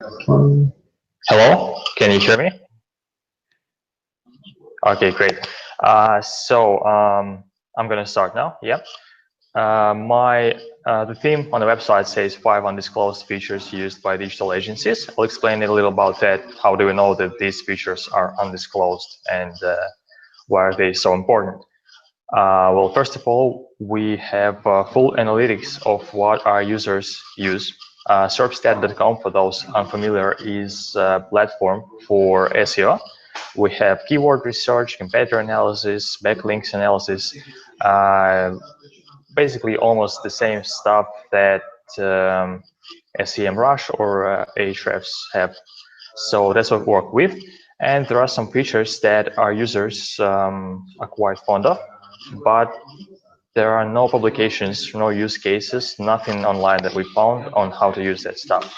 Hello, can you hear me? Okay, great. I'm gonna start now. Yeah. The theme on the website says 5 undisclosed features used by digital agencies. I'll explain a little about that. How do we know that these features are undisclosed and why are they so important? Well, first of all, we have full analytics of what our users use. Serpstat.com, for those unfamiliar, is a platform for SEO. We have keyword research, competitor analysis, backlinks analysis, uh, basically almost the same stuff that SEMrush or Ahrefs have. So that's what we work with. And there are some features that our users are quite fond of, but there are no publications, no use cases, nothing online that we found on how to use that stuff.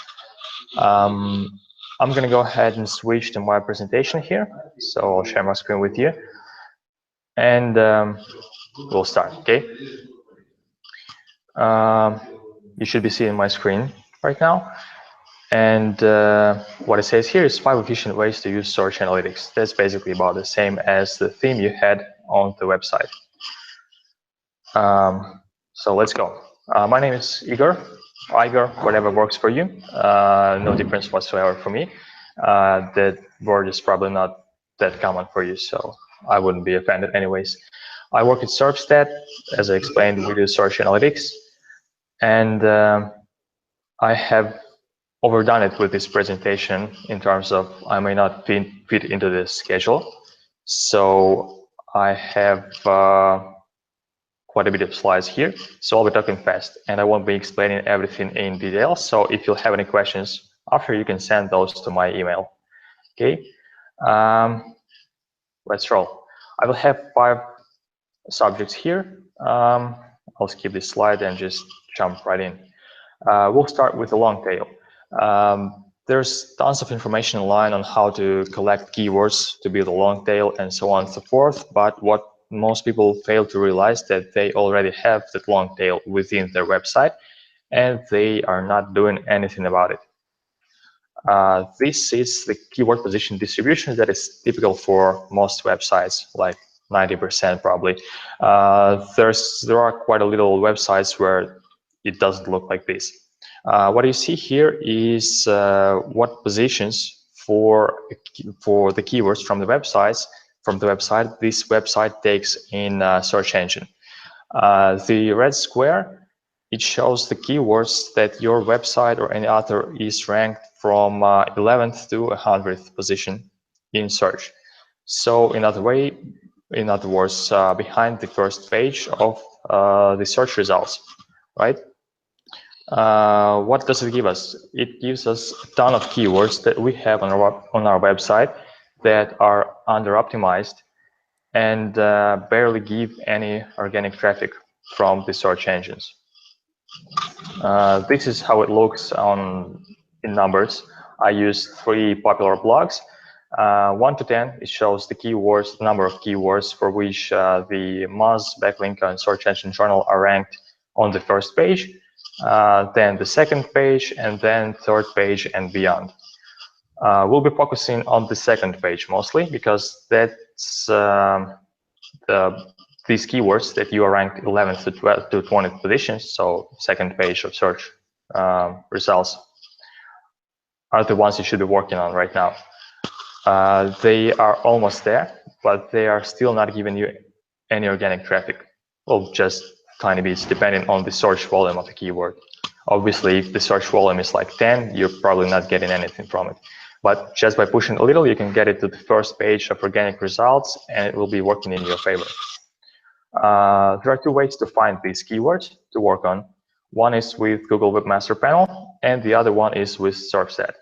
I'm going to go ahead and switch to my presentation here. So I'll share my screen with you. And we'll start, okay? You should be seeing my screen right now. And what it says here is 5 efficient ways to use search analytics. That's basically about the same as the theme you had on the website. So let's go. My name is Igor, whatever works for you. No difference whatsoever for me. That word is probably not that common for you, so I wouldn't be offended anyways. I work at Serpstat. As I explained, we do search analytics. And I have overdone it with this presentation in terms of I may not fit into the schedule. So I have quite a bit of slides here. So I'll be talking fast and I won't be explaining everything in detail. So if you'll have any questions after, you can send those to my email. Okay, let's roll. I will have 5 subjects here. I'll skip this slide and just jump right in. We'll start with the long tail. There's tons of information online on how to collect keywords to build a long tail and so on and so forth. But what most people fail to realize that they already have that long tail within their website and they are not doing anything about it. This is the keyword position distribution that is typical for most websites, like 90% probably. There are quite a little websites where it doesn't look like this. What you see here is what positions for the keywords from the website this website takes in search engine. The red square, it shows the keywords that your website or any other is ranked from 11th to 100th position in search. So in other words, behind the first page of the search results, right? What does it give us? It gives us a ton of keywords that we have on our website that are under optimized and barely give any organic traffic from the search engines. This is how it looks in numbers. I used 3 popular blogs. 1 to 10, it shows the keywords, the number of keywords for which the Moz, Backlink, and Search Engine Journal are ranked on the first page, then the second page, and then third page and beyond. We'll be focusing on the second page mostly because that's these keywords that you are ranked 11th to 12th to 20th positions, so second page of search results are the ones you should be working on right now. They are almost there, but they are still not giving you any organic traffic. Well, just tiny bits depending on the search volume of the keyword. Obviously, if the search volume is like 10, you're probably not getting anything from it. But just by pushing a little, you can get it to the first page of organic results and it will be working in your favor. There are 2 ways to find these keywords to work on. One is with Google Webmaster Panel and the other one is with Serpstat.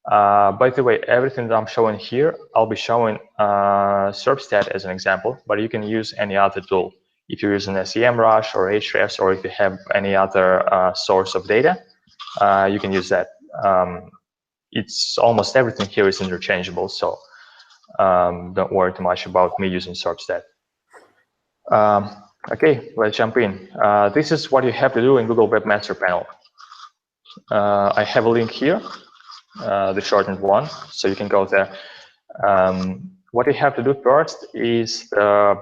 By the way, everything that I'm showing here, I'll be showing Serpstat as an example, but you can use any other tool. If you're using SEMrush or Ahrefs, or if you have any other source of data, you can use that. It's almost everything here is interchangeable, so don't worry too much about me using Serpstat. Okay, let's jump in. This is what you have to do in Google Webmaster Panel. I have a link here. the shortened one, so you can go there. What you have to do first is the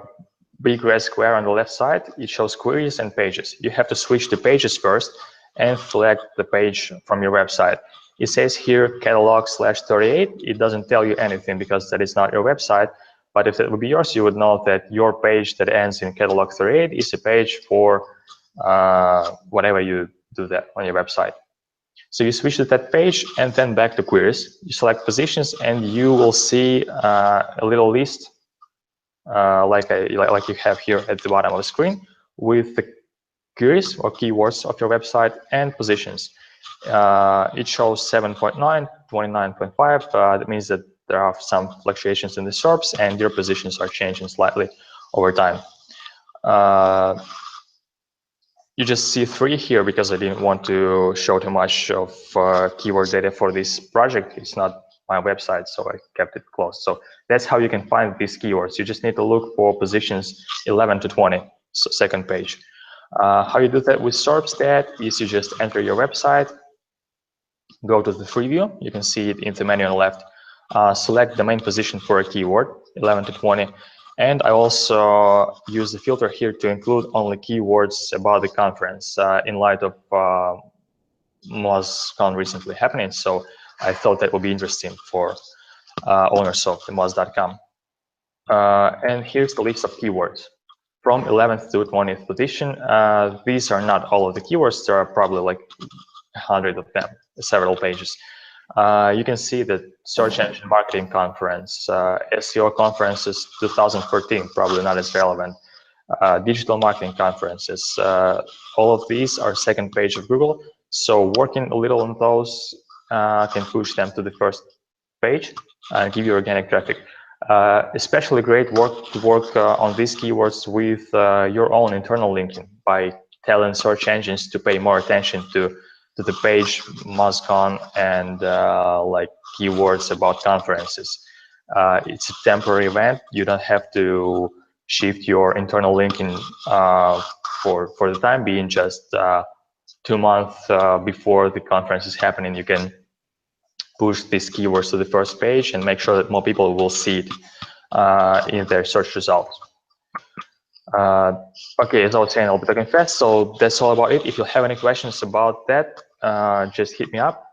big red square on the left side. It shows queries and pages. You have to switch to pages first and select the page from your website. It says here catalog/38. It doesn't tell you anything because that is not your website. But if it would be yours, you would know that your page that ends in catalog 38 is a page for whatever you do that on your website. So you switch to that page and then back to queries. You select positions and you will see a little list like you have here at the bottom of the screen with the queries or keywords of your website and positions. It shows 7.9, 29.5. That means that there are some fluctuations in the SERPs and your positions are changing slightly over time. You just see 3 here because I didn't want to show too much of keyword data for this project. It's not my website, so I kept it closed. So that's how you can find these keywords. You just need to look for positions 11 to 20, so second page. How you do that with SERPstat is you just enter your website, go to the free view. You can see it in the menu on the left. Select the main position for a keyword, 11 to 20. And I also use the filter here to include only keywords about the conference in light of MozCon recently happening. So I thought that would be interesting for owners of the Moz.com. And here's the list of keywords from 11th to 20th position. These are not all of the keywords. There are probably like 100 of them, several pages. You can see that Search Engine Marketing Conference, SEO conferences 2014, probably not as relevant. Digital marketing conferences, all of these are second page of Google. So working a little on those can push them to the first page and give you organic traffic. Especially great to work on these keywords with your own internal linking by telling search engines to pay more attention to the page MozCon and like keywords about conferences. It's a temporary event. You don't have to shift your internal linking for the time being. Just 2 months before the conference is happening, you can push these keywords to the first page and make sure that more people will see it in their search results. Okay, as I was saying, I'll be talking fast, so that's all about it. If you have any questions about that, just hit me up.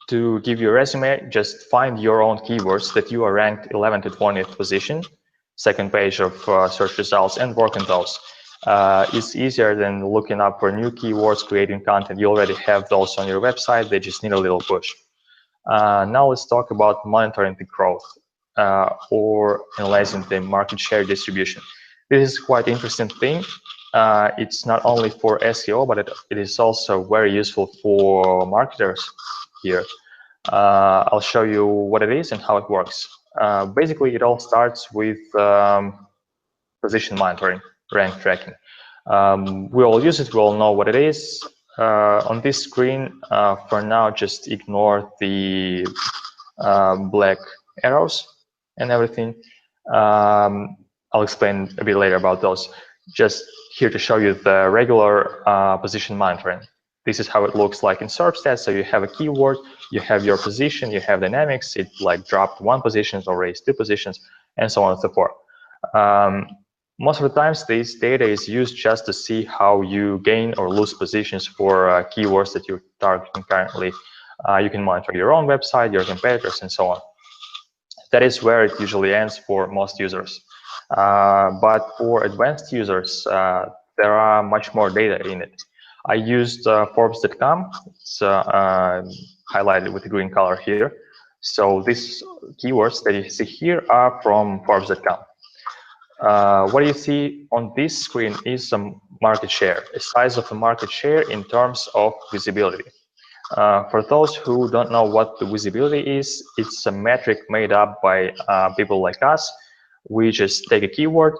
To give you a resume, just find your own keywords that you are ranked 11th to 20th position, second page of search results, and work on those. It's easier than looking up for new keywords, creating content. You already have those on your website. They just need a little push. Now let's talk about monitoring the growth or analyzing the market share distribution. This is quite interesting thing. It's not only for SEO, but it is also very useful for marketers here. I'll show you what it is and how it works. Basically, it all starts with position monitoring, rank tracking. We all use it, we all know what it is. On this screen, for now, just ignore the black arrows and everything. I'll explain a bit later about those. Just here to show you the regular position monitoring. This is how it looks like in SERPstat. So you have a keyword, you have your position, you have dynamics, it like dropped 1 position or raised 2 positions, and so on and so forth. Most of the times, this data is used just to see how you gain or lose positions for keywords that you're targeting currently. You can monitor your own website, your competitors, and so on. That is where it usually ends for most users. But for advanced users, there are much more data in it. I used Forbes.com. It's highlighted with the green color here. So these keywords that you see here are from Forbes.com. What you see on this screen is some market share, a size of the market share in terms of visibility. For those who don't know what the visibility is, it's a metric made up by people like us. We just take a keyword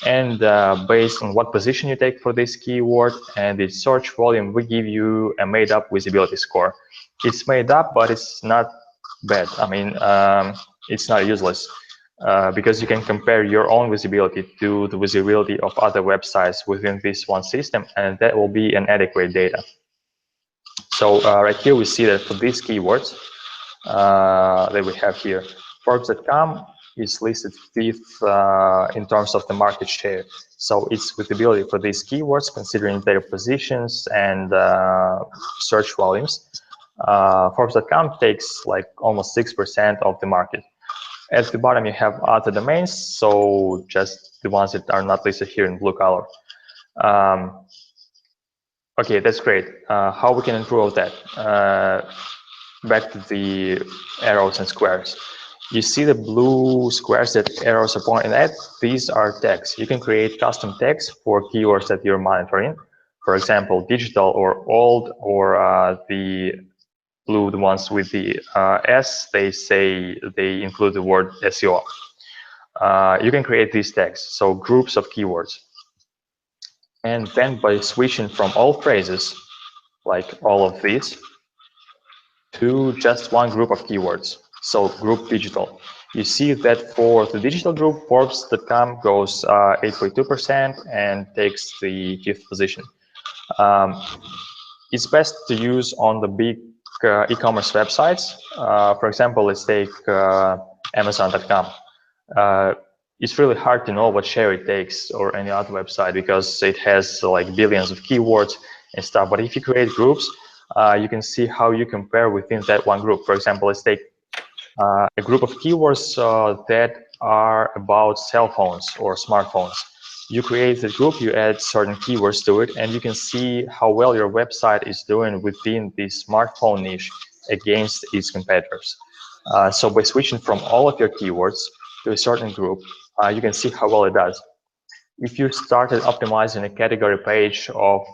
and based on what position you take for this keyword and its search volume, we give you a made up visibility score. It's made up, but it's not bad. I mean, it's not useless because you can compare your own visibility to the visibility of other websites within this one system, and that will be an adequate data. So right here we see that for these keywords that we have here, Forbes.com is listed 5th in terms of the market share. So its suitability for these keywords, considering their positions and search volumes, Forbes.com takes like almost 6% of the market. At the bottom, you have other domains, so just the ones that are not listed here in blue color. Okay, that's great. How we can improve that? Back to the arrows and squares. You see the blue squares that arrows are pointing at? These are tags. You can create custom tags for keywords that you're monitoring. For example, digital or old, or the blue, the ones with the S, they say they include the word SEO. You can create these tags, so groups of keywords. And then by switching from all phrases, like all of these, to just one group of keywords, so group digital. You see that for the digital group, Forbes.com goes 8.2% and takes the 5th position. It's best to use on the big e-commerce websites. For example, let's take Amazon.com. It's really hard to know what share it takes, or any other website, because it has like billions of keywords and stuff. But if you create groups, you can see how you compare within that one group. For example, let's take a group of keywords that are about cell phones or smartphones. You create the group, you add certain keywords to it, and you can see how well your website is doing within the smartphone niche against its competitors. So by switching from all of your keywords to a certain group, you can see how well it does. If you started optimizing a category page of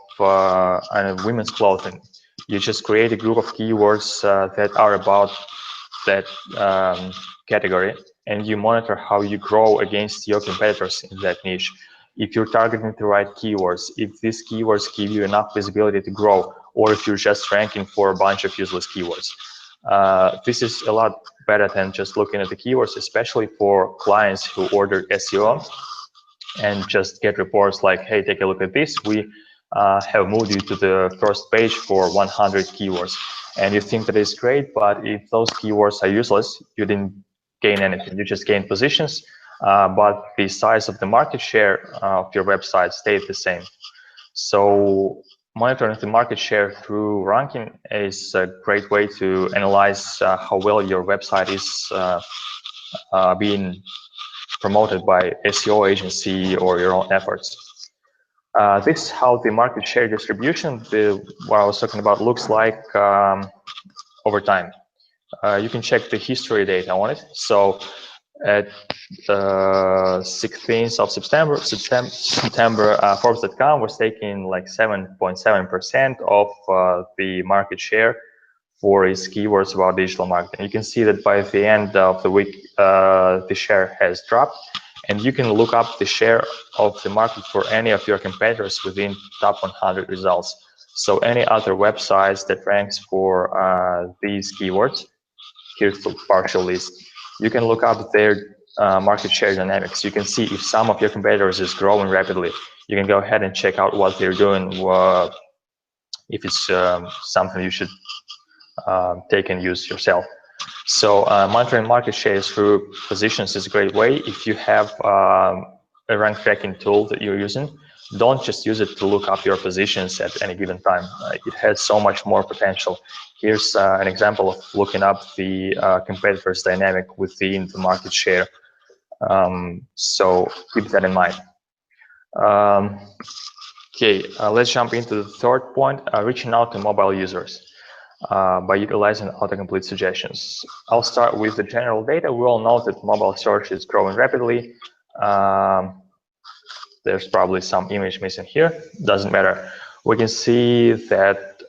women's clothing, you just create a group of keywords that are about that category, and you monitor how you grow against your competitors in that niche. If you're targeting the right keywords, if these keywords give you enough visibility to grow, or if you're just ranking for a bunch of useless keywords. This is a lot better than just looking at the keywords, especially for clients who order SEO and just get reports like, hey, take a look at this. We have moved you to the first page for 100 keywords. And you think that is great, but if those keywords are useless, you didn't gain anything. You just gained positions, but the size of the market share of your website stayed the same. So monitoring the market share through ranking is a great way to analyze how well your website is being promoted by SEO agency or your own efforts. This is how the market share distribution, what I was talking about, looks like over time. You can check the history data on it. So at 16th of September, Forbes.com was taking like 7.7% of the market share for its keywords about digital marketing. You can see that by the end of the week, the share has dropped, and you can look up the share of the market for any of your competitors within top 100 results. So any other websites that ranks for these keywords, here's the partial list. You can look up their market share dynamics. You can see if some of your competitors is growing rapidly. You can go ahead and check out what they're doing, if it's something you should take and use yourself. So monitoring market shares through positions is a great way. If you have a rank tracking tool that you're using, don't just use it to look up your positions at any given time. It has so much more potential. Here's an example of looking up the competitors' dynamic within the market share. So keep that in mind. Okay, let's jump into the third point, reaching out to mobile users by utilizing autocomplete suggestions. I'll start with the general data. We all know that mobile search is growing rapidly. There's probably some image missing here, doesn't matter. We can see that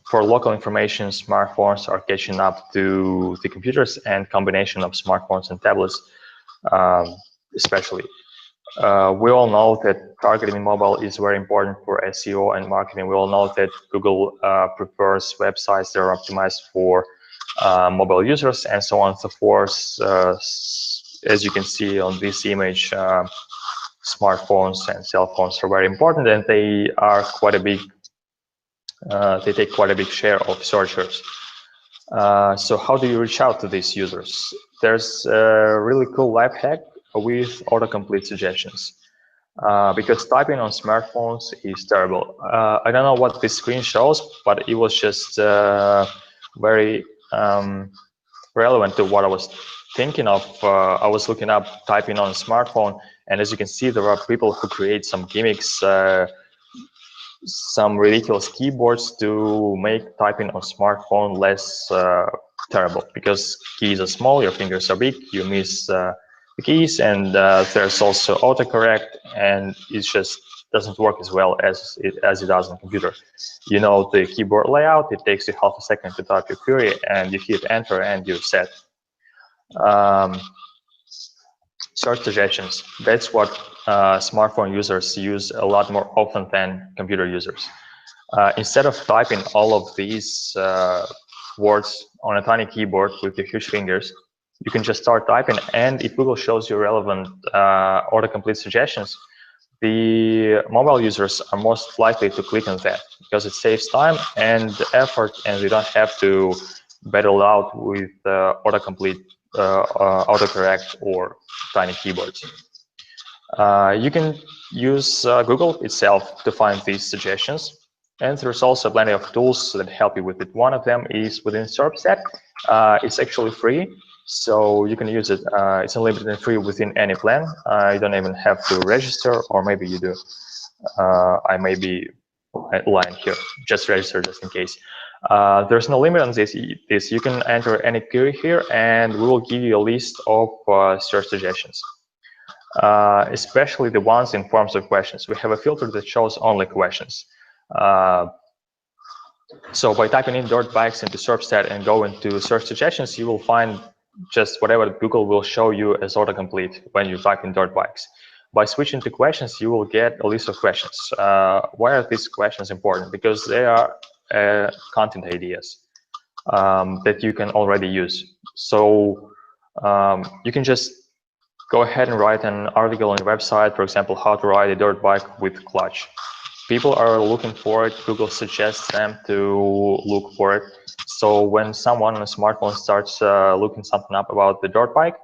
for local information, smartphones are catching up to the computers, and combination of smartphones and tablets especially. We all know that targeting mobile is very important for SEO and marketing. We all know that Google prefers websites that are optimized for mobile users, and so on and so forth. As you can see on this image, smartphones and cell phones are very important, and they are quite a big They take quite a big share of searchers. So how do you reach out to these users? There's a really cool life hack with autocomplete suggestions. Because typing on smartphones is terrible. I don't know what this screen shows, but it was just very relevant to what I was thinking of. I was looking up typing on a smartphone, and as you can see, there are people who create some gimmicks, some ridiculous keyboards to make typing on smartphone less terrible, because keys are small, your fingers are big, you miss the keys, and there's also autocorrect, and it just doesn't work as well as it does on computer. You know the keyboard layout, it takes you half a second to type your query, and you hit enter and you're set. Search suggestions, that's what smartphone users use a lot more often than computer users. Instead of typing all of these words on a tiny keyboard with your huge fingers, you can just start typing, and if Google shows you relevant autocomplete suggestions, the mobile users are most likely to click on that because it saves time and effort, and they don't have to battle out with autocomplete, autocorrect, or tiny keyboards. You can use Google itself to find these suggestions. And there's also plenty of tools that help you with it. One of them is within SERPstat. It's actually free, so you can use it. It's unlimited and free within any plan. You don't even have to register, or maybe you do. I may be lying here. Just register just in case. There's no limit on this. You can enter any query here, and we will give you a list of search suggestions. Especially the ones in forms of questions. We have a filter that shows only questions. So by typing in dirt bikes into SERPstat and go into search suggestions, you will find just whatever Google will show you as autocomplete when you type in dirt bikes. By switching to questions, you will get a list of questions. Why are these questions important? Because they are content ideas that you can already use. So you can just go ahead and write an article on your website, for example, how to ride a dirt bike with clutch. People are looking for it. Google suggests them to look for it. So when someone on a smartphone starts looking something up about the dirt bike,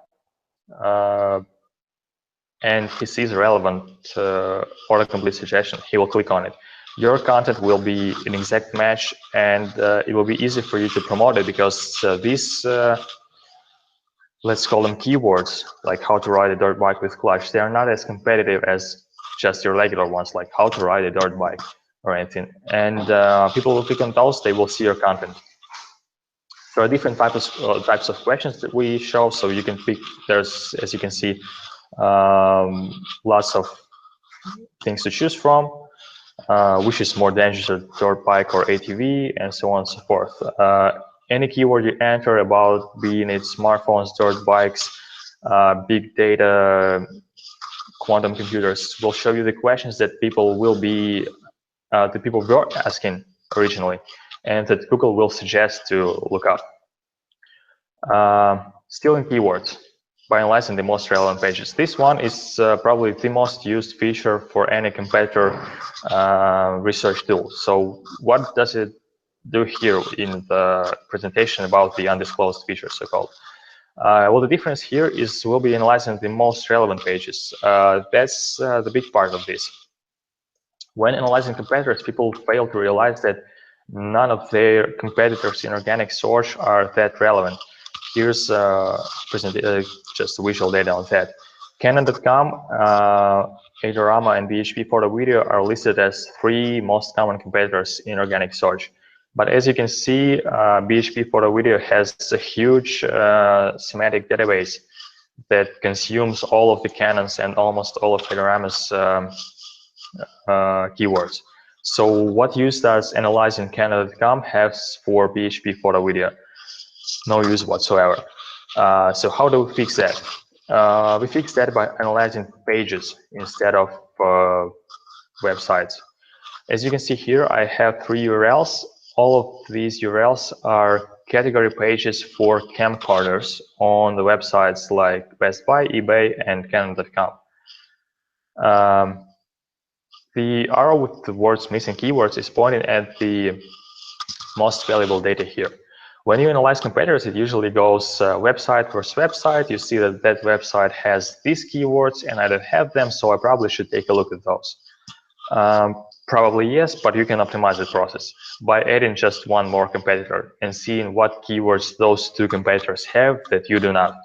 and he sees a relevant autocomplete suggestion, he will click on it. Your content will be an exact match, and it will be easy for you to promote it, because these let's call them keywords, like how to ride a dirt bike with clutch, they are not as competitive as just your regular ones, like how to ride a dirt bike or anything. And people will click on those, they will see your content. There are different types of questions that we show, so you can pick, there's, as you can see, lots of things to choose from, which is more dangerous, a dirt bike or ATV, and so on and so forth. Any keyword you enter about, being it smartphones, dirt bikes, big data, quantum computers, will show you the questions that people will be, the people were asking originally, and that Google will suggest to look up. Stealing keywords by analyzing the most relevant pages. This one is probably the most used feature for any competitor research tool. So what does it do here in the presentation about the undisclosed features, so-called? Well, the difference here is we'll be analyzing the most relevant pages. That's the big part of this. When analyzing competitors, people fail to realize that none of their competitors in organic search are that relevant. Here's just visual data on that. Canon.com, Adorama, and BHP Photo Video are listed as 3 most common competitors in organic search. But as you can see, BHP Photo Video has a huge semantic database that consumes all of the Canons and almost all of Adorama's keywords. So what use does analyzing Canon.com have for BHP Photo Video? No use whatsoever. So how do we fix that? We fix that by analyzing pages instead of websites. As you can see here, I have 3 URLs. All of these URLs are category pages for camcorders on the websites like Best Buy, eBay, and Canon.com. The arrow with the words missing keywords is pointing at the most valuable data here. When you analyze competitors, it usually goes website versus website. You see that that website has these keywords and I don't have them, so I probably should take a look at those. Probably yes, but you can optimize the process by adding just one more competitor and seeing what keywords those two competitors have that you do not.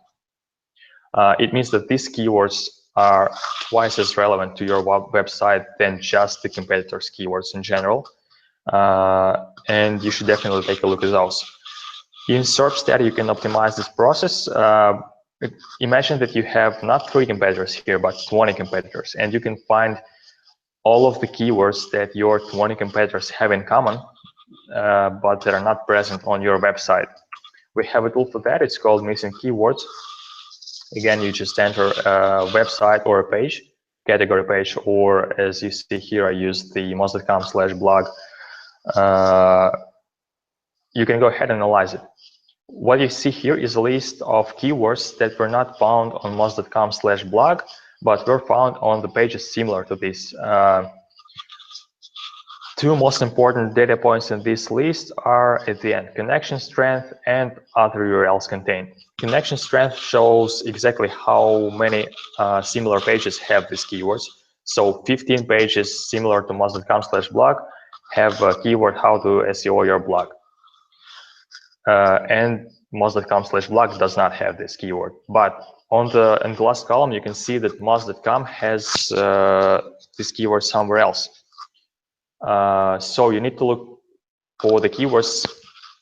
It means that these keywords are twice as relevant to your website than just the competitors' keywords in general. And you should definitely take a look at those. In SERPstat, you can optimize this process. Imagine that you have not 3 competitors here, but 20 competitors, and you can find all of the keywords that your 20 competitors have in common, but that are not present on your website. We have a tool for that. It's called Missing Keywords. Again, you just enter a website or a page, category page, or as you see here, I use the moz.com/blog. You can go ahead and analyze it. What you see here is a list of keywords that were not found on moz.com/blog, but were found on the pages similar to this. 2 most important data points in this list are at the end: connection strength and other URLs contained. Connection strength shows exactly how many similar pages have these keywords. So 15 pages similar to moz.com/blog have a keyword how to SEO your blog. And moz.com/blog does not have this keyword. But in the last column, you can see that moz.com has this keyword somewhere else. So you need to look for the keywords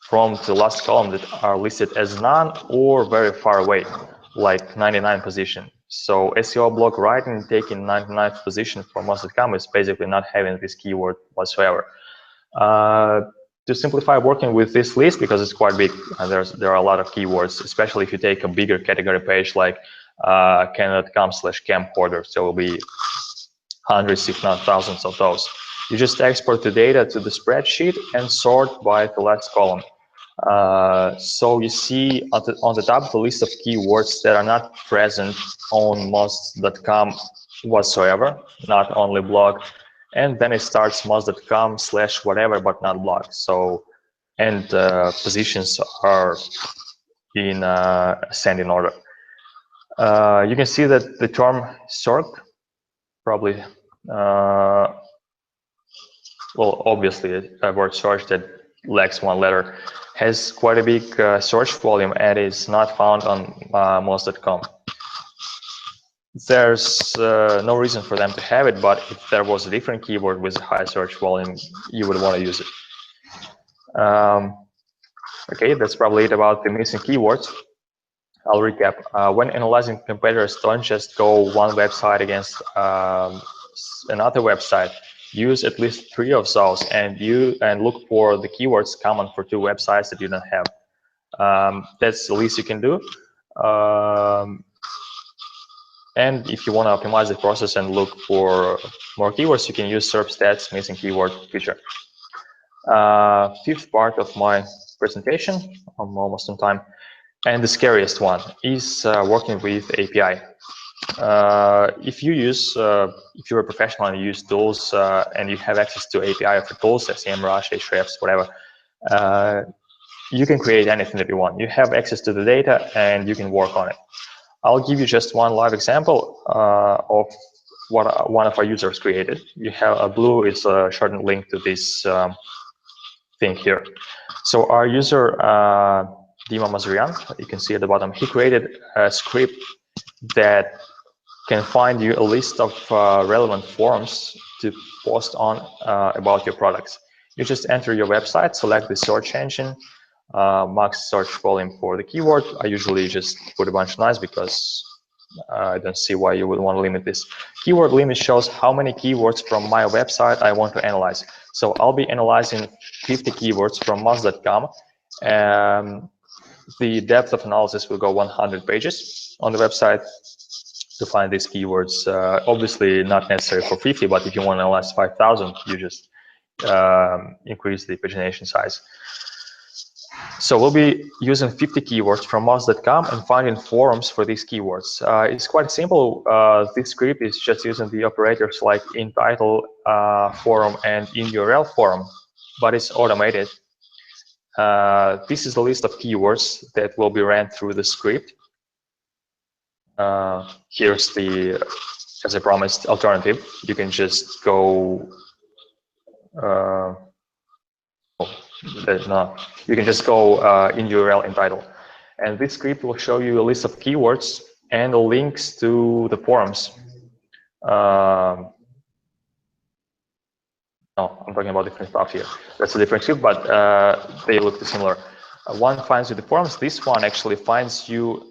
from the last column that are listed as none or very far away, like 99 position. So SEO blog writing taking 99th position for moz.com is basically not having this keyword whatsoever. To simplify working with this list, because it's quite big, there are a lot of keywords, especially if you take a bigger category page like Canada.com/camcorder, so there will be hundreds, if not thousands of those. You just export the data to the spreadsheet and sort by the last column. So you see on the top the list of keywords that are not present on moz.com whatsoever, not only blog. And then it starts moz.com/whatever, but not blog. So, and positions are in ascending order. You can see that the term sort probably, well, obviously a word search that lacks 1 letter has quite a big search volume and is not found on moz.com. There's no reason for them to have it, but if there was a different keyword with a high search volume, you would want to use it. Okay, that's probably it about the missing keywords. I'll recap. When analyzing competitors, don't just go one website against another website. Use at least 3 of those and look for the keywords common for 2 websites that you don't have. That's the least you can do. And if you want to optimize the process and look for more keywords, you can use SERPstats missing keyword feature. 5th part of my presentation, I'm almost on time, and the scariest one is working with API. If you're a professional and you use tools and you have access to API for tools, SEMrush, Ahrefs, whatever, you can create anything that you want. You have access to the data and you can work on it. I'll give you just one live example of what one of our users created. You have a blue is a shortened link to this thing here. So our user, Dima Mazurian, you can see at the bottom, he created a script that can find you a list of relevant forums to post on about your products. You just enter your website, select the search engine, max search volume for the keyword. I usually just put a bunch of nice because I don't see why you would want to limit this. Keyword limit shows how many keywords from my website I want to analyze. So I'll be analyzing 50 keywords from moz.com. The depth of analysis will go 100 pages on the website to find these keywords. Obviously not necessary for 50, but if you want to analyze 5,000, you just increase the pagination size. So we'll be using 50 keywords from moz.com and finding forums for these keywords. It's quite simple. This script is just using the operators like in title, forum, and in URL forum, but it's automated. This is the list of keywords that will be ran through the script. Here's the, as I promised, alternative. You can just go. No, you can just go in URL in title, and this script will show you a list of keywords and the links to the forums. No, I'm talking about different stuff here. That's a different script, but they look similar. One finds you the forums. This one actually finds you.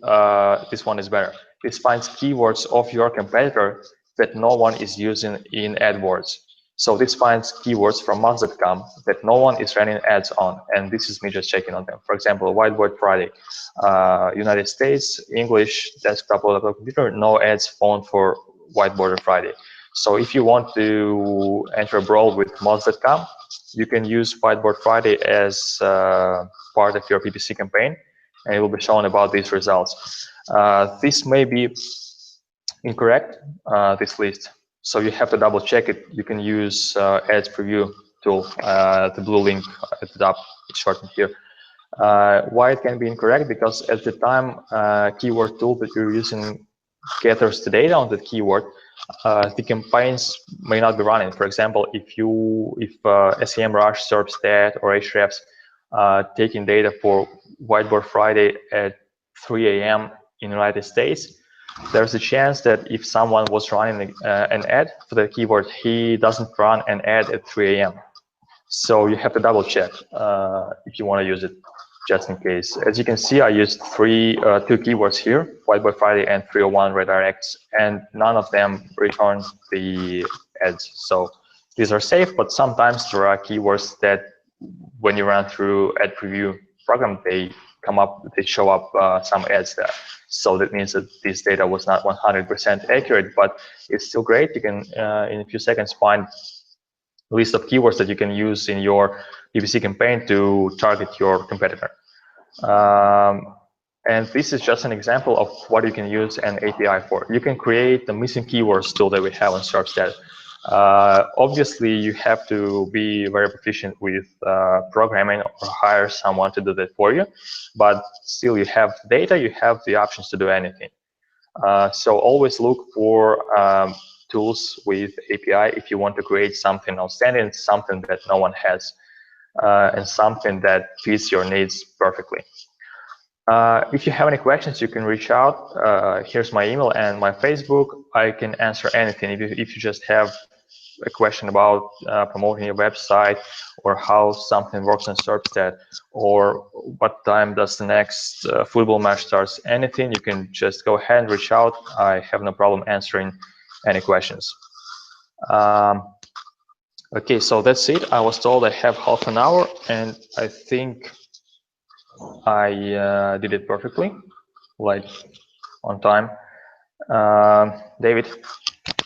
This one is better. This finds keywords of your competitor that no one is using in AdWords. So this finds keywords from moz.com that no one is running ads on, and this is me just checking on them. For example, Whiteboard Friday, United States, English, desktop, laptop, computer, no ads found for Whiteboard Friday. So if you want to enter a brawl with moz.com, you can use Whiteboard Friday as part of your PPC campaign, and it will be shown about these results. This may be incorrect, this list. So you have to double check it. You can use Ads Preview tool, the blue link at the top, it's shortened here. Why it can be incorrect? Because at the time keyword tool that you're using gathers the data on the keyword, the campaigns may not be running. For example, if SEMrush, SERPstat, or Ahrefs taking data for Whiteboard Friday at 3 a.m. in the United States, there's a chance that if someone was running an ad for the keyword, he doesn't run an ad at 3 a.m. So you have to double check if you want to use it, just in case. As you can see, I used two keywords here, Whiteboard Friday and 301 redirects, and none of them return the ads. So these are safe, but sometimes there are keywords that when you run through ad preview program, they show up some ads there. So that means that this data was not 100% accurate, but it's still great. You can, in a few seconds, find a list of keywords that you can use in your PPC campaign to target your competitor. And this is just an example of what you can use an API for. You can create the missing keywords tool that we have on SERPstat. Obviously, you have to be very proficient with programming or hire someone to do that for you. But still, you have data, you have the options to do anything. So always look for tools with API if you want to create something outstanding, something that no one has, and something that fits your needs perfectly. If you have any questions, you can reach out. Here's my email and my Facebook. I can answer anything. If you just have a question about promoting your website, or how something works on SERPstat, or what time does the next football match starts, anything, you can just go ahead and reach out. I have no problem answering any questions. Okay, so that's it. I was told I have half an hour, and I think I did it perfectly, like on time. David,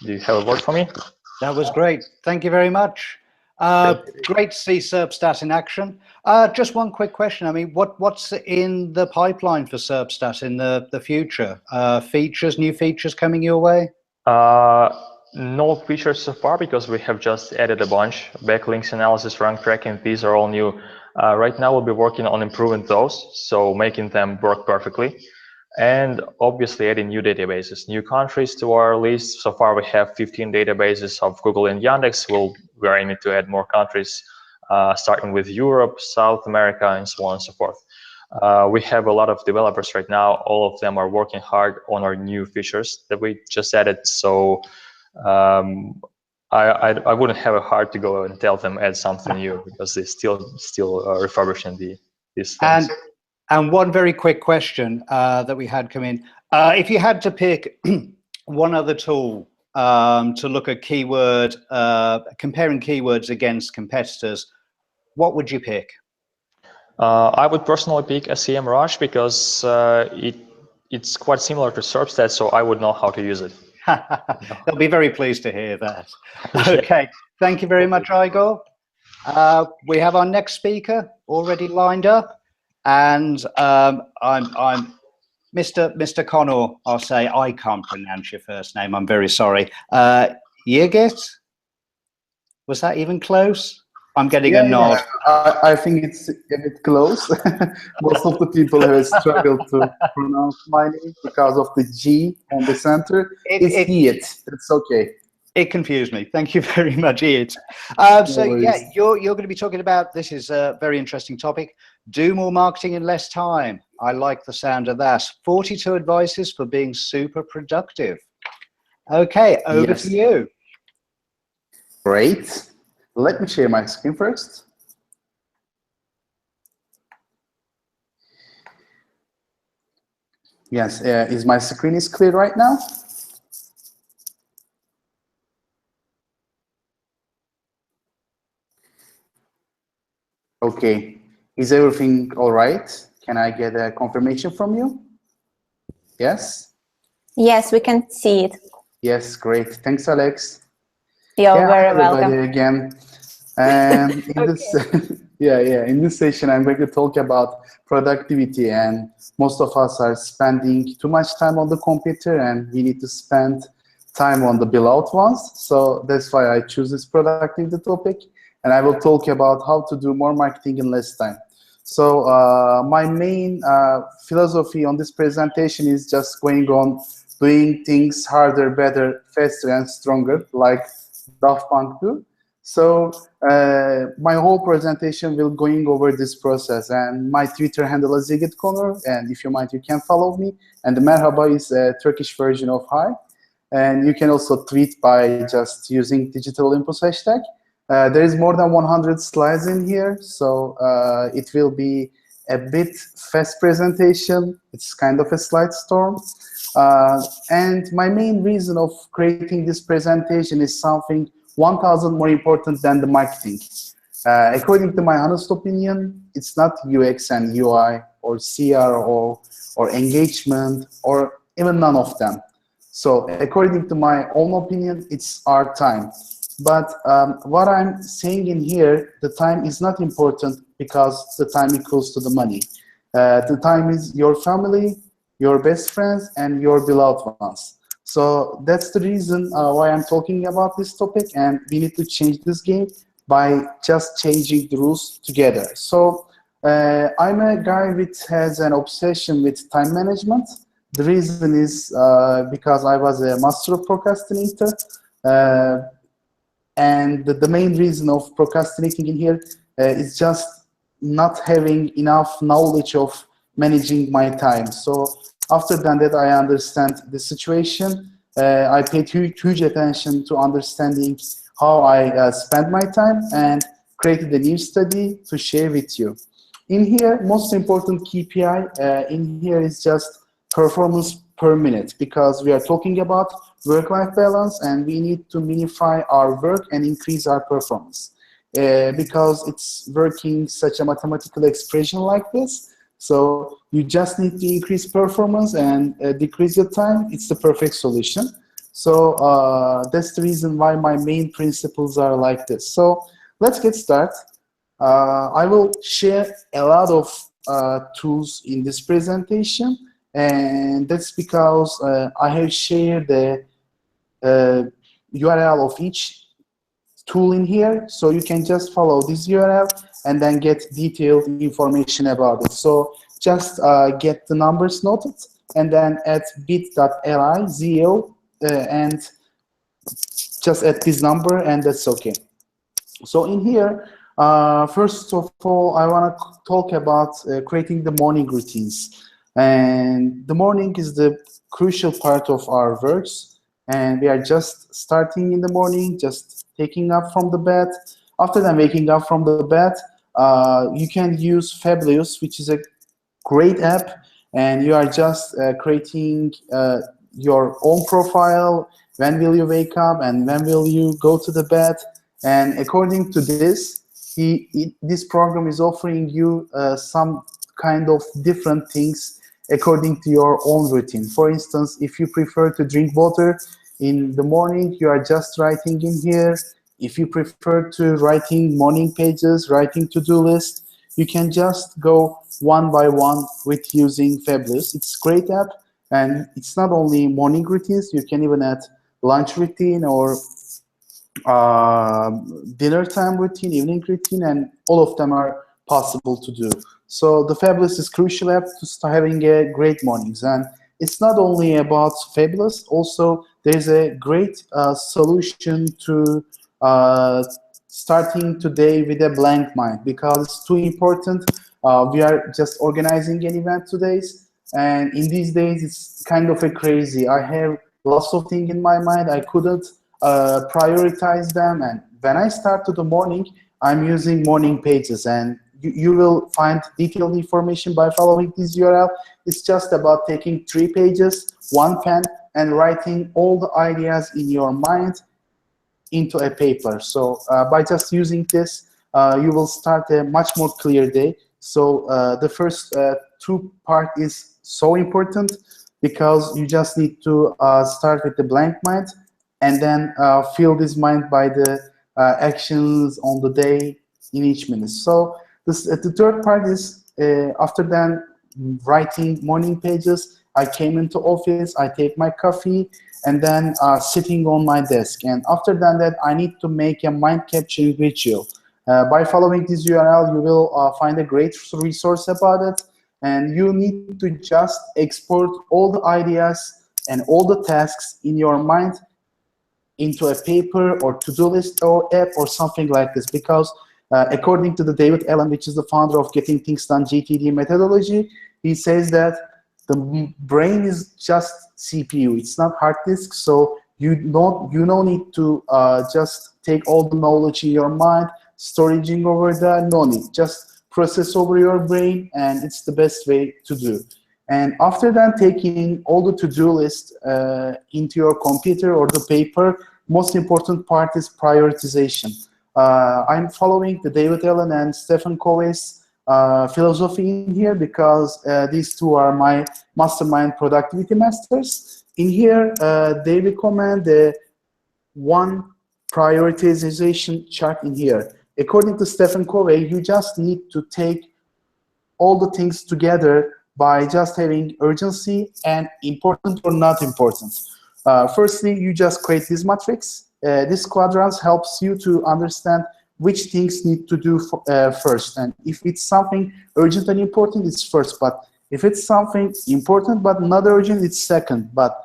do you have a word for me? That was great. Thank you very much. Great to see SERPstat in action. Just one quick question. I mean, what's in the pipeline for SERPstat in the future? New features coming your way? No features so far, because we have just added a bunch. Backlinks analysis, rank tracking, these are all new. Right now we'll be working on improving those, so making them work perfectly. And obviously adding new databases, new countries to our list. So far we have 15 databases of Google and Yandex. We're aiming to add more countries, starting with Europe, South America, and so on and so forth. We have a lot of developers right now. All of them are working hard on our new features that we just added. So I wouldn't have a heart to go and tell them add something new, because they're still refurbishing these things. And one very quick question that we had come in. If you had to pick one other tool to look at keyword, comparing keywords against competitors, what would you pick? I would personally pick SEMrush, because it's quite similar to SERPstat, so I would know how to use it. They'll be very pleased to hear that. Okay, thank you very much, Igor. We have our next speaker already lined up. And I'm Mr. Connor. I'll say I can't pronounce your first name. I'm very sorry. Yigit? Was that even close? I'm getting a nod. I think it's a bit close. Most of the people have struggled to pronounce my name because of the G on the center. It's Iet. It's okay. It confused me. Thank you very much, Iet. So yeah, you're going to be talking about, this is a very interesting topic, do more marketing in less time. I like the sound of that. 42 advices for being super productive. Okay, over to you. Great. Let me share my screen first. Yes, is my screen is clear right now? Okay, is everything all right? Can I get a confirmation from you? Yes? Yes, we can see it. Yes, great. Thanks, Alex. You're very welcome. Again. And in this, in this session, I'm going to talk about productivity, and most of us are spending too much time on the computer, and we need to spend time on the beloved ones. So that's why I choose this productivity topic, and I will talk about how to do more marketing in less time. So my main philosophy on this presentation is just going on doing things harder, better, faster, and stronger, like Daft Punk do. So my whole presentation will going over this process, and my Twitter handle is Zigit Connor, and if you mind, you can follow me. And the merhaba is a Turkish version of hi, and you can also tweet by just using digital Olympus hashtag. There is more than 100 slides in here, so it will be a bit fast presentation. It's kind of a slide storm. And my main reason of creating this presentation is something 1,000 more important than the marketing. According to my honest opinion, it's not UX and UI or CRO or engagement or even none of them. So according to my own opinion, it's our time. But what I'm saying in here, the time is not important because the time equals to the money. The time is your family, your best friends, and your beloved ones. So that's the reason why I'm talking about this topic, and we need to change this game by just changing the rules together. So I'm a guy which has an obsession with time management. The reason is because I was a master of procrastinator, and the main reason of procrastinating in here is just not having enough knowledge of managing my time. So after that, I understand the situation. I paid huge attention to understanding how I spend my time and created a new study to share with you. In here, most important KPI in here is just performance per minute, because we are talking about work-life balance, and we need to minify our work and increase our performance. Because it's working such a mathematical expression like this. So you just need to increase performance and decrease your time. It's the perfect solution. So that's the reason why my main principles are like this. So let's get started. I will share a lot of tools in this presentation, and that's because I have shared the URL of each tool in here, so you can just follow this URL and then get detailed information about it. So just get the numbers noted, and then add bit.ly, ZO, and just add this number, and that's okay. So in here, first of all, I want to talk about creating the morning routines. And the morning is the crucial part of our works, and we are just starting in the morning, just taking up from the bed. After then waking up from the bed, you can use Fabulous, which is a great app, and you are just creating your own profile. When will you wake up and when will you go to the bed? And according to this, this program is offering you some kind of different things according to your own routine. For instance, if you prefer to drink water in the morning, you are just writing in here. If you prefer to writing morning pages, writing to-do list, You can just go one by one with using Fabulous. It's a great app, and it's not only morning routines. You can even add lunch routine or dinner time routine, evening routine, and all of them are possible to do. So the Fabulous is crucial app to start having a great mornings. And it's not only about Fabulous, also there's a great solution to starting today with a blank mind, because it's too important. We are just organizing an event today, and in these days it's kind of a crazy. I have lots of things in my mind. I couldn't prioritize them, and when I start to the morning, I'm using morning pages, and you will find detailed information by following this URL. It's just about taking 3 pages, 1 pen, and writing all the ideas in your mind into a paper. So by just using this, you will start a much more clear day. So the first 2 part is so important, because you just need to start with the blank mind, and then fill this mind by the actions on the day in each minute. So this, the third part is after then writing morning pages, I came into office, I take my coffee, and then sitting on my desk. And after that, I need to make a mind capturing ritual. By following this URL, you will find a great resource about it. And you need to just export all the ideas and all the tasks in your mind into a paper or to-do list or app or something like this. Because according to the David Allen, which is the founder of Getting Things Done GTD methodology, he says that the brain is just CPU. It's not hard disk. So you don't need to just take all the knowledge in your mind, storaging over there. No need. Just process over your brain, and it's the best way to do. And after that, taking all the to-do list into your computer or the paper, most important part is prioritization. I'm following the David Allen and Stephen Covey's philosophy in here, because these 2 are my mastermind productivity masters. In here, they recommend the 1 prioritization chart in here. According to Stephen Covey, you just need to take all the things together by just having urgency and important or not important. Firstly, you just create this matrix. This quadrants helps you to understand which things need to do first. And if it's something urgent and important, it's first. But if it's something important but not urgent, it's second. But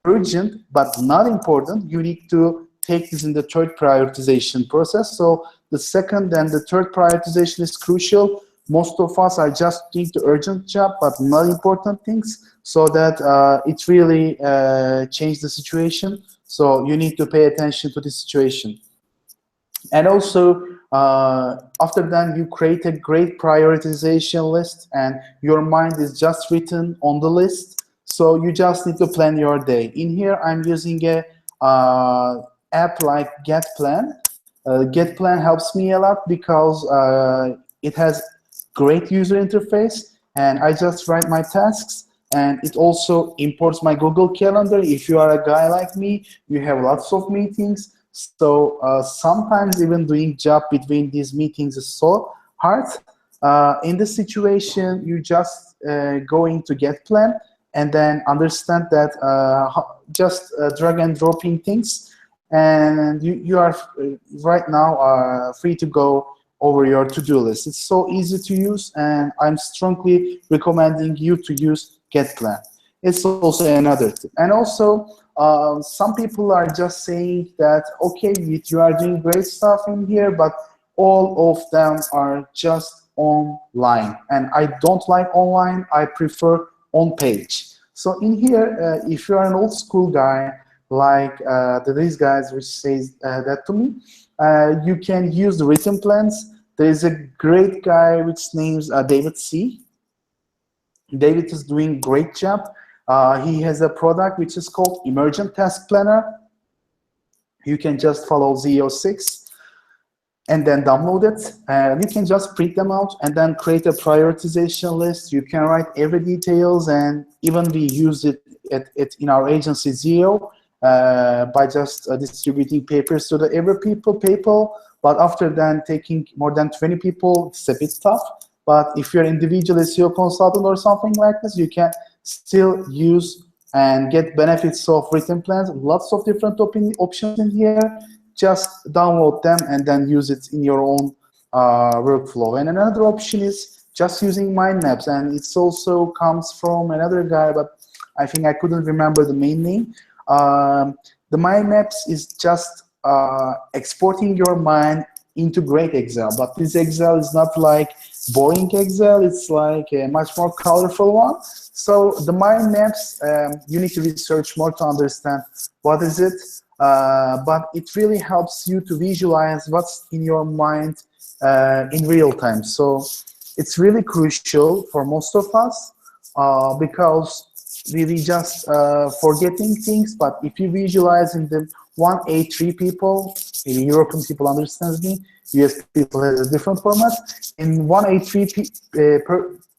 urgent but not important, you need to take this in the third prioritization process. So the second and the third prioritization is crucial. Most of us are just doing the urgent job but not important things, so that it really changed the situation. So you need to pay attention to the situation. And also, after that, you create a great prioritization list, and your mind is just written on the list. So you just need to plan your day. In here, I'm using a app like GetPlan. GetPlan helps me a lot, because it has great user interface, and I just write my tasks, and it also imports my Google Calendar. If you are a guy like me, you have lots of meetings, so sometimes even doing job between these meetings is so hard. In this situation, you just go into GetPlan, and then understand that just drag and dropping things, and you are right now free to go over your to-do list. It's so easy to use, and I'm strongly recommending you to use GetPlan. It's also another tip. And also, some people are just saying that, okay, you are doing great stuff in here, but all of them are just online. And I don't like online, I prefer on page. So in here, if you're an old school guy, like these guys which says that to me, you can use the written plans. There is a great guy which names David C. David is doing great job. He has a product which is called Emergent Task Planner. You can just follow Z06 and then download it. You can just print them out and then create a prioritization list. You can write every details, and even we use it in our agency Zero by just distributing papers to the every people But after then taking more than 20 people, it's a bit tough. But if you're an individual SEO consultant or something like this, you can still use and get benefits of written plans. Lots of different options in here. Just download them and then use it in your own workflow. And another option is just using mind maps, and it also comes from another guy, but I think I couldn't remember the main name. The mind maps is just exporting your mind into great Excel, but this Excel is not like boring Excel, it's like a much more colorful one. So the mind maps, you need to research more to understand what is it, but it really helps you to visualize what's in your mind in real time. So it's really crucial for most of us because we just forgetting things, but if you visualize in the 1A3 people, maybe European people understands me, US people has a different format. In 1A3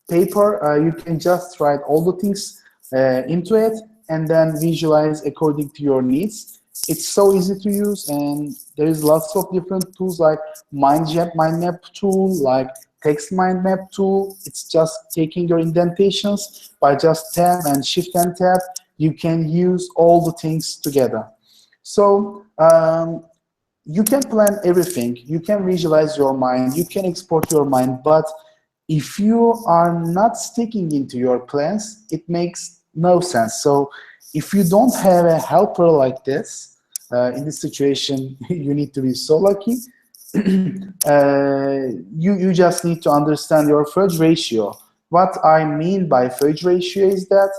paper, you can just write all the things into it and then visualize according to your needs. It's so easy to use, and there is lots of different tools like mind map tool, like text mind map tool. It's just taking your indentations by just tab and shift and tab. You can use all the things together. So you can plan everything. You can visualize your mind. You can export your mind. But if you are not sticking into your plans, it makes no sense. So if you don't have a helper like this, in this situation, you need to be so lucky. You just need to understand your fudge ratio. What I mean by fudge ratio is that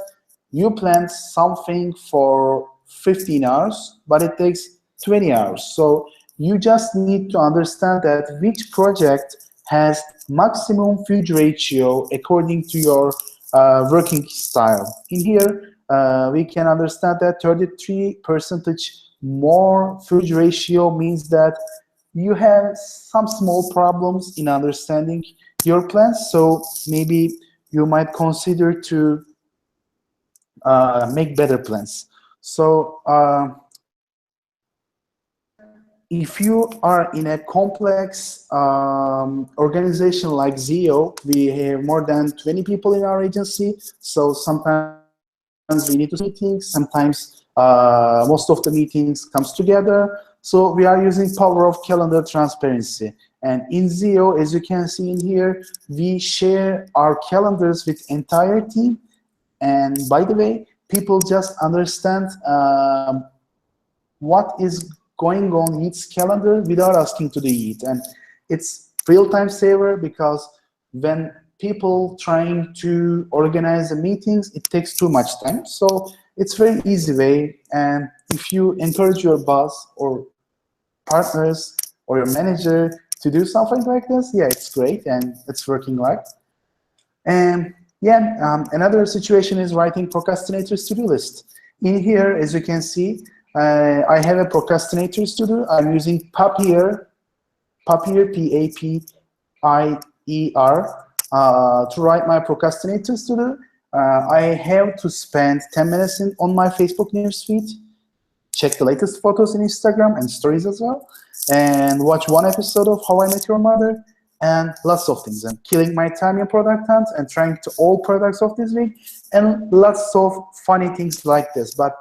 you plan something for 15 hours, but it takes 20 hours. So you just need to understand that which project has maximum fudge ratio according to your working style. In here, we can understand that 33% more fudge ratio means that you have some small problems in understanding your plans, so maybe you might consider to make better plans. So if you are in a complex organization like ZEO, we have more than 20 people in our agency, so sometimes we need to do meetings, sometimes most of the meetings comes together. So we are using power of calendar transparency. And in ZEO, as you can see in here, we share our calendars with entire team. And by the way, people just understand what is going on in each calendar without asking to the Yeet. And it's real-time saver because when people trying to organize the meetings, it takes too much time. So it's very easy way. And if you encourage your boss or partners or your manager to do something like this, yeah, it's great and it's working right. And yeah, another situation is writing procrastinators to-do list. In here, as you can see, I have a procrastinators to-do. I'm using Papier, P-A-P-I-E-R, to write my procrastinators to-do. I have to spend 10 minutes on my Facebook newsfeed, check the latest photos in Instagram and stories as well, and watch one episode of How I Met Your Mother, and lots of things. And killing my time in product hunt and trying to all products of this week, and lots of funny things like this. But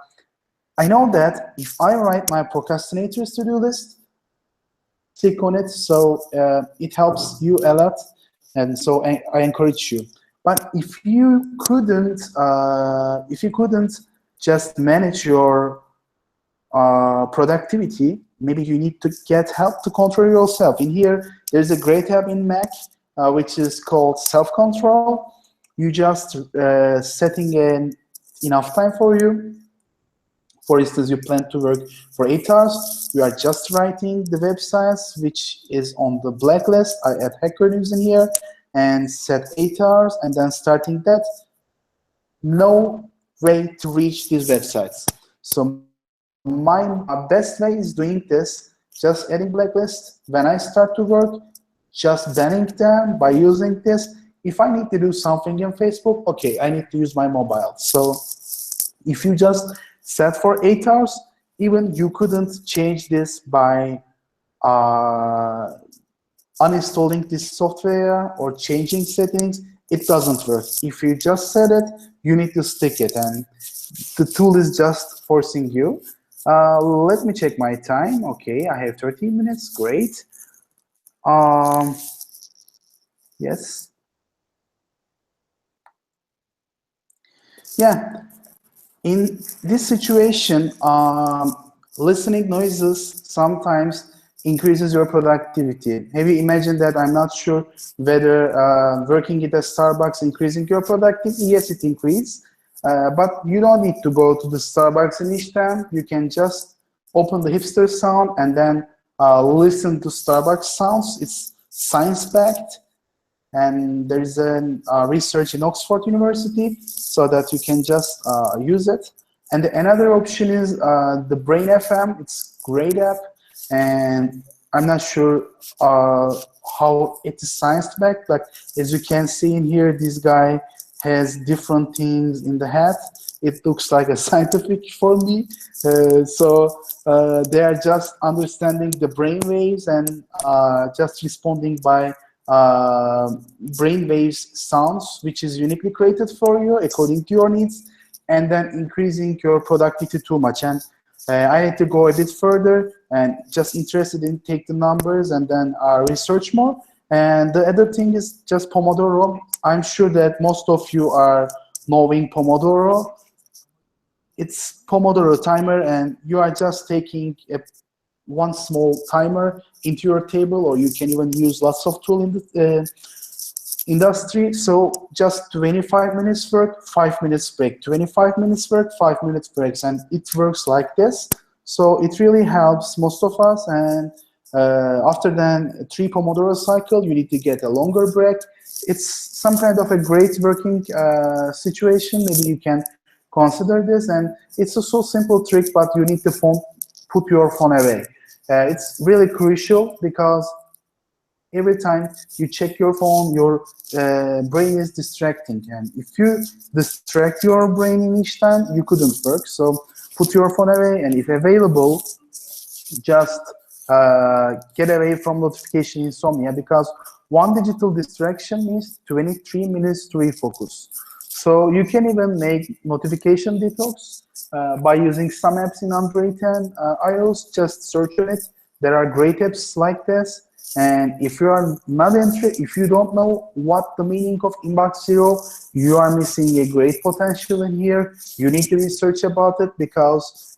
I know that if I write my procrastinators to-do list, click on it, so it helps you a lot, and so I encourage you. But if you couldn't just manage your productivity, maybe you need to get help to control yourself. In here, there's a great app in Mac, which is called Self-Control. You just setting enough time for you. For instance, you plan to work for 8 hours. You are just writing the websites, which is on the blacklist. I add hacker news in here and set 8 hours, and then starting that. No way to reach these websites. So my best way is doing this, just adding blacklist. When I start to work, just banning them by using this. If I need to do something in Facebook, okay, I need to use my mobile. So if you just set for 8 hours, even you couldn't change this by uninstalling this software or changing settings, it doesn't work. If you just set it, you need to stick it, and the tool is just forcing you. Let me check my time. Okay, I have 13 minutes. Great. Yes. Yeah. In this situation, listening noises sometimes increases your productivity. Have you imagined that? I'm not sure whether working at a Starbucks increasing your productivity. Yes, it increases. But you don't need to go to the Starbucks in each time. You can just open the hipster sound and then listen to Starbucks sounds. It's science-backed. And there is a research in Oxford University so that you can just use it. And another option is the Brain FM. It's a great app, and I'm not sure how it is science-backed, but as you can see in here, this guy has different things in the hat. It looks like a scientific for me. So they are just understanding the brain waves and just responding by brain waves sounds, which is uniquely created for you according to your needs, and then increasing your productivity too much. And I had to go a bit further and just interested in take the numbers and then research more. And the other thing is just Pomodoro. I'm sure that most of you are knowing Pomodoro. It's Pomodoro timer, and you are just taking one small timer into your table, or you can even use lots of tools in the industry. So just 25 minutes work, 5 minutes break, 25 minutes work, 5 minutes breaks, and it works like this. So it really helps most of us. And after then 3 Pomodoro cycle, you need to get a longer break. It's some kind of a great working situation. Maybe you can consider this, and it's a so simple trick, but you need to put your phone away. It's really crucial because every time you check your phone, your brain is distracting. And if you distract your brain in each time, you couldn't work. So put your phone away, and if available, just get away from notification insomnia, because one digital distraction means 23 minutes to refocus. So you can even make notification detox by using some apps in Android and iOS. Just search on it. There are great apps like this. And if you are not interested, if you don't know what the meaning of inbox zero, you are missing a great potential in here. You need to research about it, because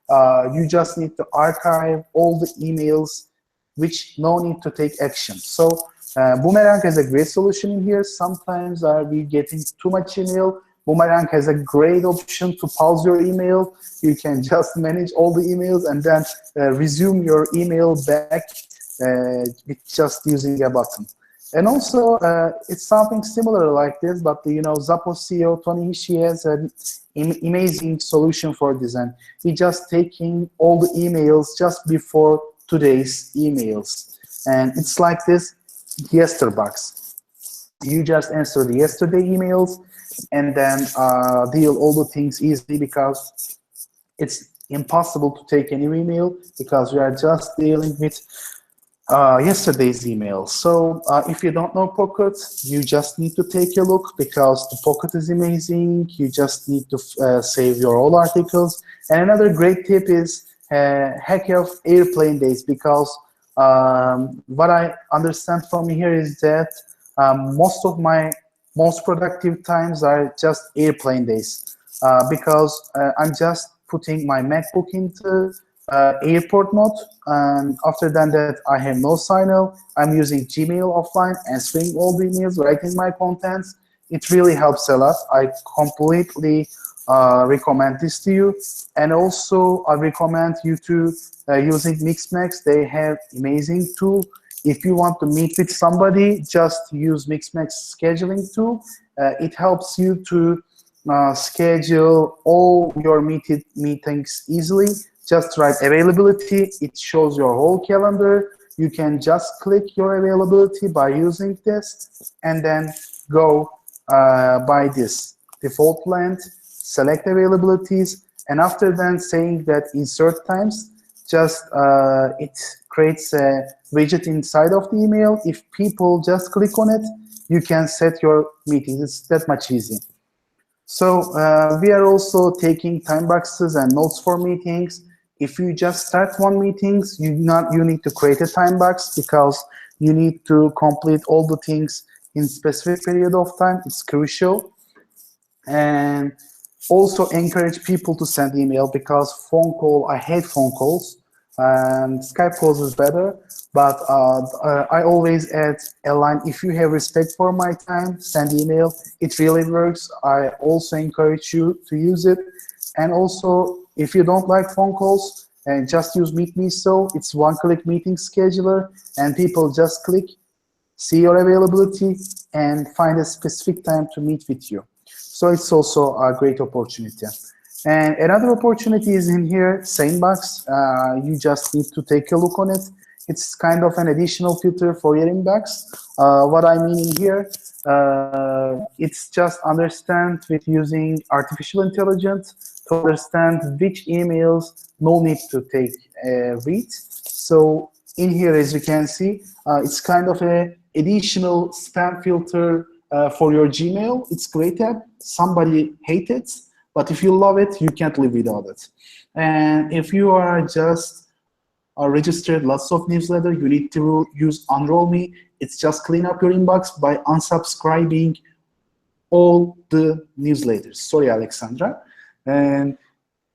you just need to archive all the emails which no need to take action. So Boomerang has a great solution in here. Sometimes we getting too much email. Boomerang has a great option to pause your email. You can just manage all the emails and then resume your email back with just using a button. And also, it's something similar like this, but Zappos CEO Tony Ishii has an amazing solution for this, and he just taking all the emails just before today's emails, and it's like this yesterbox. You just answer the yesterday emails and then deal all the things easily, because it's impossible to take any email because we are just dealing with yesterday's email. So if you don't know Pocket, you just need to take a look, because the Pocket is amazing. You just need to save your all articles. And another great tip is hack of airplane days, because what I understand from here is that most of my most productive times are just airplane days, because I'm just putting my MacBook into airport mode, and after that I have no signal. I'm using Gmail offline, answering all the emails, writing my contents. It really helps a lot. I completely recommend this to you. And also I recommend you to using Mixmax. They have amazing tool. If you want to meet with somebody, just use Mixmax scheduling tool. It helps you to schedule all your meetings easily. Just write availability. It shows your whole calendar. You can just click your availability by using this, and then go by this default length, select availabilities, and after then saying that insert times, just it creates a widget inside of the email. If people just click on it, you can set your meetings. It's that much easy. So we are also taking time boxes and notes for meetings. If you just start one meeting, you need to create a time box because you need to complete all the things in specific period of time. It's crucial. And also encourage people to send email because phone call, I hate phone calls. Skype calls is better, but I always add a line, if you have respect for my time, send email. It really works. I also encourage you to use it. And also, if you don't like phone calls, just use Meet Me So. It's one-click meeting scheduler, and people just click, see your availability, and find a specific time to meet with you. So it's also a great opportunity. And another opportunity is in here, Sanebox. You just need to take a look on it. It's kind of an additional filter for your inbox. What I mean in here, it's just understand with using artificial intelligence to understand which emails no need to take read. So in here, as you can see, it's kind of an additional spam filter for your Gmail. It's great app. Somebody hates it. But if you love it, you can't live without it. And if you are just registered lots of newsletter, you need to use Unroll Me. It's just clean up your inbox by unsubscribing all the newsletters. Sorry, Alexandra. And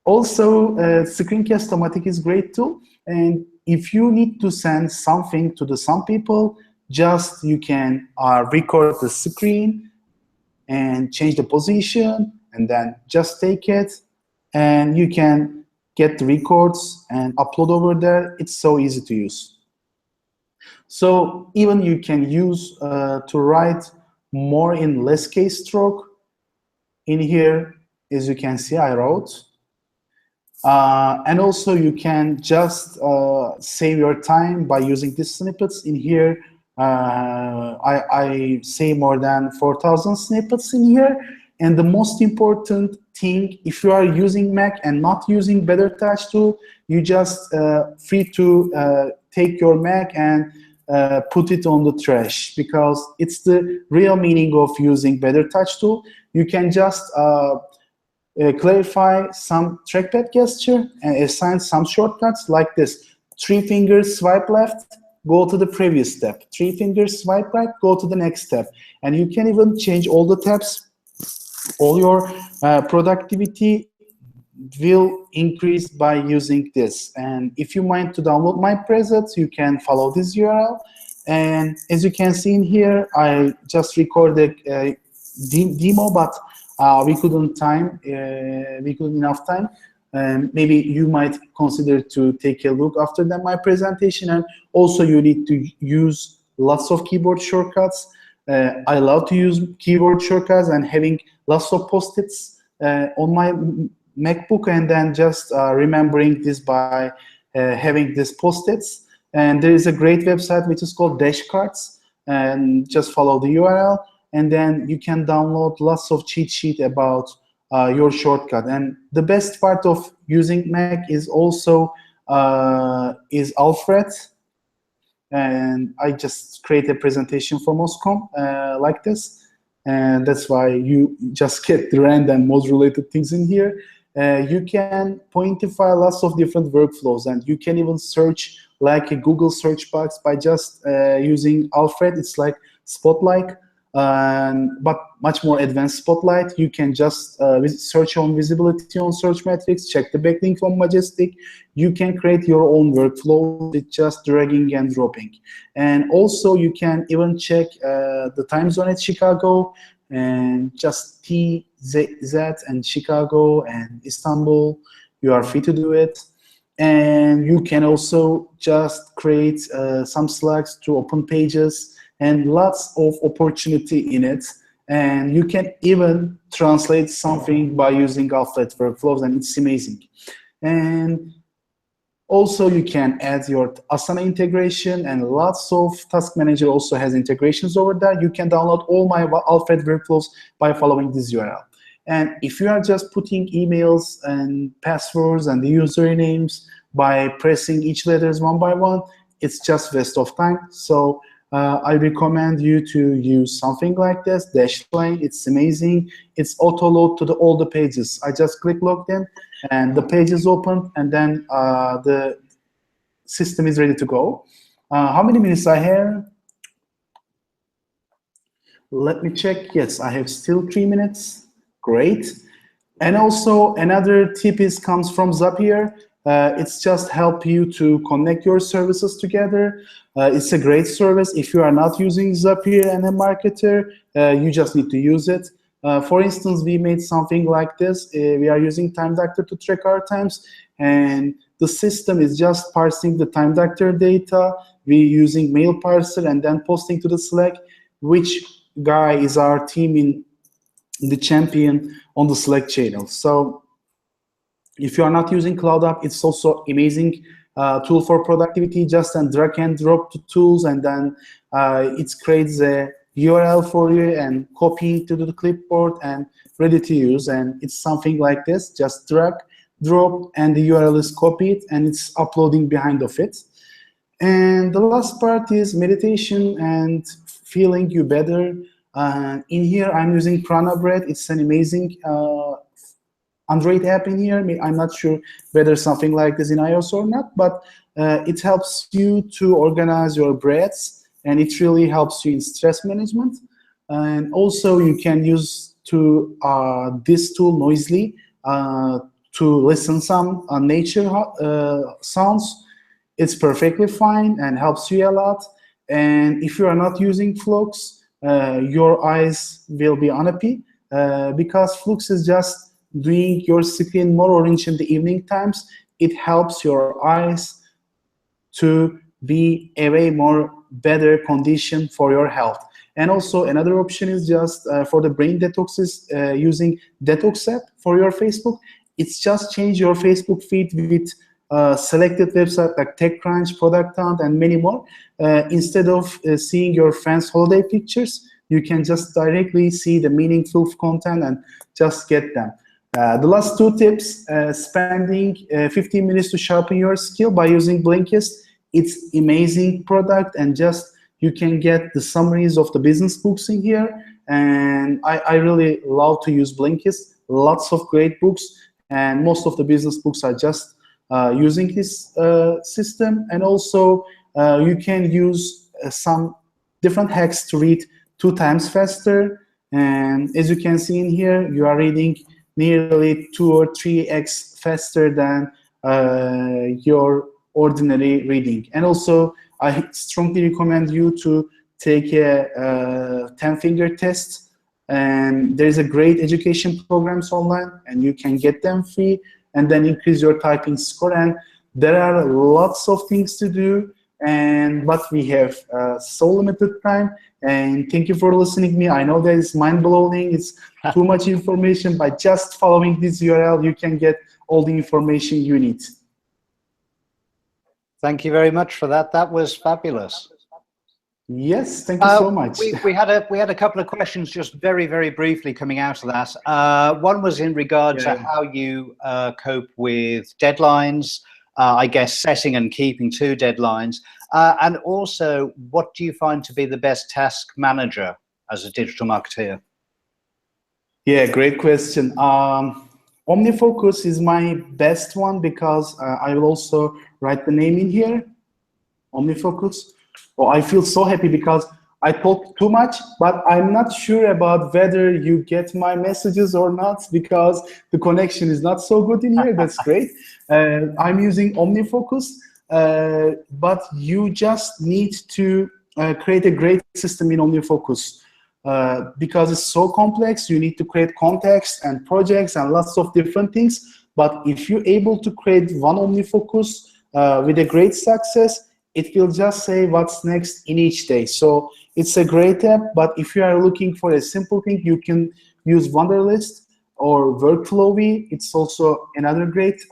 also, Screencast-O-Matic is great too. And if you need to send something to some people, just you can record the screen and change the position, and then just take it, and you can get the records and upload over there. It's so easy to use. So even you can use to write more in less keystroke. In here, as you can see, I wrote. And also you can just save your time by using these snippets. In here, I say more than 4,000 snippets in here. And the most important thing, if you are using Mac and not using Better Touch tool, you just free to take your Mac and put it on the trash, because it's the real meaning of using Better Touch tool. You can just clarify some trackpad gesture and assign some shortcuts like this. 3 fingers swipe left, go to the previous step. 3 fingers swipe right, go to the next step. And you can even change all the tabs. All your productivity will increase by using this. And if you mind to download my presets, you can follow this URL. And as you can see in here, I just recorded a demo, but we couldn't enough time. Maybe you might consider to take a look after that my presentation. And also you need to use lots of keyboard shortcuts. I love to use keyboard shortcuts and having lots of post-its on my MacBook, and then just remembering this by having these post-its. And there is a great website which is called Dashcards, and just follow the URL, and then you can download lots of cheat sheet about your shortcut. And the best part of using Mac is also is Alfred. And I just create a presentation for Moscom like this, and that's why you just get the random mod-related things in here. You can pointify lots of different workflows, and you can even search like a Google search box by just using Alfred. It's like Spotlight, but much more advanced Spotlight. You can just search on visibility on search metrics, check the backlink on Majestic. You can create your own workflow with just dragging and dropping. And also you can even check the time zone at Chicago, and just TZ and Chicago and Istanbul. You are free to do it. And you can also just create some slides to open pages, and lots of opportunity in it. And you can even translate something by using Alfred workflows, and it's amazing. And also you can add your Asana integration, and lots of Task Manager also has integrations over there. You can download all my Alfred workflows by following this URL. And if you are just putting emails and passwords and the usernames by pressing each letters one by one, it's just waste of time. So I recommend you to use something like this, Dashlane. It's amazing. It's auto load to all the pages. I just click login, and the page is open, and then the system is ready to go. How many minutes I have? Let me check. Yes, I have still 3 minutes. Great. And also another tip comes from Zapier. It's just help you to connect your services together. It's a great service. If you are not using Zapier and a marketer, you just need to use it. For instance, we made something like this. We are using Time Doctor to track our times, and the system is just parsing the Time Doctor data. We're using mail parser and then posting to the Slack which guy is our team in the champion on the Slack channel. So if you are not using Cloud App, it's also amazing tool for productivity. Just drag and drop the tools, and then it creates a URL for you and copy to the clipboard and ready to use. And it's something like this, just drag, drop, and the URL is copied and it's uploading behind of it. And the last part is meditation and feeling you better. In here, I'm using Prana Breath. It's an amazing Android app in here. I'm not sure whether something like this in iOS or not, but it helps you to organize your breaths, and it really helps you in stress management. And also, you can use this tool Noisely to listen some nature sounds. It's perfectly fine and helps you a lot. And if you are not using Flux, your eyes will be unhappy because Flux is just doing your screen more orange in the evening times. It helps your eyes to be a way more better condition for your health. And also another option is just for the brain detox is using Detox app for your Facebook. It's just change your Facebook feed with selected websites like TechCrunch, Product Hunt, and many more. Instead of seeing your friends' holiday pictures, you can just directly see the meaningful content and just get them. The last two tips, spending 15 minutes to sharpen your skill by using Blinkist. It's amazing product, and just you can get the summaries of the business books in here. And I really love to use Blinkist. Lots of great books, and most of the business books are just using this system. And also you can use some different hacks to read 2 times faster. And as you can see in here, you are reading nearly 2 or 3x faster than your ordinary reading. And also, I strongly recommend you to take a 10-finger test. And there's a great education programs online, and you can get them free and then increase your typing score. And there are lots of things to do, but we have so limited time. And thank you for listening to me. I know that it's mind-blowing. It's too much information. By just following this URL, you can get all the information you need. Thank you very much for that. That was fabulous. Yes, thank you so much. We had a couple of questions just very, very briefly coming out of that. One was in regard to how you cope with deadlines, I guess setting and keeping to deadlines, and also what do you find to be the best task manager as a digital marketeer? Yeah, great question. OmniFocus is my best one because I will also write the name in here, OmniFocus. Oh, I feel so happy because I talk too much, but I'm not sure about whether you get my messages or not because the connection is not so good in here. That's great. I'm using OmniFocus, but you just need to create a great system in OmniFocus because it's so complex. You need to create context and projects and lots of different things. But if you're able to create one OmniFocus with a great success, it will just say what's next in each day. So it's a great app, but if you are looking for a simple thing, you can use Wunderlist or Workflowy. It's also another great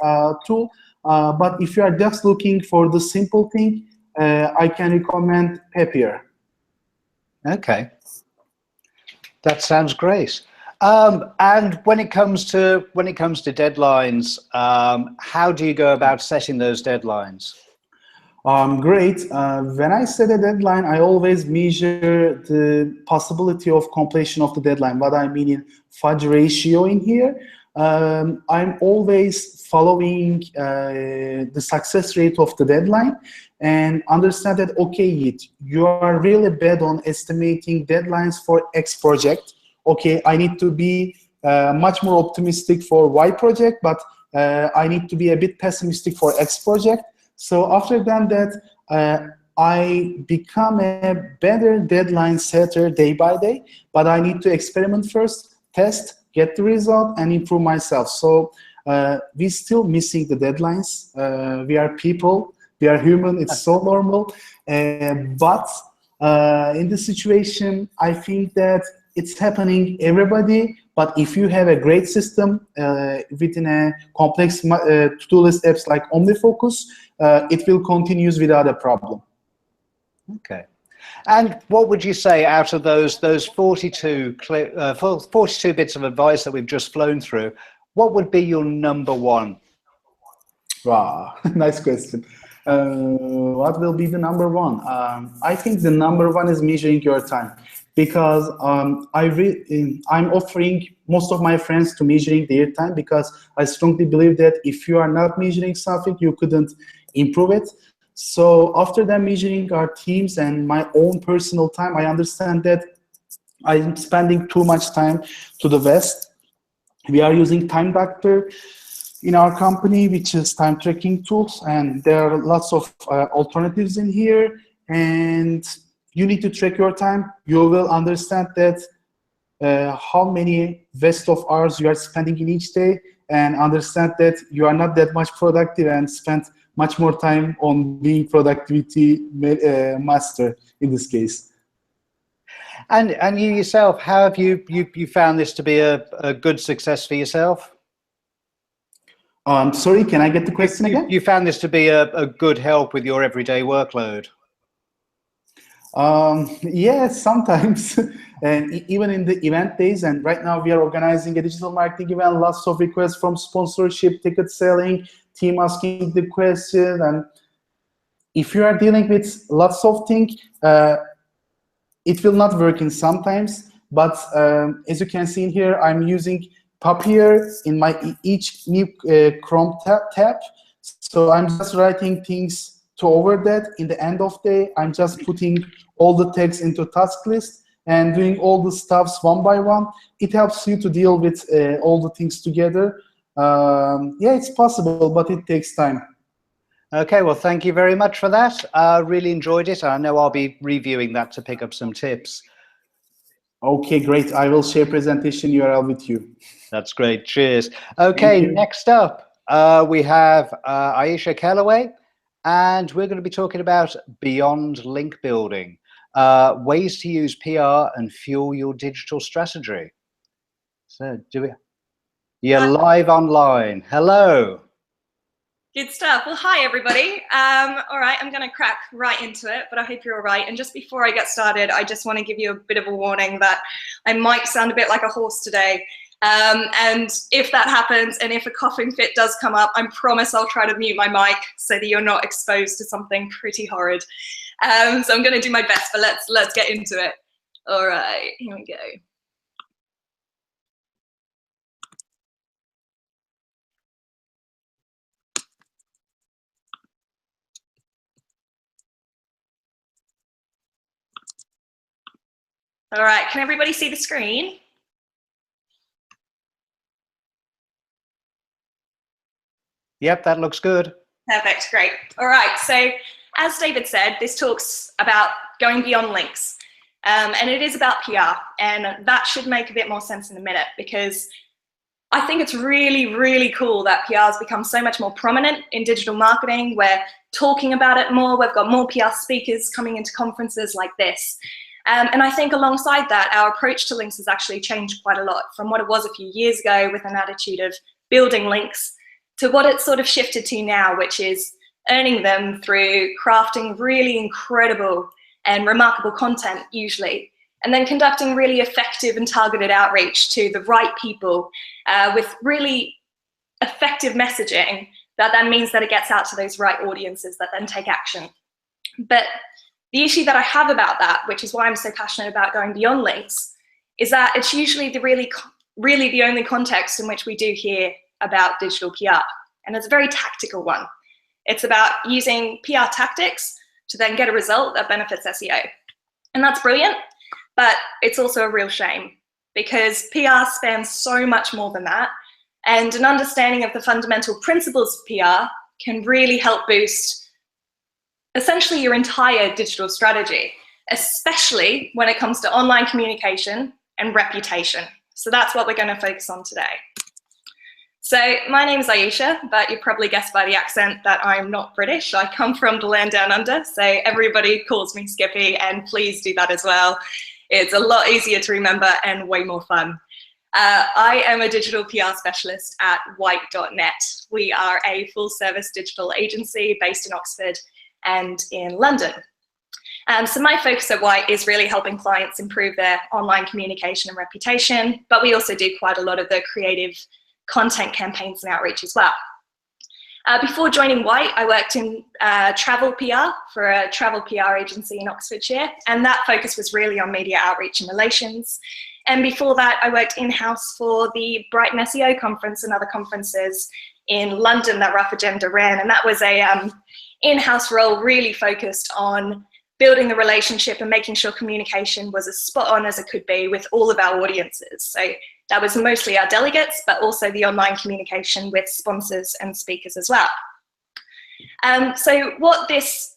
tool. But if you are just looking for the simple thing, I can recommend Papier. Okay, that sounds great. And when it comes to deadlines, how do you go about setting those deadlines? Great. When I set a deadline, I always measure the possibility of completion of the deadline. What I mean in fudge ratio in here, I'm always following the success rate of the deadline and understand that, okay, you are really bad on estimating deadlines for X project. Okay, I need to be much more optimistic for Y project, but I need to be a bit pessimistic for X project. So after that, I become a better deadline setter day by day, but I need to experiment first, test, get the result, and improve myself. So we're still missing the deadlines. We are people, we are human, it's so normal. But in this situation, I think that it's happening everybody. But if you have a great system within a complex to-do list apps like OmniFocus, it will continue without a problem. Okay. And what would you say out of those 42 bits of advice that we've just flown through, what would be your number one? Wow, nice question. What will be the number one? I think the number one is measuring your time, because I'm offering most of my friends to measuring their time, because I strongly believe that if you are not measuring something, you couldn't improve it. So after that, measuring our teams and my own personal time, I understand that I'm spending too much time to the west. We are using Time Doctor in our company, which is time tracking tools, and there are lots of alternatives in here, and you need to track your time. You will understand that how many waste of hours you are spending in each day, and understand that you are not that much productive and spend much more time on being productivity master in this case. And you yourself, how have you found this to be a good success for yourself? Sorry, can I get the question again? You found this to be a good help with your everyday workload? Yeah, sometimes, and even in the event days. And right now we are organizing a digital marketing event, lots of requests from sponsorship, ticket selling, team asking the question. And if you are dealing with lots of things, it will not work in sometimes. But as you can see in here, I'm using Papier in my each new Chrome tab. So I'm just writing things to over that. In the end of the day, I'm just putting all the text into task list and doing all the stuffs one by one. It helps you to deal with all the things together. Yeah, it's possible, but it takes time. Okay, well, thank you very much for that. I really enjoyed it. I know I'll be reviewing that to pick up some tips. Okay, great. I will share presentation URL with you. That's great. Cheers. Okay, next up, we have Aisha Kellaway, and we're going to be talking about beyond link building, ways to use PR and fuel your digital strategy. So, you're live online. Hello. Good stuff. Well, hi, everybody. All right, I'm going to crack right into it, but I hope you're all right. And just before I get started, I just want to give you a bit of a warning that I might sound a bit like a horse today. And if that happens, and if a coughing fit does come up, I promise I'll try to mute my mic so that you're not exposed to something pretty horrid. So I'm going to do my best, but let's get into it. All right, here we go. All right, can everybody see the screen? Yep, that looks good. Perfect, great. All right, so as David said, this talks about going beyond links. And it is about PR, and that should make a bit more sense in a minute, because I think it's really, really cool that PR has become so much more prominent in digital marketing. We're talking about it more. We've got more PR speakers coming into conferences like this. And I think alongside that, our approach to links has actually changed quite a lot from what it was a few years ago with an attitude of building links to what it's sort of shifted to now, which is earning them through crafting really incredible and remarkable content usually, and then conducting really effective and targeted outreach to the right people with really effective messaging that then means that it gets out to those right audiences that then take action. But the issue that I have about that, which is why I'm so passionate about going beyond links, is that it's usually really the only context in which we do hear about digital PR. And it's a very tactical one. It's about using PR tactics to then get a result that benefits SEO. And that's brilliant, but it's also a real shame because PR spans so much more than that. And an understanding of the fundamental principles of PR can really help boost essentially your entire digital strategy, especially when it comes to online communication and reputation. So that's what we're going to focus on today. So my name is Aisha, but you probably guessed by the accent that I'm not British. I come from the land down under, so everybody calls me Skippy, and please do that as well. It's a lot easier to remember and way more fun. I am a digital PR specialist at white.net. We are a full-service digital agency based in Oxford and in London. So my focus at White is really helping clients improve their online communication and reputation, but we also do quite a lot of the creative content campaigns and outreach as well. Before joining White, I worked in travel PR for a travel PR agency in Oxfordshire, and that focus was really on media outreach and relations. And before that, I worked in-house for the Brighton SEO conference and other conferences in London that Rough Agenda ran, and that was a in-house role really focused on building the relationship and making sure communication was as spot on as it could be with all of our audiences. So that was mostly our delegates, but also the online communication with sponsors and speakers as well. So what this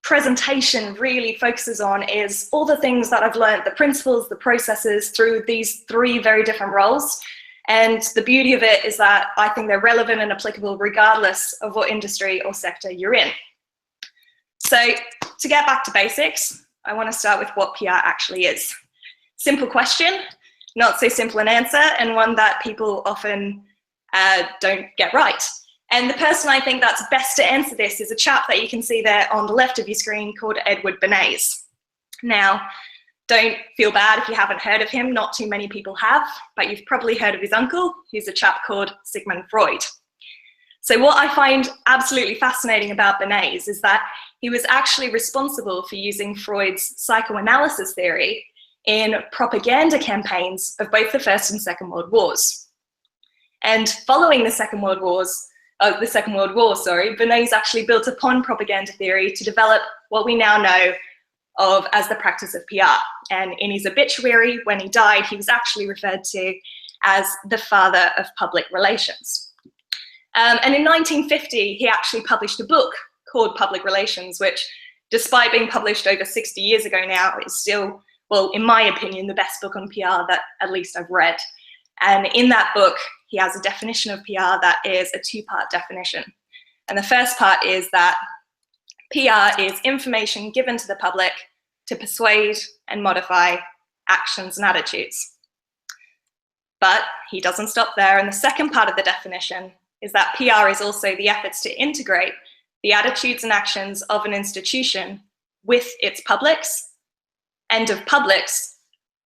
presentation really focuses on is all the things that I've learned, the principles, the processes through these 3 very different roles. And the beauty of it is that I think they're relevant and applicable regardless of what industry or sector you're in. So to get back to basics, I want to start with what PR actually is. Simple question, not so simple an answer, and one that people often don't get right. And the person I think that's best to answer this is a chap that you can see there on the left of your screen called Edward Bernays. Now, don't feel bad if you haven't heard of him, not too many people have, but you've probably heard of his uncle, who's a chap called Sigmund Freud. So what I find absolutely fascinating about Bernays is that he was actually responsible for using Freud's psychoanalysis theory in propaganda campaigns of both the First and Second World Wars. And following the Second World War, Bernays actually built upon propaganda theory to develop what we now know of as the practice of PR. And in his obituary, when he died, he was actually referred to as the father of public relations. And in 1950, he actually published a book called Public Relations, which, despite being published over 60 years ago now, is still, well, in my opinion, the best book on PR that at least I've read. And in that book, he has a definition of PR that is a 2-part definition. And the first part is that PR is information given to the public to persuade and modify actions and attitudes. But he doesn't stop there. And the second part of the definition is that PR is also the efforts to integrate the attitudes and actions of an institution with its publics and of publics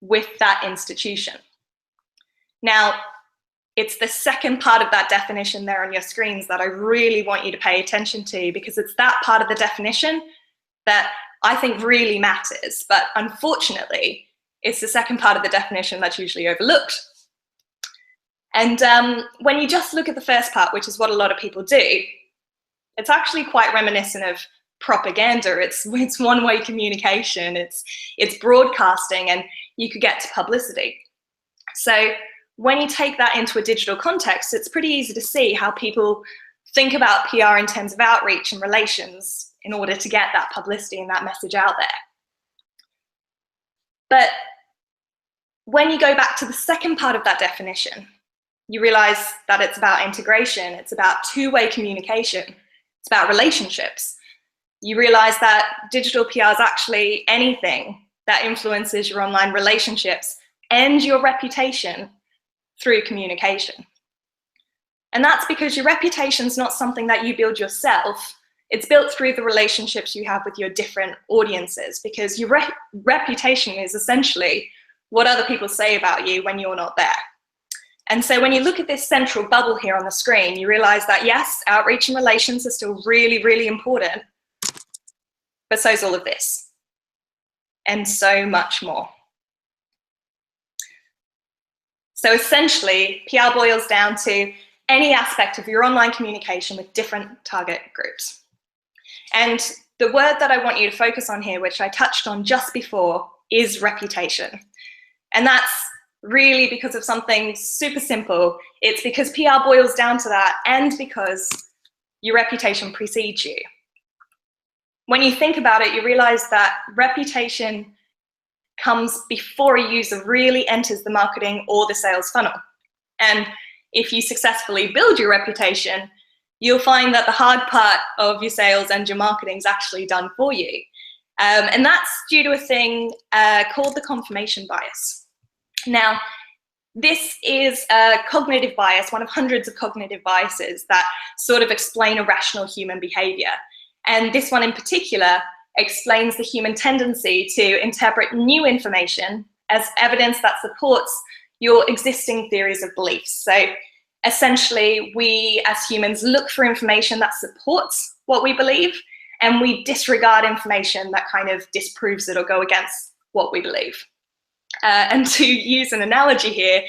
with that institution. Now, it's the second part of that definition there on your screens that I really want you to pay attention to, because it's that part of the definition that I think really matters. But unfortunately, it's the second part of the definition that's usually overlooked. And when you just look at the first part, which is what a lot of people do, it's actually quite reminiscent of propaganda. It's one-way communication, it's broadcasting, and you could get to publicity. So when you take that into a digital context, it's pretty easy to see how people think about PR in terms of outreach and relations in order to get that publicity and that message out there. But when you go back to the second part of that definition, you realize that it's about integration, it's about two-way communication, it's about relationships. You realize that digital PR is actually anything that influences your online relationships and your reputation through communication. And that's because your reputation is not something that you build yourself. It's built through the relationships you have with your different audiences, because your reputation is essentially what other people say about you when you're not there. And so when you look at this central bubble here on the screen, you realize that yes, outreach and relations are still really, really important, but so is all of this and so much more. So essentially, PR boils down to any aspect of your online communication with different target groups. And the word that I want you to focus on here, which I touched on just before, is reputation. And that's really because of something super simple. It's because PR boils down to that, and because your reputation precedes you. When you think about it, you realize that reputation comes before a user really enters the marketing or the sales funnel. And if you successfully build your reputation, you'll find that the hard part of your sales and your marketing is actually done for you. And that's due to a thing called the confirmation bias. Now, this is a cognitive bias, one of hundreds of cognitive biases that sort of explain irrational human behavior. And this one in particular explains the human tendency to interpret new information as evidence that supports your existing theories of beliefs. So essentially, we as humans look for information that supports what we believe, and we disregard information that kind of disproves it or go against what we believe. And to use an analogy here,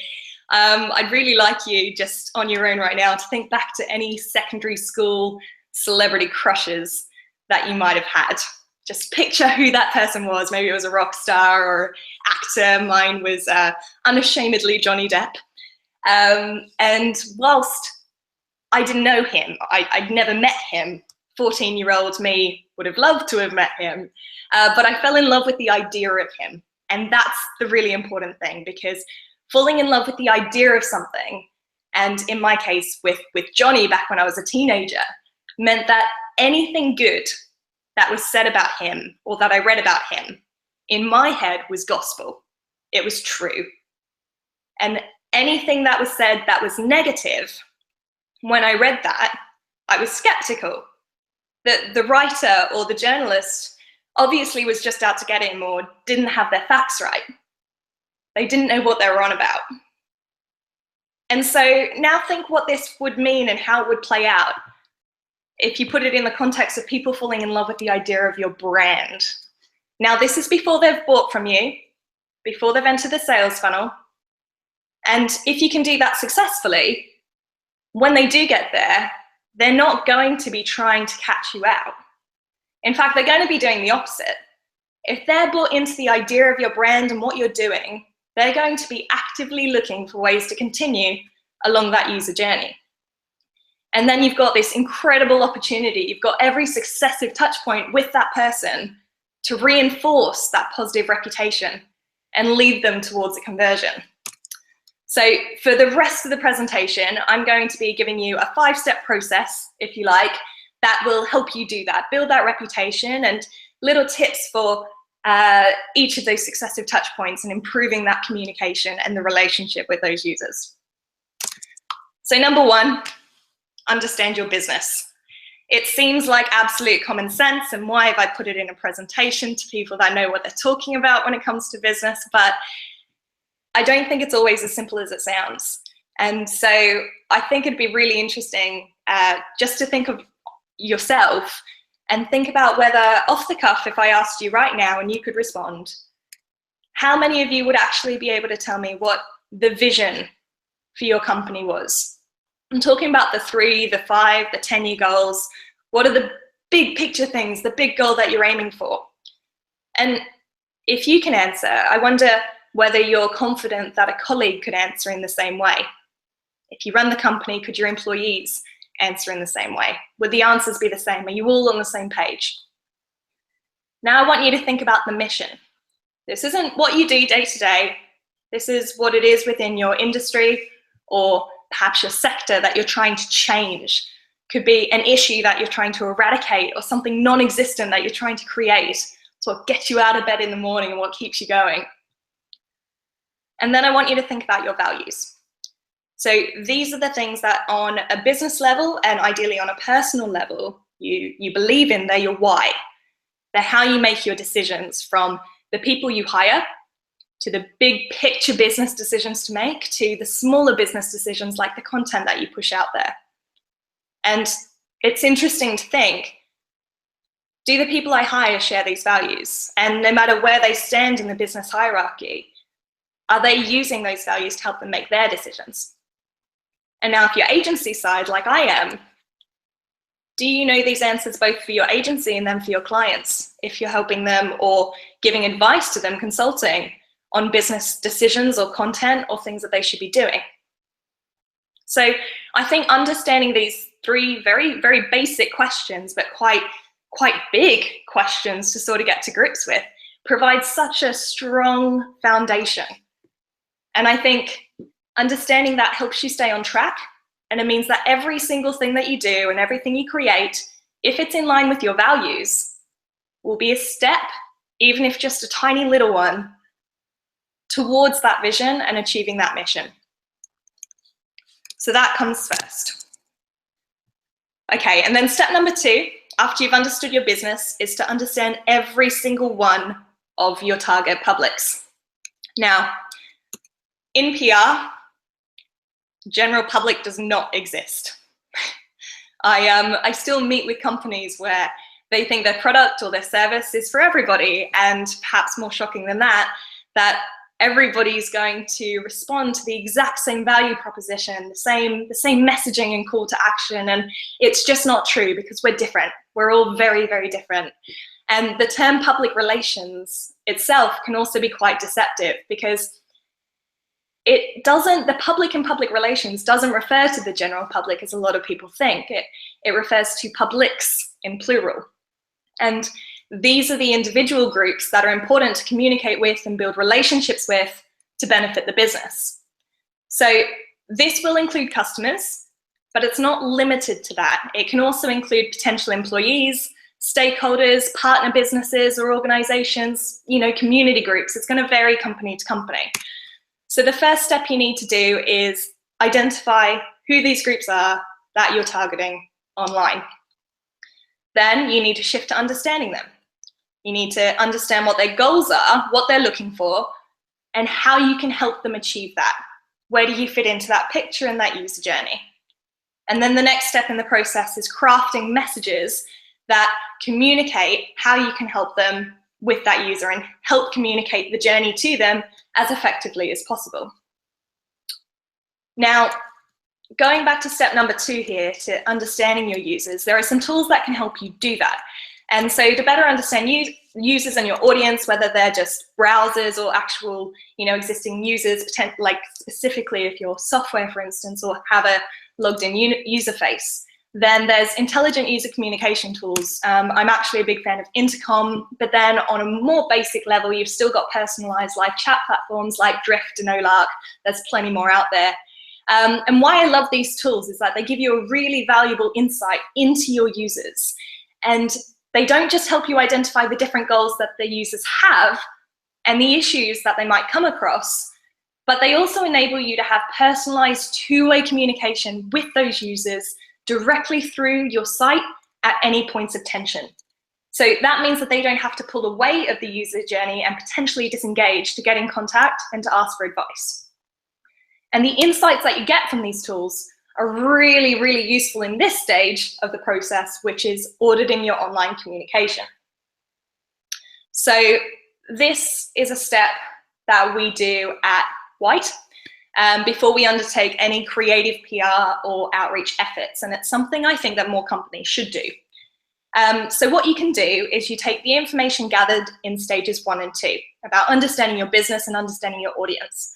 I'd really like you just on your own right now to think back to any secondary school celebrity crushes that you might have had. Just picture who that person was. Maybe it was a rock star or actor. Mine was unashamedly Johnny Depp. And whilst I didn't know him, I'd never met him, 14-year-old me would have loved to have met him, but I fell in love with the idea of him. And that's the really important thing, because falling in love with the idea of something, and in my case with Johnny back when I was a teenager, meant that anything good that was said about him or that I read about him in my head was gospel. It was true. And anything that was said that was negative, when I read that, I was skeptical. That the writer or the journalist obviously was just out to get him or didn't have their facts right. They didn't know what they were on about. And so now think what this would mean and how it would play out if you put it in the context of people falling in love with the idea of your brand. Now, this is before they've bought from you, before they've entered the sales funnel. And if you can do that successfully, when they do get there, they're not going to be trying to catch you out. In fact, they're going to be doing the opposite. If they're bought into the idea of your brand and what you're doing, they're going to be actively looking for ways to continue along that user journey. And then you've got this incredible opportunity. You've got every successive touch point with that person to reinforce that positive reputation and lead them towards a conversion. So for the rest of the presentation, I'm going to be giving you a 5-step process, if you like, that will help you do that, build that reputation, and little tips for each of those successive touch points and improving that communication and the relationship with those users. So number 1, understand your business. It seems like absolute common sense, and why have I put it in a presentation to people that know what they're talking about when it comes to business, but I don't think it's always as simple as it sounds. And so I think it'd be really interesting just to think of yourself and think about whether, off the cuff, if I asked you right now and you could respond, how many of you would actually be able to tell me what the vision for your company was? I'm talking about the 3, the 5, the 10-year goals. What are the big picture things, the big goal that you're aiming for? And if you can answer, I wonder whether you're confident that a colleague could answer in the same way. If you run the company, could your employees answer in the same way? Would the answers be the same? Are you all on the same page? Now I want you to think about the mission. This isn't what you do day to day. This is what it is within your industry or perhaps your sector that you're trying to change. Could be an issue that you're trying to eradicate or something non-existent that you're trying to create. It's what gets you out of bed in the morning and what keeps you going. And then I want you to think about your values. So these are the things that on a business level and ideally on a personal level, you believe in. They're your why. They're how you make your decisions, from the people you hire to the big picture business decisions to make, to the smaller business decisions like the content that you push out there. And it's interesting to think, do the people I hire share these values? And no matter where they stand in the business hierarchy, are they using those values to help them make their decisions? And now if you're agency side, like I am, do you know these answers both for your agency and then for your clients? If you're helping them or giving advice to them, consulting on business decisions or content or things that they should be doing. So I think understanding these three very, very basic questions, but quite big questions to sort of get to grips with, provides such a strong foundation. And I think understanding that helps you stay on track. And it means that every single thing that you do and everything you create, if it's in line with your values, will be a step, even if just a tiny little one, towards that vision and achieving that mission. So that comes first. Okay, and then step number 2, after you've understood your business, is to understand every single one of your target publics. Now, in PR, general public does not exist. I still meet with companies where they think their product or their service is for everybody, and perhaps more shocking than that, that everybody's going to respond to the exact same value proposition, the same messaging and call to action, and it's just not true because we're different. We're all very, very different. And the term public relations itself can also be quite deceptive because the public in public relations doesn't refer to the general public as a lot of people think. It refers to publics in plural. And these are the individual groups that are important to communicate with and build relationships with to benefit the business. So this will include customers, but it's not limited to that. It can also include potential employees, stakeholders, partner businesses or organizations, community groups. It's going to vary company to company. So the first step you need to do is identify who these groups are that you're targeting online. Then you need to shift to understanding them. You need to understand what their goals are, what they're looking for, and how you can help them achieve that. Where do you fit into that picture and that user journey? And then the next step in the process is crafting messages that communicate how you can help them with that user and help communicate the journey to them as effectively as possible. Now, going back to step number 2 here, to understanding your users, there are some tools that can help you do that. And so to better understand users and your audience, whether they're just browsers or actual, existing users, like specifically if you're software, for instance, or have a logged in user face, then there's intelligent user communication tools. I'm actually a big fan of Intercom, but then on a more basic level, you've still got personalized live chat platforms like Drift and Olark. There's plenty more out there. And why I love these tools is that they give you a really valuable insight into your users. And they don't just help you identify the different goals that the users have and the issues that they might come across, but they also enable you to have personalized two-way communication with those users directly through your site at any points of tension. So that means that they don't have to pull away of the user journey and potentially disengage to get in contact and to ask for advice. And the insights that you get from these tools are really, really useful in this stage of the process, which is auditing your online communication. So this is a step that we do at White before we undertake any creative PR or outreach efforts. And it's something I think that more companies should do. So what you can do is you take the information gathered in stages 1 and 2 about understanding your business and understanding your audience.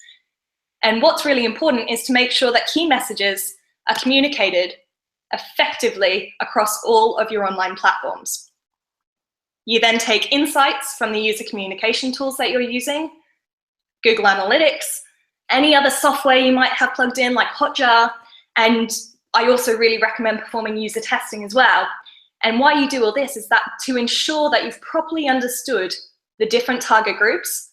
And what's really important is to make sure that key messages are communicated effectively across all of your online platforms. You then take insights from the user communication tools that you're using, Google Analytics, any other software you might have plugged in like Hotjar, and I also really recommend performing user testing as well. And why you do all this is that to ensure that you've properly understood the different target groups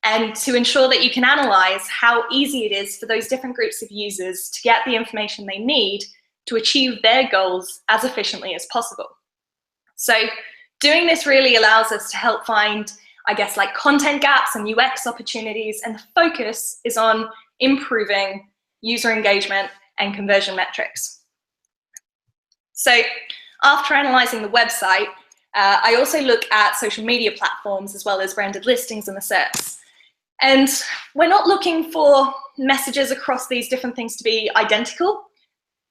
and to ensure that you can analyze how easy it is for those different groups of users to get the information they need to achieve their goals as efficiently as possible. So doing this really allows us to help find I guess, like content gaps and UX opportunities, and the focus is on improving user engagement and conversion metrics. So after analyzing the website, I also look at social media platforms as well as branded listings and the SERPs. And we're not looking for messages across these different things to be identical.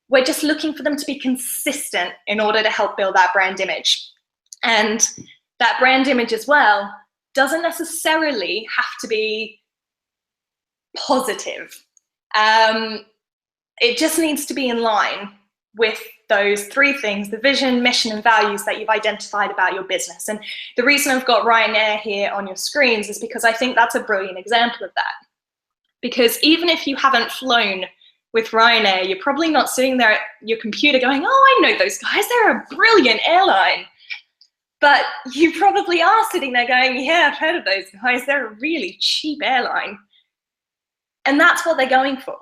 We're just looking for them to be consistent in order to help build that brand image. And that brand image as well doesn't necessarily have to be positive. It just needs to be in line with those three things: the vision, mission, and values that you've identified about your business. And the reason I've got Ryanair here on your screens is because I think that's a brilliant example of that. Because even if you haven't flown with Ryanair, you're probably not sitting there at your computer going, oh, I know those guys, they're a brilliant airline. But you probably are sitting there going, yeah, I've heard of those guys, they're a really cheap airline. And that's what they're going for.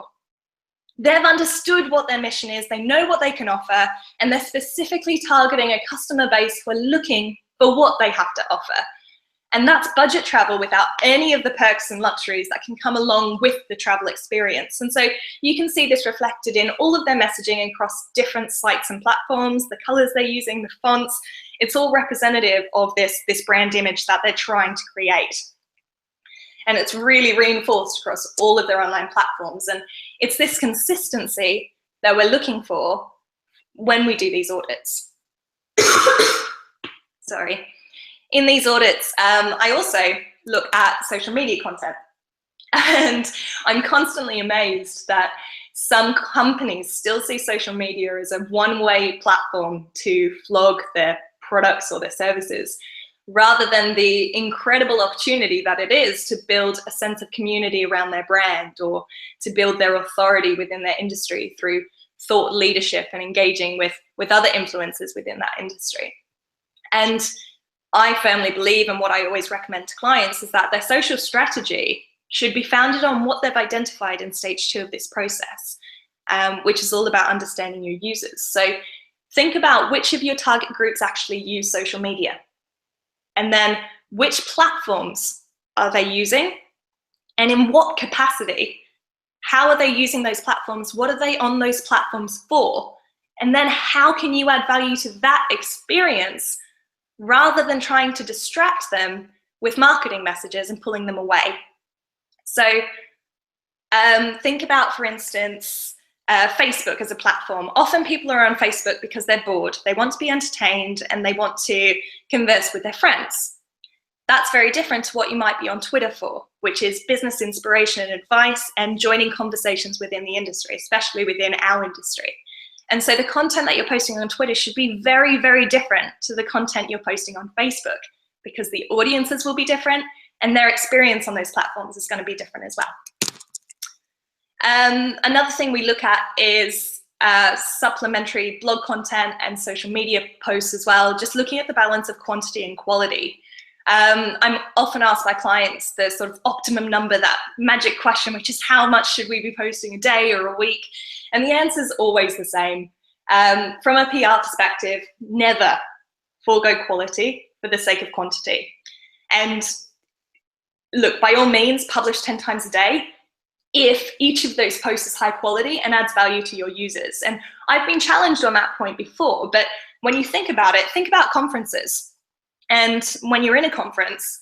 They've understood what their mission is, they know what they can offer, and they're specifically targeting a customer base who are looking for what they have to offer. And that's budget travel without any of the perks and luxuries that can come along with the travel experience. And so you can see this reflected in all of their messaging across different sites and platforms, the colors they're using, the fonts. It's all representative of this brand image that they're trying to create. And it's really reinforced across all of their online platforms. And it's this consistency that we're looking for when we do these audits. Sorry. In these audits, I also look at social media content. And I'm constantly amazed that some companies still see social media as a one-way platform to flog their products or their services, rather than the incredible opportunity that it is to build a sense of community around their brand, or to build their authority within their industry through thought leadership and engaging with other influencers within that industry. And I firmly believe, and what I always recommend to clients, is that their social strategy should be founded on what they've identified in stage 2 of this process, which is all about understanding your users. So think about which of your target groups actually use social media. And then which platforms are they using, and in what capacity? How are they using those platforms? What are they on those platforms for? And then how can you add value to that experience rather than trying to distract them with marketing messages and pulling them away? So think about, for instance, Facebook as a platform. Often people are on Facebook because they're bored. They want to be entertained and they want to converse with their friends. That's very different to what you might be on Twitter for, which is business inspiration and advice and joining conversations within the industry, especially within our industry. And so the content that you're posting on Twitter should be very, very different to the content you're posting on Facebook, because the audiences will be different and their experience on those platforms is going to be different as well. Another thing we look at is supplementary blog content and social media posts as well, just looking at the balance of quantity and quality. I'm often asked by clients the sort of optimum number, that magic question, which is how much should we be posting a day or a week? And the answer is always the same. From a PR perspective, never forego quality for the sake of quantity. And look, by all means, publish 10 times a day if each of those posts is high quality and adds value to your users. And I've been challenged on that point before, but when you think about it, think about conferences. And when you're in a conference,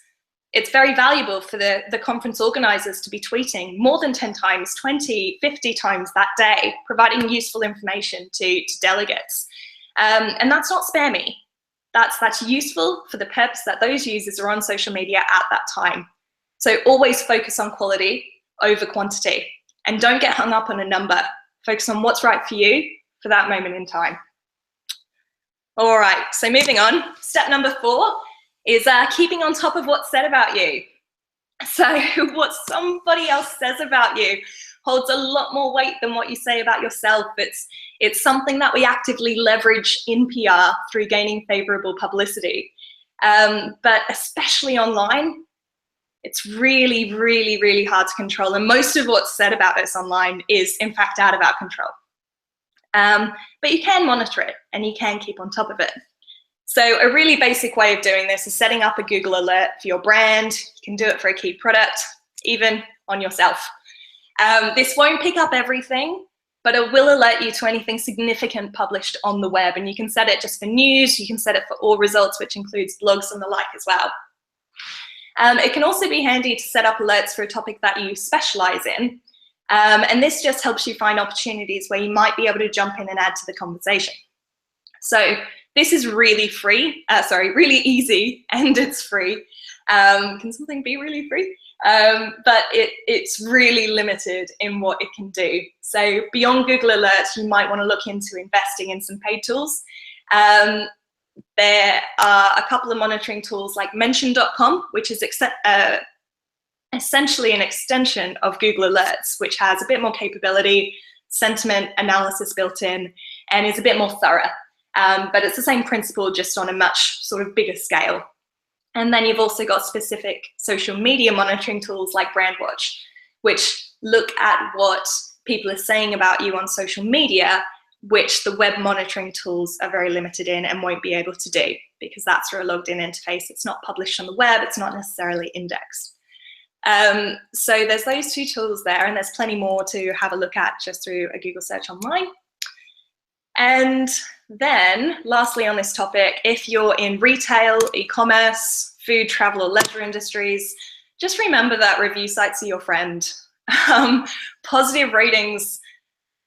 it's very valuable for the conference organizers to be tweeting more than 10 times, 20, 50 times that day, providing useful information to delegates. And that's not spammy. That's useful for the purpose that those users are on social media at that time. So always focus on quality over quantity, and don't get hung up on a number. Focus on what's right for you for that moment in time. All right, so moving on, step number 4 is keeping on top of what's said about you. So what somebody else says about you holds a lot more weight than what you say about yourself. It's something that we actively leverage in PR through gaining favorable publicity. But especially online, it's really, really, really hard to control. And most of what's said about us online is, in fact, out of our control. But you can monitor it and you can keep on top of it. So a really basic way of doing this is setting up a Google alert for your brand. You can do it for a key product, even on yourself. This won't pick up everything, but it will alert you to anything significant published on the web. And you can set it just for news. You can set it for all results, which includes blogs and the like as well. It can also be handy to set up alerts for a topic that you specialize in. And this just helps you find opportunities where you might be able to jump in and add to the conversation. So this is really really easy, and it's free. Can something be really free? But it's really limited in what it can do. So beyond Google Alerts, you might want to look into investing in some paid tools. There are a couple of monitoring tools like Mention.com, which is essentially an extension of Google Alerts, which has a bit more capability, sentiment analysis built in, and is a bit more thorough. But it's the same principle, just on a much sort of bigger scale. And then you've also got specific social media monitoring tools like Brandwatch, which look at what people are saying about you on social media, which the web monitoring tools are very limited in and won't be able to do, because that's through a logged in interface. It's not published on the web, it's not necessarily indexed. So there's those two tools there, and there's plenty more to have a look at just through a Google search online. And then lastly on this topic, if you're in retail, e-commerce, food, travel, or leisure industries, just remember that review sites are your friend. Positive ratings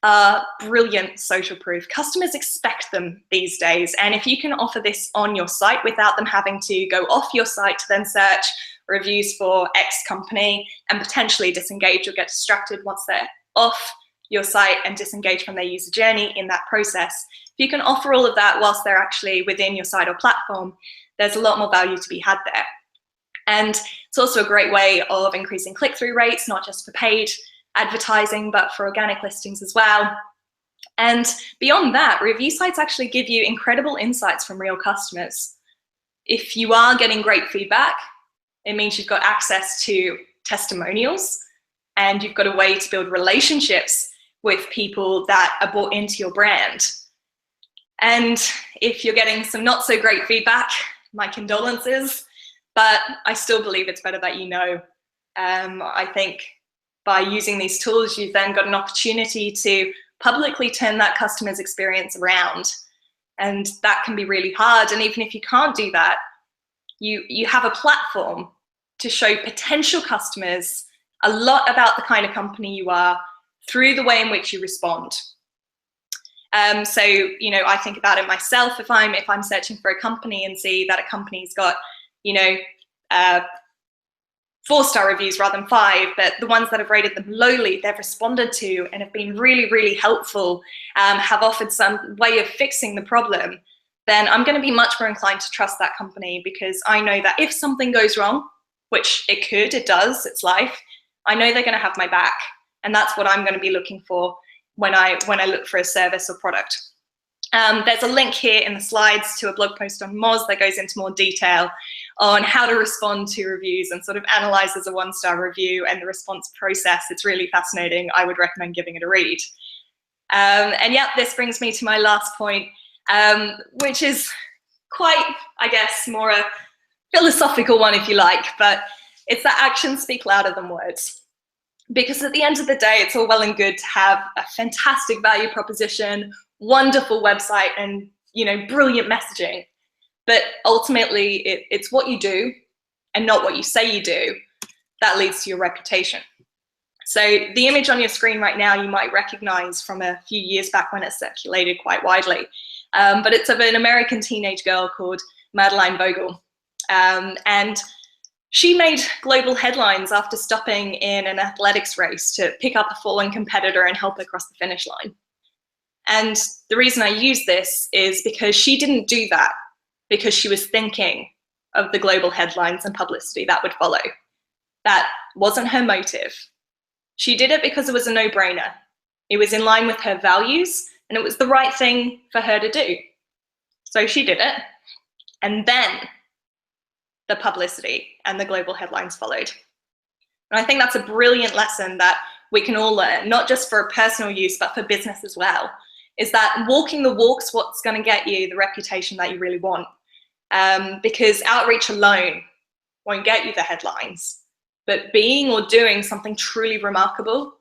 are brilliant social proof. Customers expect them these days. And if you can offer this on your site without them having to go off your site to then search reviews for X company and potentially disengage or get distracted once they're off your site and disengage from their user journey in that process. If you can offer all of that whilst they're actually within your site or platform, there's a lot more value to be had there. And it's also a great way of increasing click-through rates, not just for paid advertising, but for organic listings as well. And beyond that, review sites actually give you incredible insights from real customers. If you are getting great feedback, it means you've got access to testimonials, and you've got a way to build relationships with people that are bought into your brand. And if you're getting some not so great feedback, my condolences, but I still believe it's better that you know. I think by using these tools, you've then got an opportunity to publicly turn that customer's experience around. And that can be really hard. And even if you can't do that, you have a platform to show potential customers a lot about the kind of company you are through the way in which you respond. So, you know, I think about it myself. If I'm searching for a company and see that a company's got, you know, 4-star reviews rather than 5, but the ones that have rated them lowly, they've responded to and have been really, really helpful, have offered some way of fixing the problem, then I'm going to be much more inclined to trust that company, because I know that if something goes wrong, which it could, it does, it's life, I know they're going to have my back. And that's what I'm going to be looking for when I look for a service or product. There's a link here in the slides to a blog post on Moz that goes into more detail on how to respond to reviews and sort of analyzes a 1-star review and the response process. It's really fascinating. I would recommend giving it a read. And yeah, this brings me to my last point, which is quite, I guess, more a philosophical one, if you like, but it's that actions speak louder than words. Because at the end of the day, it's all well and good to have a fantastic value proposition, wonderful website, and, you know, brilliant messaging. But ultimately, it's what you do and not what you say you do that leads to your reputation. So the image on your screen right now, you might recognize from a few years back when it circulated quite widely. But it's of an American teenage girl called Madeleine Vogel. And she made global headlines after stopping in an athletics race to pick up a fallen competitor and help her cross the finish line. And the reason I use this is because she didn't do that because she was thinking of the global headlines and publicity that would follow. That wasn't her motive. She did it because it was a no-brainer. It was in line with her values, and it was the right thing for her to do. So she did it, and then the publicity and the global headlines followed. And I think that's a brilliant lesson that we can all learn, not just for personal use, but for business as well, is that walking the walk's what's going to get you the reputation that you really want. because outreach alone won't get you the headlines, but being or doing something truly remarkable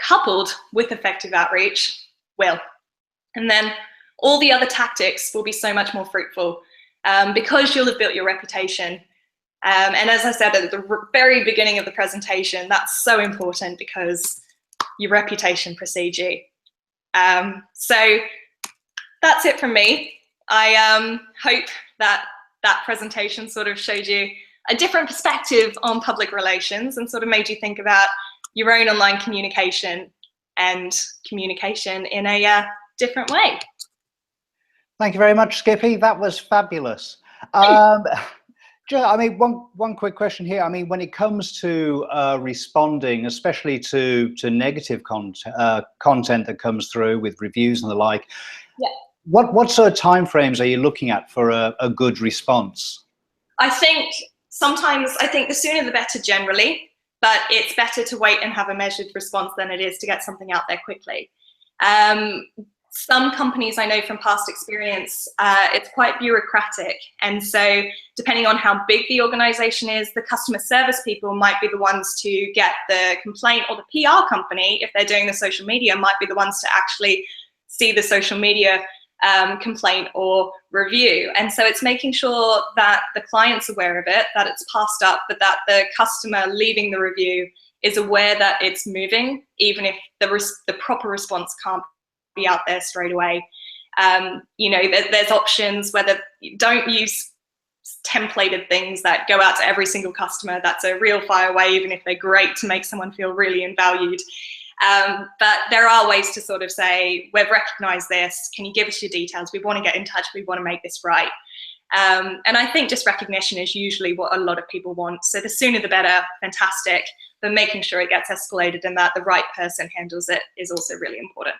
coupled with effective outreach will. And then all the other tactics will be so much more fruitful because you'll have built your reputation. And as I said at the very beginning of the presentation, that's so important because your reputation precedes you. So that's it from me. I hope that that presentation sort of showed you a different perspective on public relations and sort of made you think about your own online communication and communication in a different way. Thank you very much, Skippy. That was fabulous. I mean, one quick question here. I mean, when it comes to responding, especially to negative content that comes through with reviews and the like, yeah. What sort of timeframes are you looking at for a good response? I think sometimes, the sooner the better generally, but it's better to wait and have a measured response than it is to get something out there quickly. Some companies I know from past experience, it's quite bureaucratic. And so depending on how big the organization is, the customer service people might be the ones to get the complaint, or the PR company, if they're doing the social media, might be the ones to actually see the social media complaint or review. And so it's making sure that the client's aware of it, that it's passed up, but that the customer leaving the review is aware that it's moving, even if the proper response can't be out there straight away. You know, there's options, whether you don't use templated things that go out to every single customer. That's a real fire away, even if they're great to make someone feel really valued. But there are ways to sort of say, we've recognized this, can you give us your details? We want to get in touch, we want to make this right. And I think just recognition is usually what a lot of people want. So the sooner the better, fantastic, but making sure it gets escalated and that the right person handles it is also really important.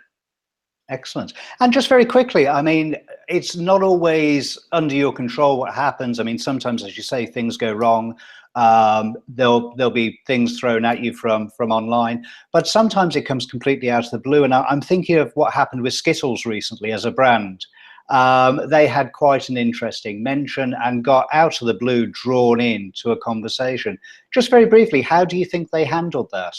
Excellent. And just very quickly, I mean, it's not always under your control what happens. I mean, sometimes, as you say, things go wrong. There'll be things thrown at you from online, but sometimes it comes completely out of the blue. And I'm thinking of what happened with Skittles recently as a brand. They had quite an interesting mention and got out of the blue drawn into a conversation. Just very briefly, how do you think they handled that?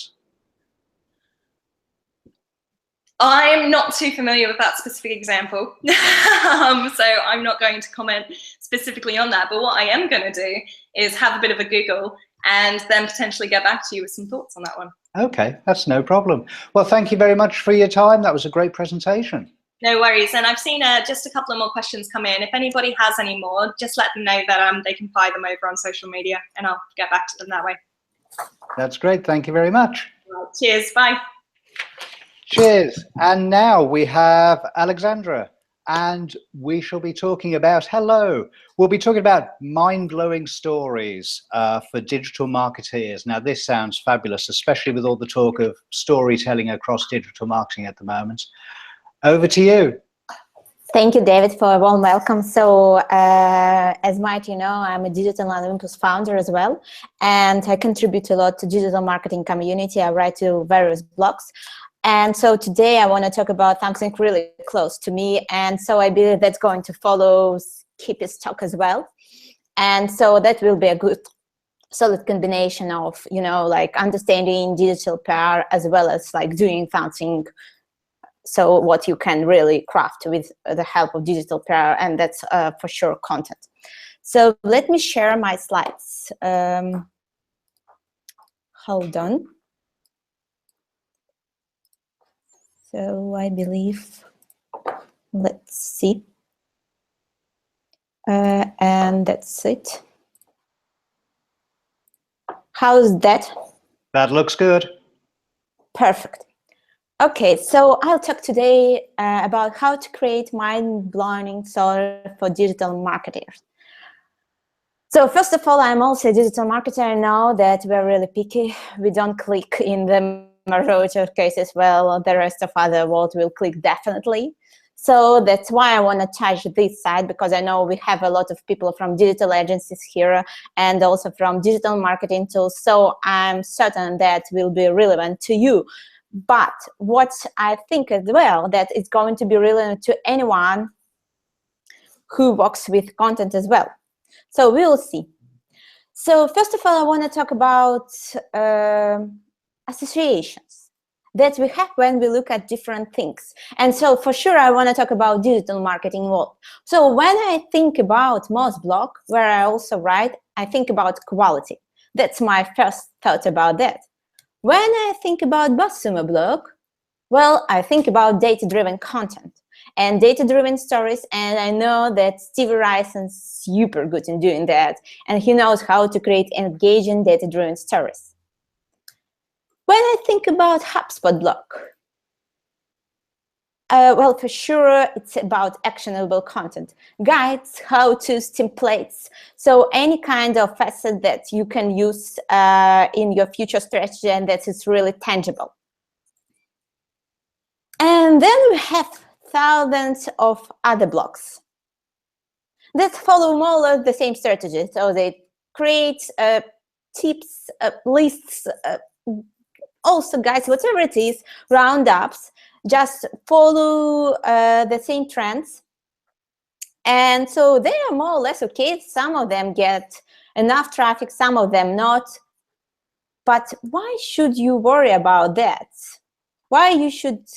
I'm not too familiar with that specific example, so I'm not going to comment specifically on that. But what I am going to do is have a bit of a Google and then potentially get back to you with some thoughts on that one. Okay, that's no problem. Well, thank you very much for your time. That was a great presentation. No worries. And I've seen just a couple of more questions come in. If anybody has any more, just let them know that they can fire them over on social media and I'll get back to them that way. That's great. Thank you very much. Right, cheers. Bye. Cheers. And now we have Alexandra, and we shall be talking about, we'll be talking about mind-blowing stories for digital marketeers. Now, this sounds fabulous, especially with all the talk of storytelling across digital marketing at the moment. Over to you. Thank you, David, for a warm welcome. So, as might you know, I'm a Digital Olympus founder as well, and I contribute a lot to digital marketing community. I write to various blogs. And so today I want to talk about something really close to me. And so I believe that's going to follow Skippy's talk as well. And so that will be a good solid combination of, you know, like understanding digital PR as well as like doing something. So what you can really craft with the help of digital PR, and that's for sure content. So let me share my slides. Hold on. So I believe, let's see, and that's it. How's that? That looks good. Perfect. Okay, so I'll talk today about how to create mind-blowing story for digital marketers. So first of all, I'm also a digital marketer. I know that we're really picky. We don't click in the majority of cases. Well, the rest of other world will click definitely. So that's why I want to touch this side, because I know we have a lot of people from digital agencies here and also from digital marketing tools. So I'm certain that will be relevant to you. But what I think as well, that it's going to be relevant to anyone who works with content as well. So we will see. So first of all, I want to talk about associations that we have when we look at different things. And so for sure, I want to talk about digital marketing world. So when I think about Moz blog, where I also write, I think about quality. That's my first thought about that. When I think about BuzzSumo blog, well, I think about data-driven content and data-driven stories, and I know that Stevie Rison's super good in doing that, and he knows how to create engaging data-driven stories. When I think about HubSpot blog, well, for sure, it's about actionable content, guides, how-tos, templates, so any kind of facet that you can use in your future strategy and that is really tangible. And then we have thousands of other blogs that follow more or less the same strategy. So they create tips, lists, also guides, whatever it is, roundups, just follow the same trends. And so they are more or less okay. Some of them get enough traffic, some of them not. But why should you worry about that? Why you should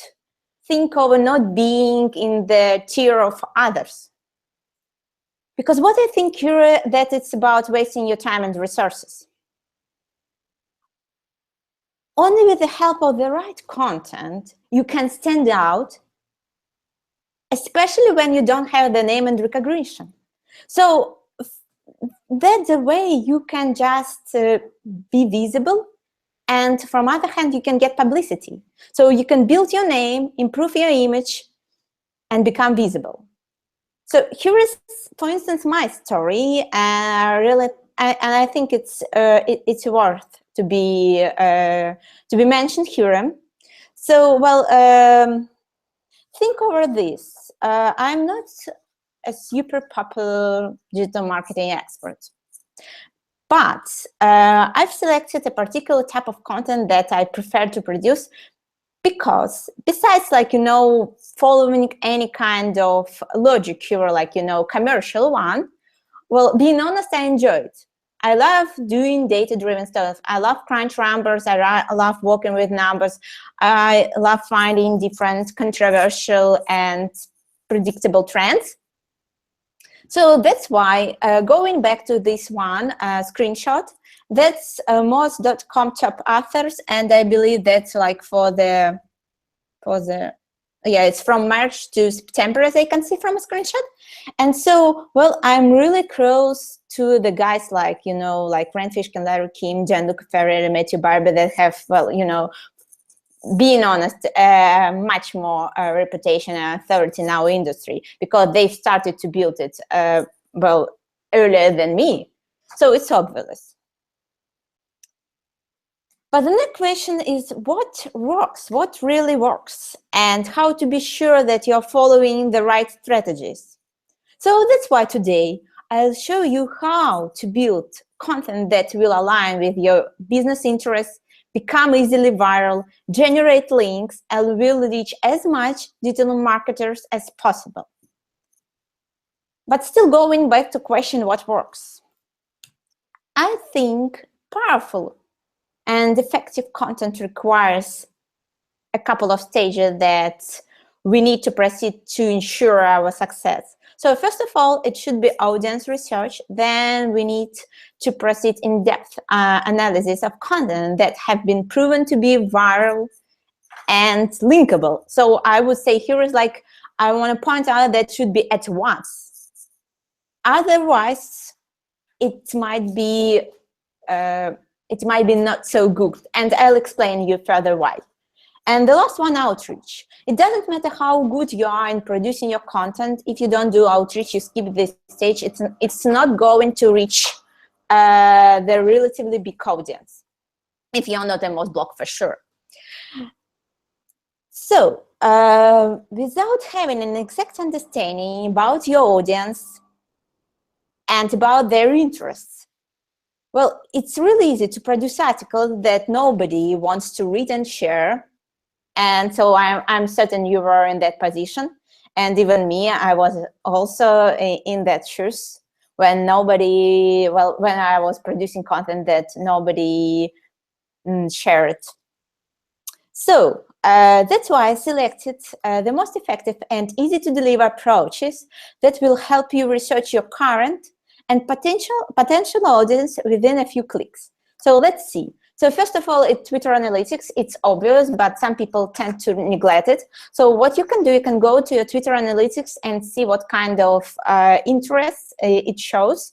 think of not being in the tier of others? Because what I think here, that it's about wasting your time and resources. Only with the help of the right content, you can stand out, especially when you don't have the name and recognition. So that's the way you can just be visible. And from other hand, you can get publicity. So you can build your name, improve your image, and become visible. So here is, for instance, my story. Really, and I think it's worth to be mentioned here. So, well, think over this. I'm not a super popular digital marketing expert, but I've selected a particular type of content that I prefer to produce because besides, like, you know, following any kind of logic here, like, you know, commercial one, well, being honest, I enjoy it. I love doing data-driven stuff. I love crunch numbers. I love working with numbers. I love finding different controversial and predictable trends. So that's why, going back to this one screenshot, that's Moz.com top authors, and I believe that's like for the yeah, it's from March to September, as I can see from a screenshot. And so, well, I'm really close to the guys like, you know, like Rand Fishkin, Larry Kim, Gianluca Ferreri, Matthew Barber, that have, well, you know, being honest, much more reputation and authority in our industry, because they've started to build it, well, earlier than me. So it's obvious. But the next question is, what works? What really works? And how to be sure that you're following the right strategies. So that's why today I'll show you how to build content that will align with your business interests, become easily viral, generate links, and will reach as much digital marketers as possible. But still going back to question what works. I think powerful and effective content requires a couple of stages that we need to proceed to ensure our success. So first of all, it should be audience research. Then we need to proceed in-depth analysis of content that have been proven to be viral and linkable. So I would say here is like, I want to point out that should be at once. Otherwise, it might be not so good, and I'll explain you further why. And the last one, outreach. It doesn't matter how good you are in producing your content. If you don't do outreach, you skip this stage, it's not going to reach the relatively big audience, if you're not a Moz blog for sure. So without having an exact understanding about your audience and about their interests, well, it's really easy to produce articles that nobody wants to read and share. And so I'm certain you are in that position. And even me, I was also in that shoes when nobody, well, when I was producing content that nobody shared. So that's why I selected the most effective and easy to deliver approaches that will help you research your current and potential audience within a few clicks. So let's see. So first of all, Twitter Analytics, it's obvious, but some people tend to neglect it. So what you can do, you can go to your Twitter Analytics and see what kind of interests it shows.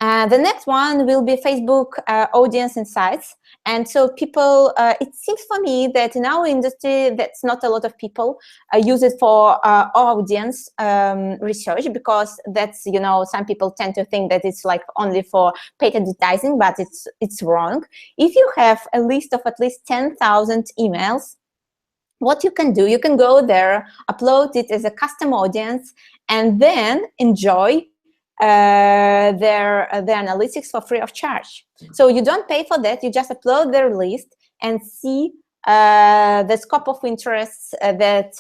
The next one will be Facebook Audience Insights. And so people, it seems for me that in our industry, that's not a lot of people use it for audience research, because that's, you know, some people tend to think that it's like only for paid advertising, but it's wrong. If you have a list of at least 10,000 emails, what you can do, you can go there, upload it as a custom audience, and then enjoy their analytics for free of charge. So you don't pay for that, you just upload their list and see the scope of interests that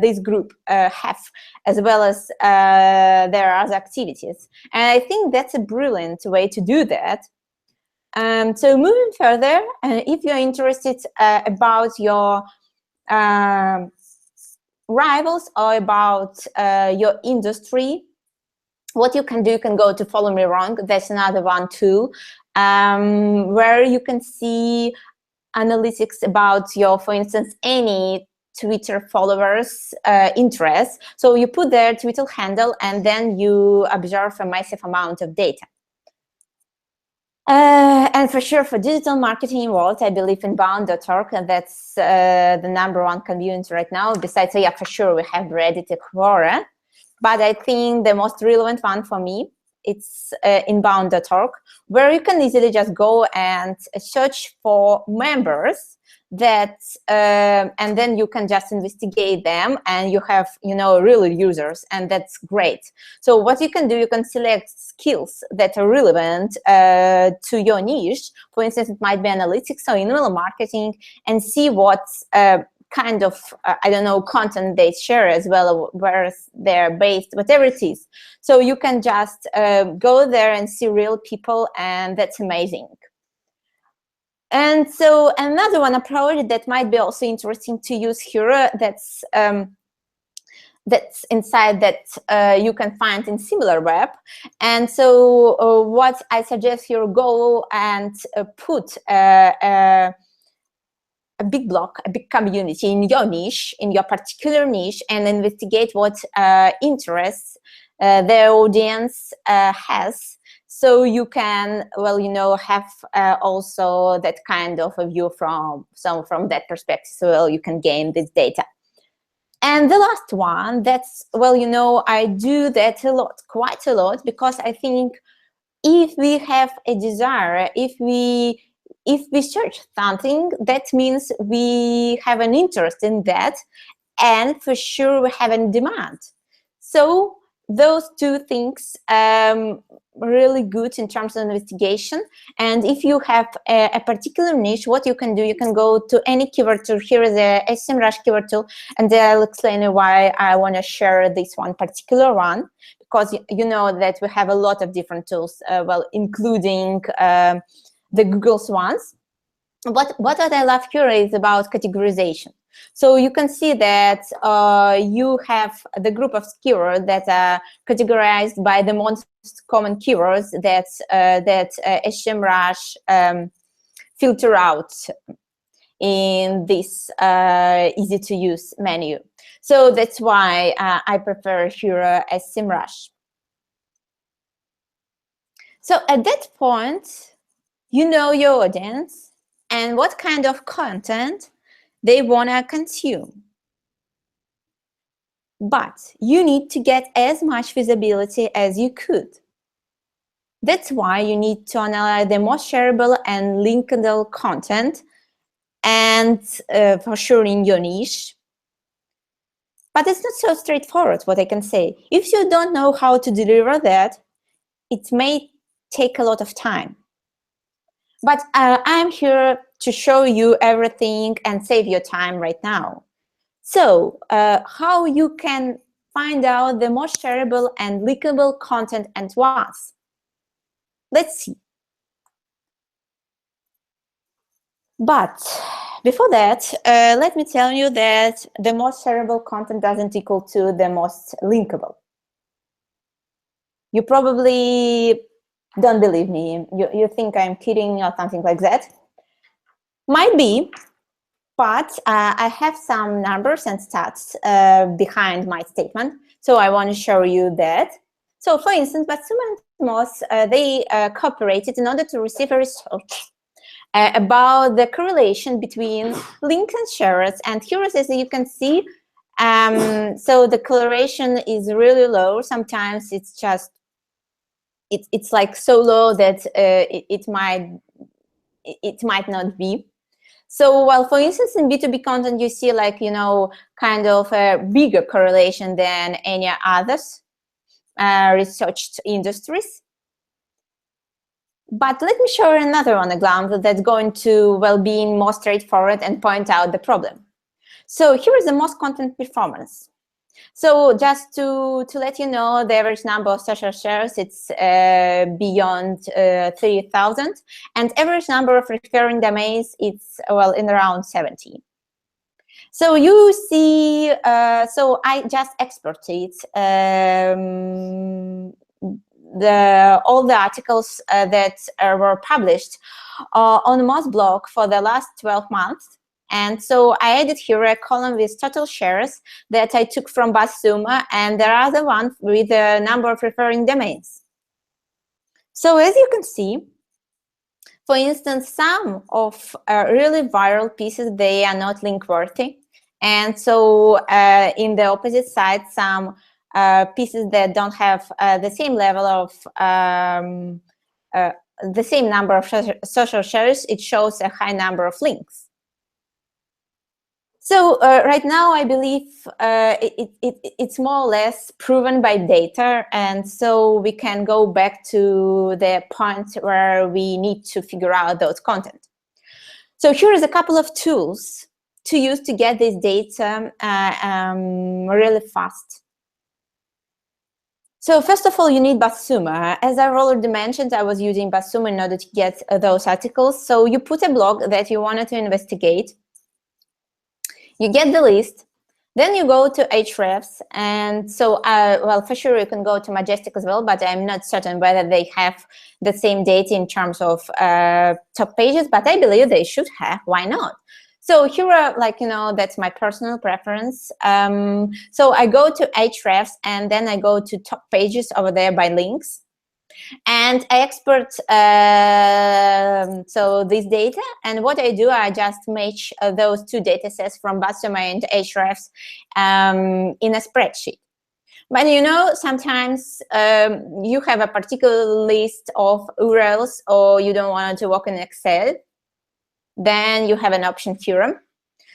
this group have, as well as their other activities. And I think that's a brilliant way to do that. So moving further, if you're interested about your rivals or about your industry, what you can do, you can go to Follow Me Wrong. That's another one too, where you can see analytics about your, for instance, any Twitter followers' interests. So you put their Twitter handle and then you observe a massive amount of data. And for sure, for digital marketing world, I believe in Bound.org, and that's the #1 community right now. Besides, yeah, for sure, we have Reddit, Quora. But I think the most relevant one for me, it's inbound.org, where you can easily just go and search for members that, and then you can just investigate them, and you have, you know, real users, and that's great. So what you can do, you can select skills that are relevant to your niche. For instance, it might be analytics or email marketing, and see what kind of, I don't know, content they share as well, where they're based, whatever it is. So you can just go there and see real people, and that's amazing. And so another one approach that might be also interesting to use here, that's inside that you can find in SimilarWeb. And so what I suggest here, go and put a big block, a big community in your niche, in your particular niche, and investigate what interests their audience has. So you can, well, you know, have also that kind of a view from that perspective. So well, you can gain this data. And the last one, that's, well, you know, I do that a lot, quite a lot, because I think if we have a desire, if we search something, that means we have an interest in that, and for sure we have a demand. So those two things really good in terms of investigation. And if you have a particular niche, what you can do, you can go to any keyword tool. Here is a SEMrush keyword tool, and I'll explain why I want to share this one particular one, because you know that we have a lot of different tools, well, including the Google's ones. What I love here is about categorization. So you can see that you have the group of keywords that are categorized by the most common keywords that SEMrush filter out in this easy to use menu. So that's why I prefer here SEMrush. So at that point, you know your audience and what kind of content they want to consume. But you need to get as much visibility as you could. That's why you need to analyze the most shareable and linkable content, and for sure in your niche. But it's not so straightforward, what I can say. If you don't know how to deliver that, it may take a lot of time. But I'm here to show you everything and save your time right now. So how you can find out the most shareable and linkable content at once. Let's see. But before that, let me tell you that the most shareable content doesn't equal to the most linkable. You probably don't believe me. You think I'm kidding or something like that. Might be, but I have some numbers and stats behind my statement. So I want to show you that. So for instance, Basuma and Moss, they cooperated in order to receive a research about the correlation between links and shares. And here, as you can see, so the correlation is really low. Sometimes it's just, it's like so low that it might not be. So while, for instance, in B2B content, you see like, you know, kind of a bigger correlation than any others researched industries. But let me show you another one example that's going to, well, be more straightforward and point out the problem. So here is the most content performance. So just to let you know, the average number of social shares, it's beyond 3,000, and average number of referring domains, it's, well, in around 70. So you see, so I just exported all the articles that were published on Moz blog for the last 12 months. And so I added here a column with total shares that I took from Basuma, and there are the one with the number of referring domains. So as you can see, for instance, some of really viral pieces, they are not link worthy. And so in the opposite side, some pieces that don't have the same level of the same number of social shares, it shows a high number of links. So right now, I believe it's more or less proven by data, and so we can go back to the point where we need to figure out those content. So here is a couple of tools to use to get this data really fast. So first of all, you need Basuma. As I've already mentioned, I was using Basuma in order to get those articles. So you put a blog that you wanted to investigate. You get the list, then you go to Hrefs, and so, well, for sure you can go to Majestic as well, but I'm not certain whether they have the same data in terms of top pages, but I believe they should have, why not? So here are, like, you know, that's my personal preference. So I go to Hrefs, and then I go to top pages over there by links. And I export so this data, and what I do, I just match those two data sets from Basuma and Hrefs in a spreadsheet. But you know, sometimes you have a particular list of URLs, or you don't want to work in Excel, then you have an option theorem.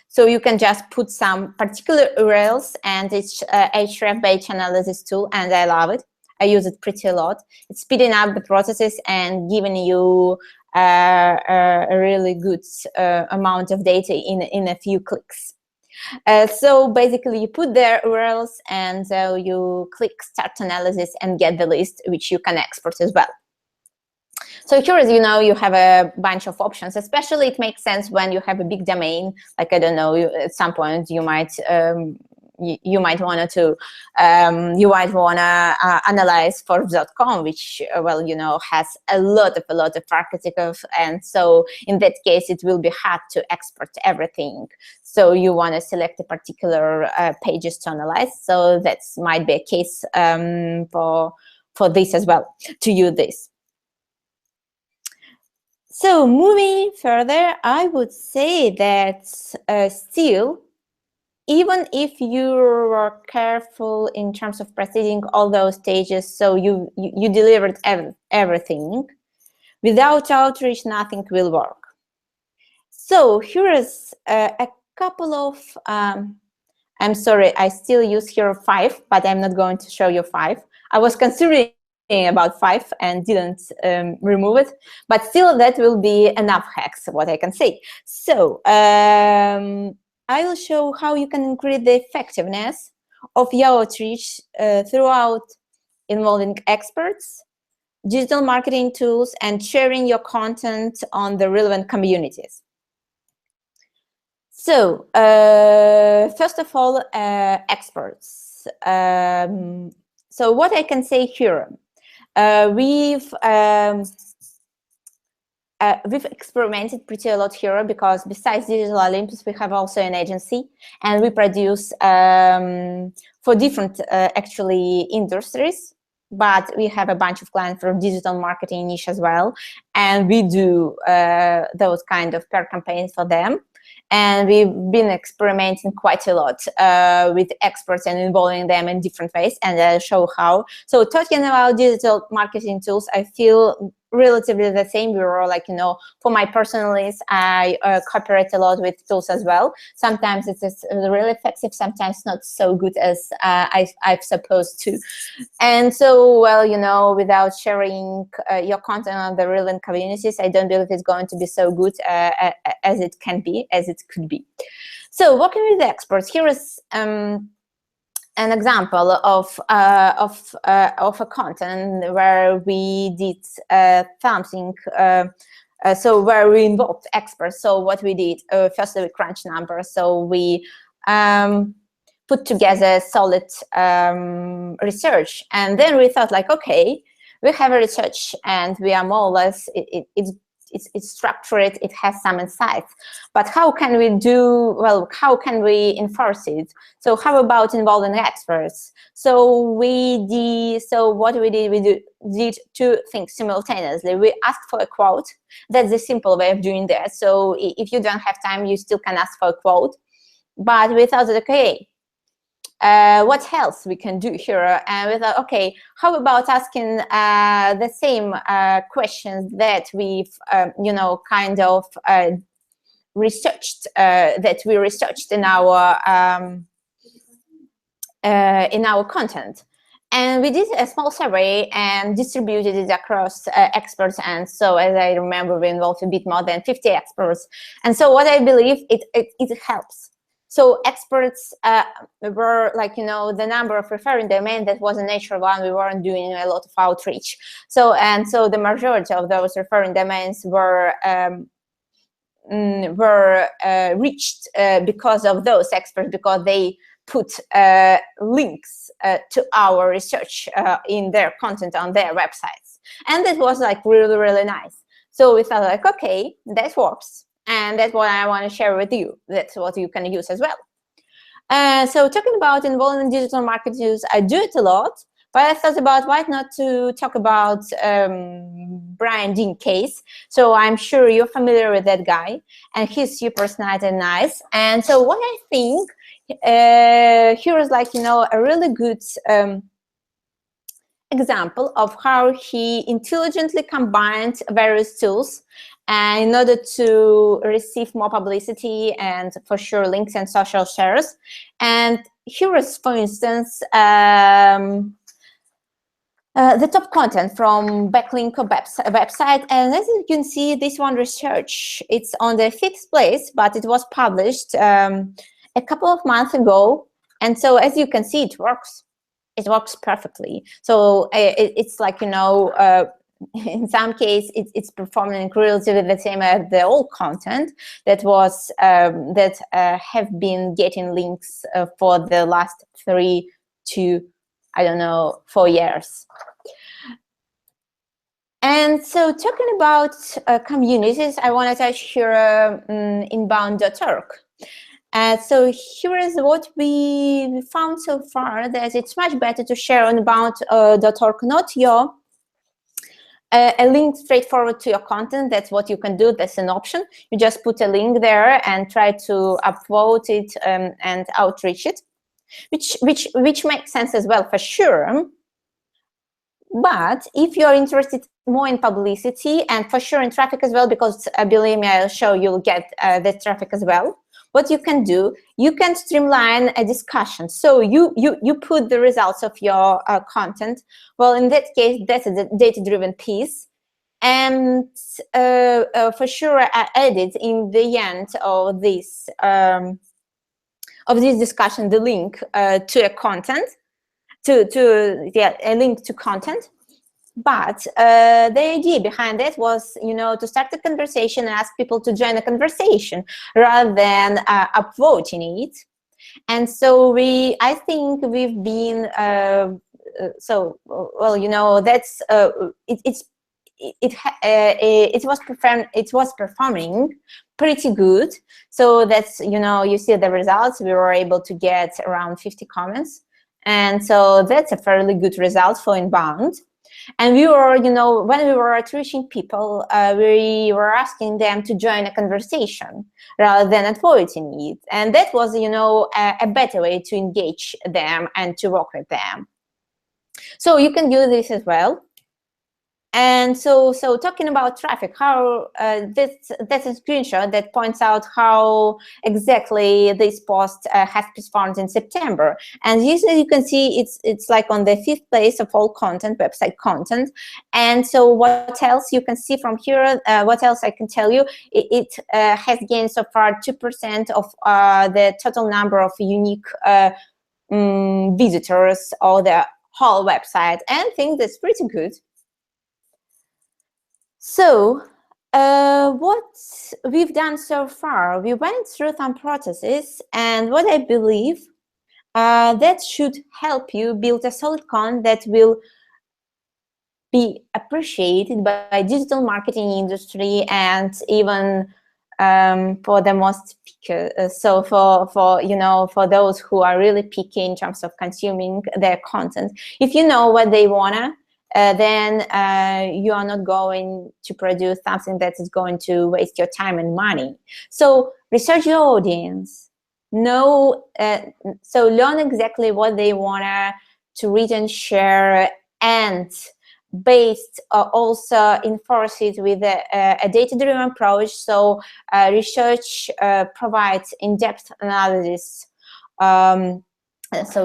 So you can just put some particular URLs, and it's Href batch analysis tool, and I love it. I use it pretty a lot. It's speeding up the processes and giving you a really good amount of data in a few clicks. So basically, you put their URLs, and you click Start Analysis and get the list, which you can export as well. So here, as you know, you have a bunch of options. Especially, it makes sense when you have a big domain. Like, I don't know, at some point you might want to analyze Forbes.com, which, well, you know, has a lot of articles, and so in that case it will be hard to export everything. So you want to select a particular pages to analyze. So that might be a case for this as well, to use this. So moving further, I would say that still, even if you were careful in terms of proceeding all those stages, so you delivered everything, without outreach, nothing will work. So here is a couple of, I'm sorry, I still use here 5, but I'm not going to show you 5. I was considering about 5 and didn't remove it, but still that will be enough hacks, what I can say. So I will show how you can increase the effectiveness of your outreach throughout involving experts, digital marketing tools, and sharing your content on the relevant communities. So, first of all, experts. So what I can say here, we've experimented pretty a lot here, because besides Digital Olympus, we have also an agency, and we produce for different actually industries, but we have a bunch of clients for digital marketing niche as well, and we do those kind of PR campaigns for them. And we've been experimenting quite a lot with experts and involving them in different ways, and I'll show how. So talking about digital marketing tools, I feel relatively the same. We were like, you know, for my personal needs, I cooperate a lot with tools as well. Sometimes it's really effective, sometimes not so good as I've supposed to. And so, well, you know, without sharing your content on the relevant communities, I don't believe it's going to be so good as it can be, as it could be. So working with the experts, here is an example of a content where we did something, so where we involved experts. So what we did, first we crunched numbers. So we put together solid research, and then we thought like, okay, we have a research and we are more or less, it's structured, it has some insights, but how can we do, well, how can we enforce it? So how about involving experts? So what we did two things simultaneously. We asked for a quote. That's the simple way of doing that. So if you don't have time, you still can ask for a quote, but we thought that, okay, what else we can do here? And we thought, okay, how about asking the same questions that we've, you know, kind of researched, that we researched in our content. And we did a small survey and distributed it across experts. And so, as I remember, we involved a bit more than 50 experts. And so what I believe, it helps. So experts were like, you know, the number of referring domain, that was a natural one. We weren't doing a lot of outreach. So the majority of those referring domains were reached because of those experts, because they put links to our research in their content on their websites. And that was like really, really nice. So we thought like, okay, that works. And that's what I want to share with you. That's what you can use as well. So talking about involving digital marketers, I do it a lot, but I thought about why not to talk about Brian Dean case. So I'm sure you're familiar with that guy, and he's super smart and nice. And so what I think here is like, you know, a really good example of how he intelligently combined various tools in order to receive more publicity and for sure links and social shares. And here is, for instance, the top content from backlink website. And as you can see, this one research, it's on the 5th place, but it was published a couple of months ago. And so as you can see, it works. It works perfectly. So it's like, you know, in some case, it's performing relatively the same as the old content that was have been getting links for the last 3 to, I don't know, 4 years. And so talking about communities, I want to touch here inbound.org. So here is what we found so far, that it's much better to share on inbound.org, not your a link straightforward to your content. That's what you can do. That's an option. You just put a link there and try to upvote it and outreach it, which makes sense as well, for sure. But if you're interested more in publicity and for sure in traffic as well, because believe me, I'll show you'll get the traffic as well. What you can do, you can streamline a discussion. So you put the results of your content. Well, in that case, that's a data-driven piece. And for sure, I added in the end of this of this discussion the link to a content, a link to content. But the idea behind it was, to start a conversation and ask people to join the conversation rather than upvoting it. And so I think we've been that's it was performing pretty good. So that's, you see the results. We were able to get around 50 comments, and so that's a fairly good result for inbound. And we were, when we were outreaching people, we were asking them to join a conversation rather than avoiding it. And that was, a better way to engage them and to work with them. So you can do this as well. And so talking about traffic, how that's a screenshot that points out how exactly this post has performed in September. And usually you can see it's like on the 5th place of all content, website content. And so what else you can see from here, what else I can tell you, it has gained so far 2% of the total number of unique visitors or the whole website, and I think that's pretty good. So what we've done so far, we went through some processes, and what I believe that should help you build a solid content that will be appreciated by digital marketing industry, and even for the most so for those who are really picky in terms of consuming their content. If you know what they wanna, then you are not going to produce something that is going to waste your time and money. So research your audience, so learn exactly what they want to read and share, and based also enforce it with a data-driven approach. So research provides in-depth analysis. So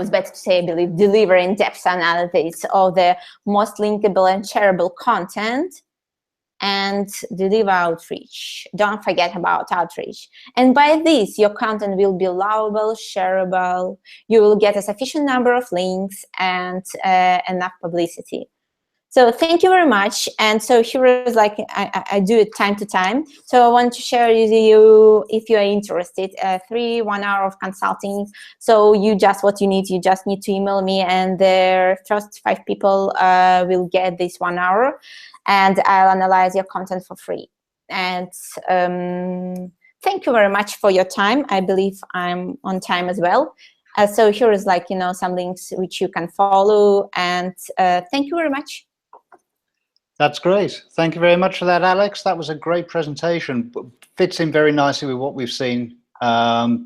it's better to say, I believe, deliver in-depth analysis of the most linkable and shareable content, and deliver outreach. Don't forget about outreach. And by this, your content will be lovable, shareable. You will get a sufficient number of links and enough publicity. So thank you very much. And so here is like, I do it time to time. So I want to share with you, if you are interested, 1 hour of consulting. So what you need to email me, and the first 5 people will get this 1 hour, and I'll analyze your content for free. And thank you very much for your time. I believe I'm on time as well. So here is like, some links which you can follow, and thank you very much. That's great. Thank you very much for that, Alex. That was a great presentation. Fits in very nicely with what we've seen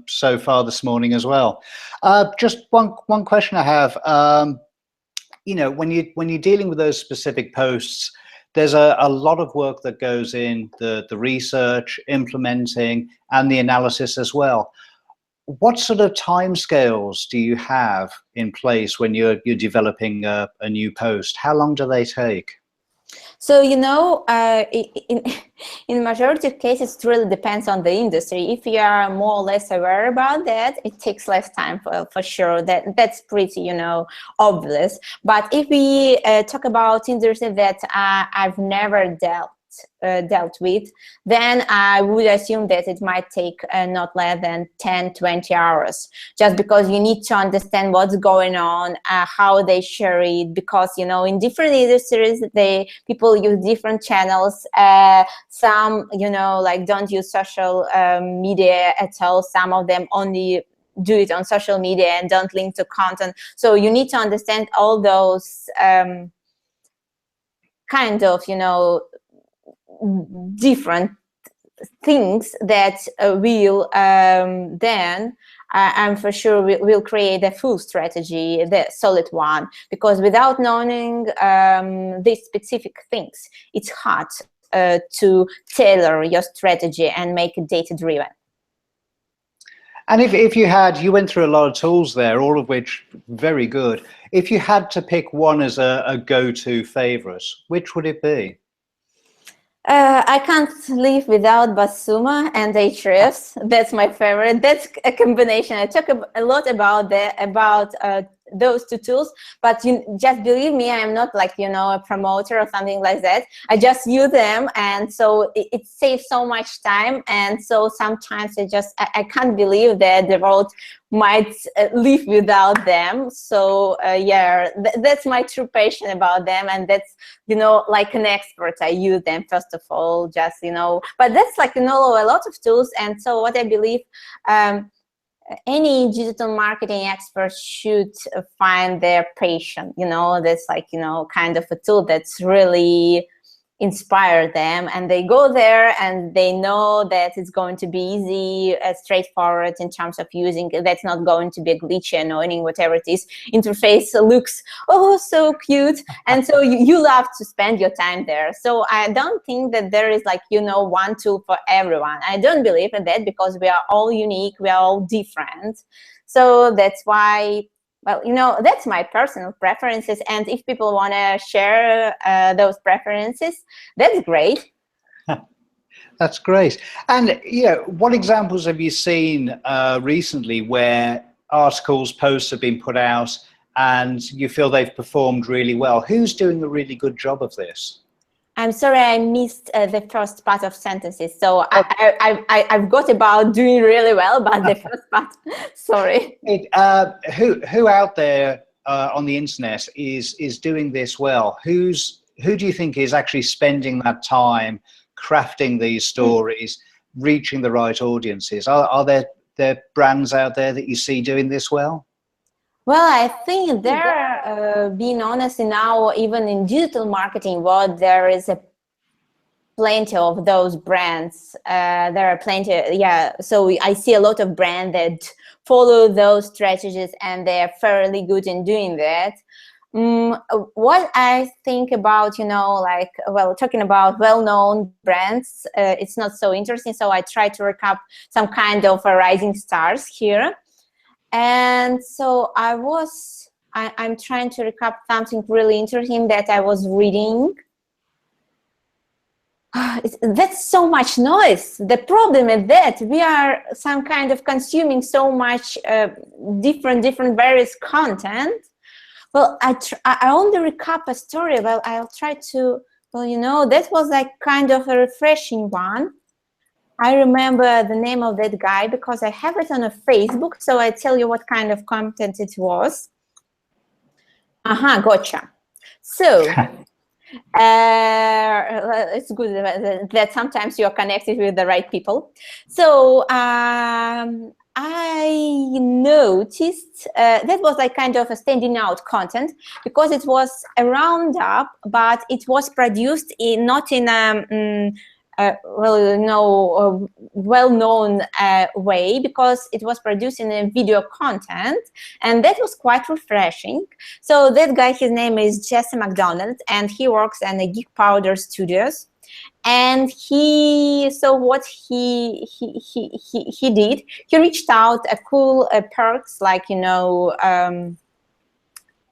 so far this morning as well. Just one question I have. When you're dealing with those specific posts, there's a lot of work that goes in the research, implementing, and the analysis as well. What sort of timescales do you have in place when you're developing a new post? How long do they take? So, in majority of cases, it really depends on the industry. If you are more or less aware about that, it takes less time for sure. That's pretty, obvious. But if we talk about industry that I've never dealt with, then I would assume that it might take not less than 10-20 hours, just because you need to understand what's going on, how they share it, because in different industries people use different channels. Some like don't use social media at all. Some of them only do it on social media and don't link to content. So you need to understand all those kind of different things that will then I'm for sure we'll create a full strategy, the solid one, because without knowing these specific things, it's hard to tailor your strategy and make it data driven. And if you went through a lot of tools there, all of which very good. If you had to pick one as a go-to favorite, which would it be? I can't live without Basuma and Ahrefs. That's my favorite. That's a combination. I talk a lot about those two tools, but you just believe me, I am not like, you know, a promoter or something like that. I just use them, and so it saves so much time. And so sometimes I can't believe that the world might live without them. So yeah, that's my true passion about them, and that's, you know, like an expert, I use them first of all, just, you know, but that's like, you know, a lot of tools. And so what I believe, any digital marketing expert should find their passion, you know, that's like, you know, kind of a tool that's really inspire them, and they go there and they know that it's going to be easy, straightforward in terms of using. That's not going to be glitchy, annoying, whatever it is. Interface looks so cute, and so you love to spend your time there. So I don't think that there is like, you know, one tool for everyone. I don't believe in that, because we are all unique, we are all different. So that's why, well, you know, that's my personal preferences. And if people want to share those preferences, that's great. That's great. And yeah, what examples have you seen recently where articles, posts have been put out and you feel they've performed really well? Who's doing a really good job of this? I'm sorry, I missed the first part of sentences. So I've got about doing really well, but the first part, sorry. Who out there on the internet is doing this well? Who do you think is actually spending that time crafting these stories, reaching the right audiences? Are there brands out there that you see doing this well? Well, I think there, being honest, now even in digital marketing world, there is plenty of those brands. There are plenty, yeah. So I see a lot of brands that follow those strategies, and they're fairly good in doing that. What I think about, you know, like, well, talking about well-known brands, it's not so interesting. So I try to recap some kind of rising stars here. And so I'm trying to recap something really interesting that I was reading. That's so much noise. The problem is that we are some kind of consuming so much different various content. Well, I only recap a story. Well, I'll try to, well, you know, that was like kind of a refreshing one. I remember the name of that guy because I have it on a Facebook, so I tell you what kind of content it was. Gotcha. So it's good that sometimes you're connected with the right people. So I noticed that was like kind of a standing out content, because it was a roundup, but it was produced not in a well-known way, because it was produced in a video content, and that was quite refreshing. So that guy, his name is Jesse McDonald, and he works in the Geek Powder Studios. And what he did, he reached out a cool perks, like, you know,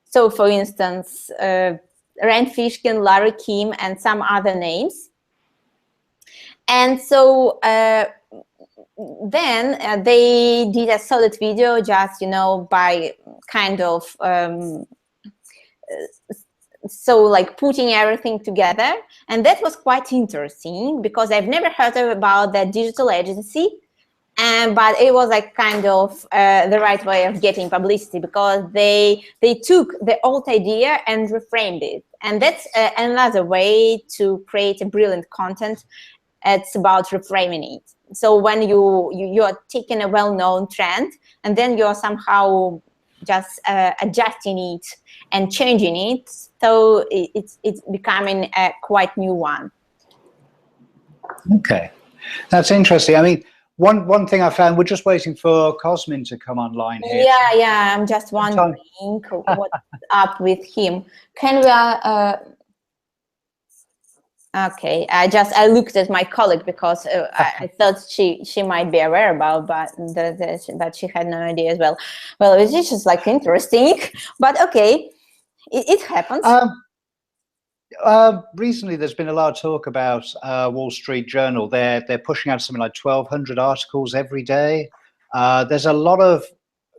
so for instance, Rand Fishkin, Larry Kim, and some other names. And so then they did a solid video, just, you know, by kind of so like putting everything together. And that was quite interesting, because I've never heard about that digital agency, but it was like kind of the right way of getting publicity, because they took the old idea and reframed it. And that's another way to create a brilliant content. It's about reframing it. So when you're taking a well-known trend, and then you're somehow just adjusting it and changing it, so it's becoming a quite new one. Okay, that's interesting. I mean, one thing I found, we're just waiting for Cosmin to come online here. Yeah, I'm just wondering what's up with him. Can we okay, I looked at my colleague, because I thought she might be aware about, but that she had no idea as well. Well, it's just like interesting, but okay, it happens. Recently, there's been a lot of talk about Wall Street Journal. They're pushing out something like 1,200 articles every day. There's a lot of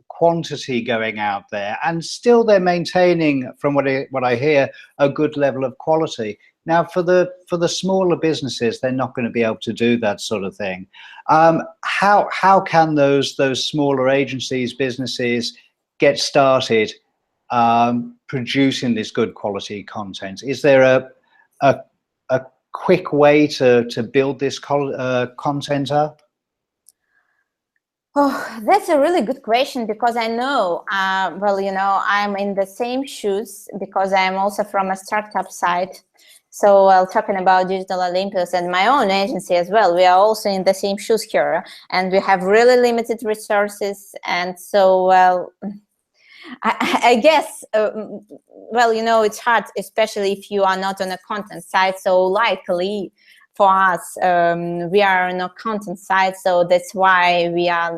quantity going out there, and still they're maintaining, from what I hear, a good level of quality. Now, for the smaller businesses, they're not going to be able to do that sort of thing. How can those smaller agencies, businesses, get started producing this good quality content? Is there a quick way to build this content up? Oh, that's a really good question, because I know, well, you know, I'm in the same shoes because I'm also from a startup side. So while talking about Digital Olympus and my own agency as well, we are also in the same shoes here, and we have really limited resources. And so, well, I guess, well, you know, it's hard, especially if you are not on a content side. So likely for us, we are on a content side, so that's why we are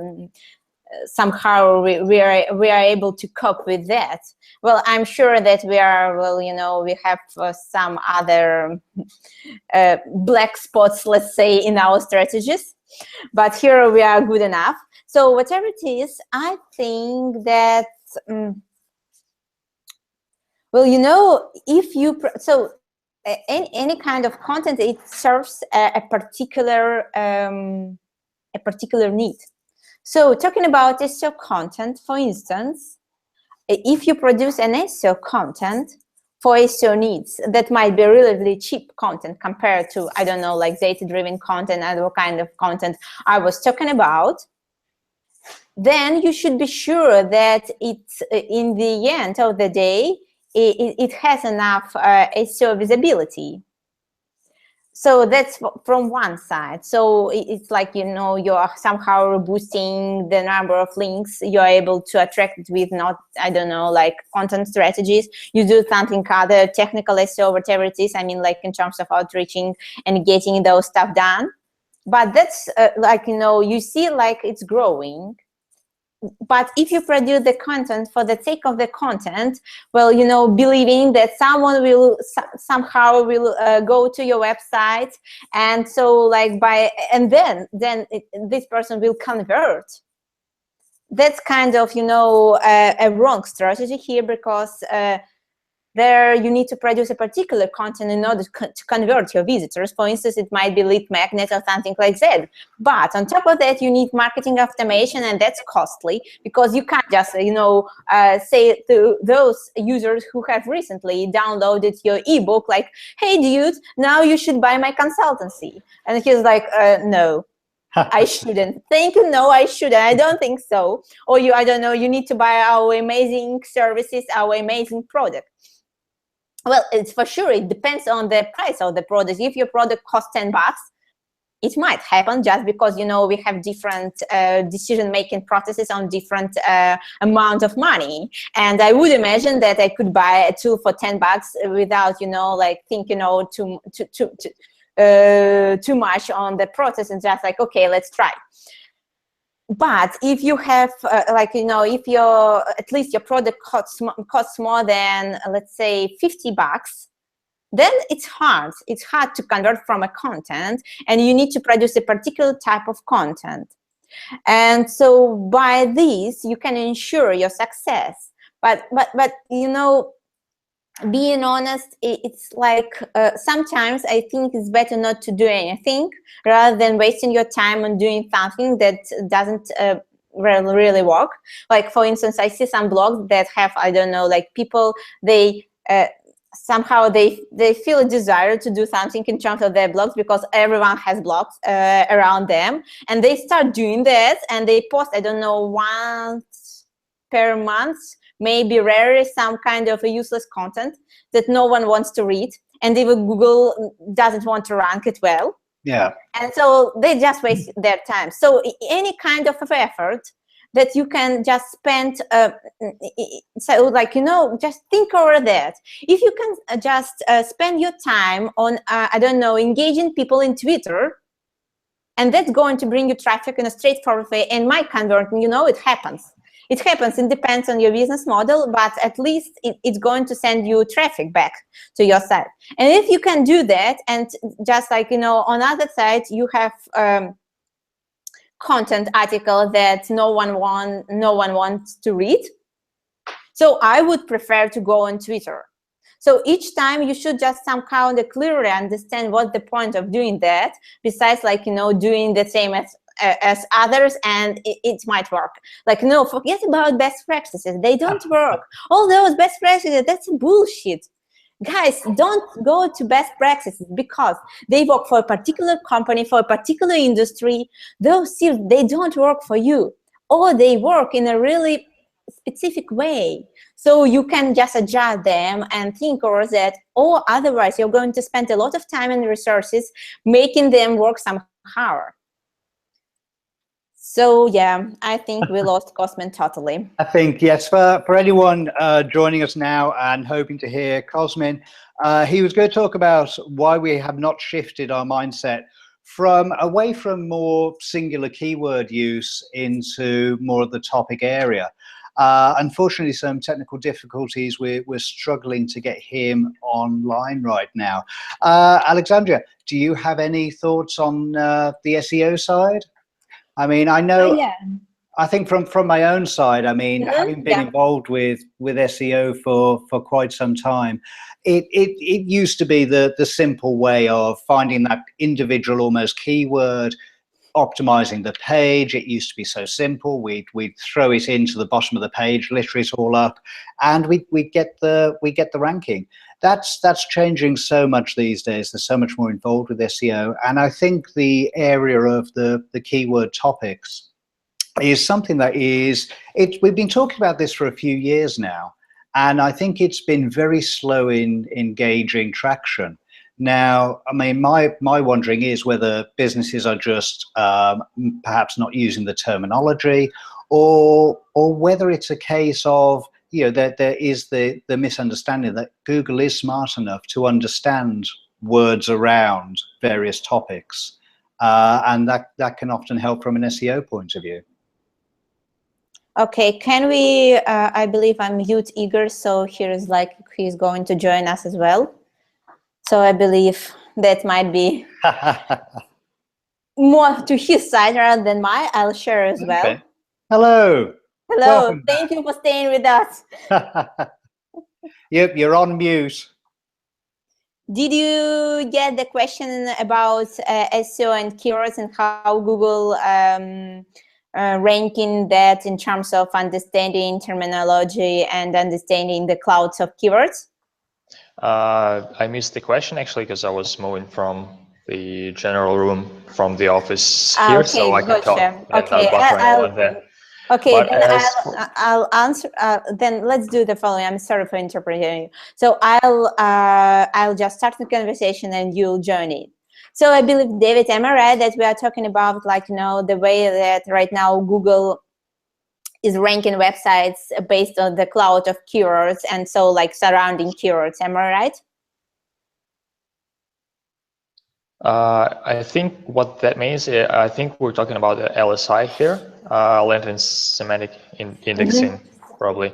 somehow we are able to cope with that. Well, I'm sure that we are, well, you know, we have some other black spots, let's say, in our strategies, but here we are good enough. So whatever it is, I think that well, you know, if you any kind of content, it serves a particular need. So talking about SEO content, for instance, if you produce an SEO content for SEO needs, that might be relatively cheap content compared to, I don't know, like data-driven content, other kind of content I was talking about, then you should be sure that it's, in the end of the day, it has enough SEO visibility. So that's from one side. So it's like, you know, you're somehow boosting the number of links you're able to attract with, not, I don't know, like content strategies. You do something other technical SEO, whatever it is, I mean, like in terms of outreaching and getting those stuff done. But that's like, you know, you see like it's growing. But if you produce the content for the sake of the content, well, you know, believing that someone will somehow go to your website, and so like this person will convert. That's kind of, you know, a wrong strategy here, because there you need to produce a particular content in order to convert your visitors. For instance, it might be lead magnet or something like that. But on top of that, you need marketing automation, and that's costly, because you can't just, you know, say to those users who have recently downloaded your ebook, like, hey, dude, now you should buy my consultancy. And he's like, no. I shouldn't. Thank you. No, I shouldn't. I don't think so. Or I don't know, you need to buy our amazing services, our amazing product. Well, it's for sure, it depends on the price of the product. If your product costs $10, it might happen, just because, you know, we have different decision-making processes on different amount of money. And I would imagine that I could buy a tool for $10 without, you know, like thinking, oh, too much on the process, and just like, okay, let's try. But if you have, like, you know, if at least your product costs more than, let's say, $50, then it's hard. It's hard to convert from a content, and you need to produce a particular type of content. And so by this, you can ensure your success. But you know, being honest, it's like sometimes I think it's better not to do anything rather than wasting your time on doing something that doesn't really work. Like, for instance, I see some blogs that have, I don't know, like people, they somehow they feel a desire to do something in terms of their blogs, because everyone has blogs around them, and they start doing that, and they post, I don't know, once per month, maybe rarely, some kind of a useless content that no one wants to read, and even Google doesn't want to rank it well. Yeah. And so they just waste their time. So any kind of effort that you can just spend, so like, you know, just think over that. If you can just spend your time on, I don't know, engaging people in Twitter, and that's going to bring you traffic in a straightforward way, and might convert, you know, it happens. It happens, it depends on your business model, but at least it's going to send you traffic back to your site. And if you can do that, and just like, you know, on other sites, you have content article that no one wants to read. So I would prefer to go on Twitter. So each time you should just somehow clearly understand what the point of doing that, besides like, you know, doing the same as others, and it might work. Like, no, forget about best practices. They don't work. All those best practices, that's bullshit. Guys, don't go to best practices because they work for a particular company, for a particular industry. Those skills, they don't work for you, or they work in a really specific way. So you can just adjust them and think over that, or otherwise you're going to spend a lot of time and resources making them work somehow. So yeah, I think we lost Cosmin totally. I think, yes, for anyone joining us now and hoping to hear Cosmin, he was going to talk about why we have not shifted our mindset from away from more singular keyword use into more of the topic area. Unfortunately, some technical difficulties. We're struggling to get him online right now. Alexandria, do you have any thoughts on the SEO side? I mean, I know. Yeah. I think from my own side, I mean, having been involved with SEO for quite some time, it used to be the simple way of finding that individual almost keyword, optimizing the page. It used to be so simple. We'd throw it into the bottom of the page, litter it all up, and we'd get the ranking. That's changing so much these days. There's so much more involved with SEO, and I think the area of the keyword topics is something that we've been talking about this for a few years now, and I think it's been very slow in gauging traction. Now, I mean, my wondering is whether businesses are just perhaps not using the terminology, or whether it's a case of, you know, that there is the misunderstanding that Google is smart enough to understand words around various topics, and that can often help from an SEO point of view. Okay, can we, I believe I'm mute Igor, so he's going to join us as well. So I believe that might be more to his side rather than mine. I'll share as well. Okay. Hello. Hello, Welcome thank you for staying with us. Yep, you're on mute. Did you get the question about SEO and keywords and how Google ranking that in terms of understanding terminology and understanding the clouds of keywords? I missed the question actually because I was moving from the general room from the office here, okay, so I can talk. Okay, okay, but then I'll answer. Then let's do the following. I'm sorry for interpreting you. So I'll just start the conversation and you'll join in. So I believe, David, am I right that we are talking about, like, you know, the way that right now Google is ranking websites based on the cloud of keywords, and so like surrounding keywords. Am I right? I think what that means, I think we're talking about the LSI here, latent semantic indexing, probably.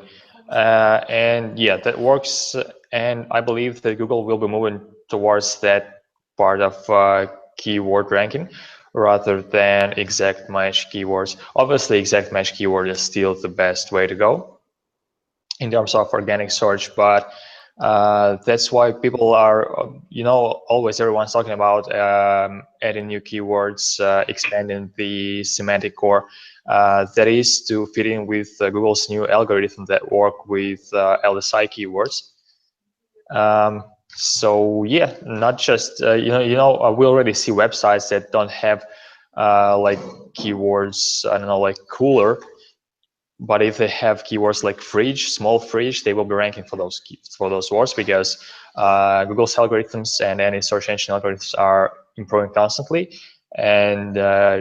And yeah, that works. And I believe that Google will be moving towards that part of keyword ranking rather than exact match keywords. Obviously, exact match keyword is still the best way to go in terms of organic search, but that's why people are, you know, always everyone's talking about adding new keywords, expanding the semantic core. That is to fit in with Google's new algorithm that work with LSI keywords. So yeah, not just we already see websites that don't have like keywords, I don't know, like cooler, but if they have keywords like fridge, small fridge, they will be ranking for those words because Google's algorithms and any search engine algorithms are improving constantly. And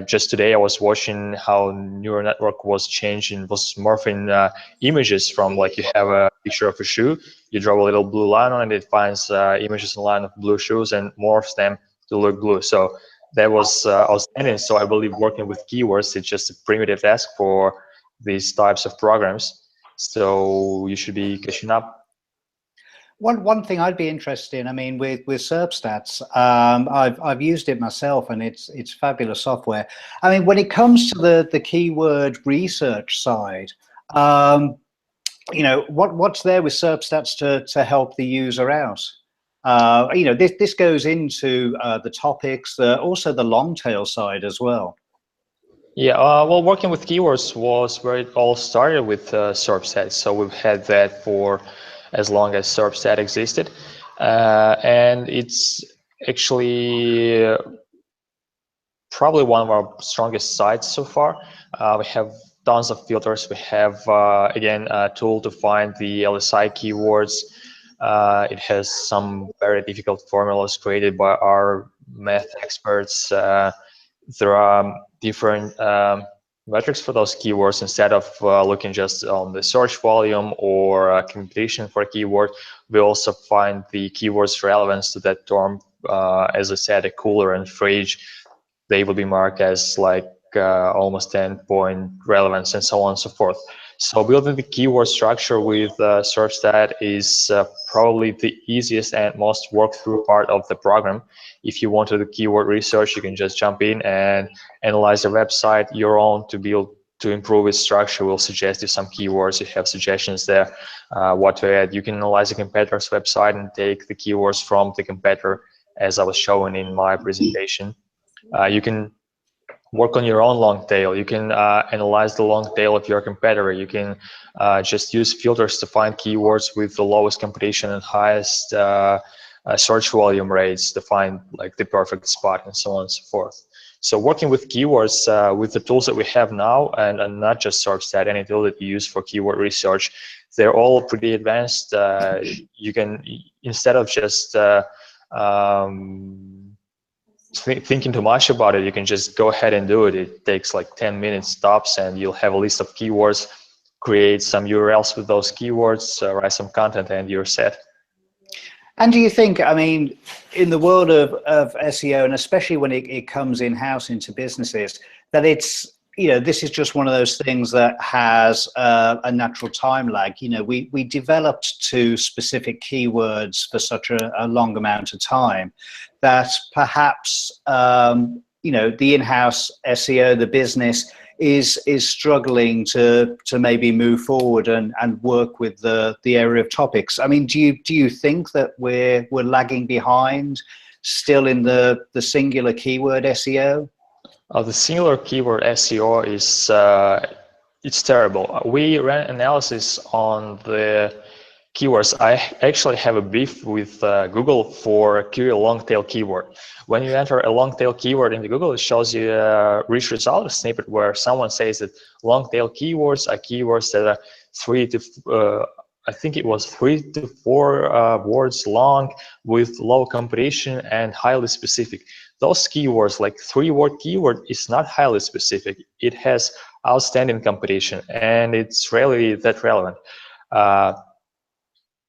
just today I was watching how neural network was morphing images from, like, you have a picture of a shoe, you draw a little blue line on it, it finds images in line of blue shoes and morphs them to look blue. So that was outstanding. So I believe working with keywords is just a primitive task for these types of programs. So you should be catching up. One thing I'd be interested in, I mean, with SERPstats, I've used it myself, and it's fabulous software. I mean, when it comes to the keyword research side, you know, what's there with SERPstats to help the user out? You know, this goes into the topics, also the long tail side as well. Yeah, well, working with keywords was where it all started with SERPstat. So we've had that for as long as SERPstat existed, and it's actually probably one of our strongest sites so far. We have tons of filters. We have, again, a tool to find the LSI keywords. It has some very difficult formulas created by our math experts. There are different metrics for those keywords. Instead of looking just on the search volume or competition for a keyword, we also find the keyword's relevance to that term. As I said, a cooler and fridge, they will be marked as like almost 10-point relevance, and so on and so forth. So building the keyword structure with SERPstat is probably the easiest and most worked through part of the program. If you want to do keyword research, you can just jump in and analyze the website your own to improve its structure. We'll suggest you some keywords. You have suggestions there, what to add. You can analyze a competitor's website and take the keywords from the competitor, as I was showing in my presentation. You can work on your own long tail. You can analyze the long tail of your competitor. You can just use filters to find keywords with the lowest competition and highest search volume rates to find like the perfect spot, and so on and so forth. So working with keywords with the tools that we have now, and not just SERPstat, any tool that you use for keyword research, they're all pretty advanced. You can, instead of just thinking too much about it, you can just go ahead and do it. It takes like 10 minutes tops, and you'll have a list of keywords, create some URLs with those keywords, write some content, and you're set. And do you think, I mean, in the world of SEO, and especially when it comes in-house into businesses, that it's, you know, this is just one of those things that has a natural time lag. You know, we developed to specific keywords for such a long amount of time that perhaps, you know, the in-house SEO, the business, is struggling to maybe move forward and work with the area of topics. I mean, do you think that we're lagging behind still in the singular keyword SEO? The singular keyword SEO is it's terrible. We ran analysis on the keywords. I actually have a beef with Google for a long tail keyword. When you enter a long tail keyword into Google, it shows you a rich result, a snippet where someone says that long tail keywords are keywords that are I think it was 3 to 4 words long, with low competition and highly specific. Those keywords, like 3-word keyword, is not highly specific. It has outstanding competition, and it's rarely that relevant.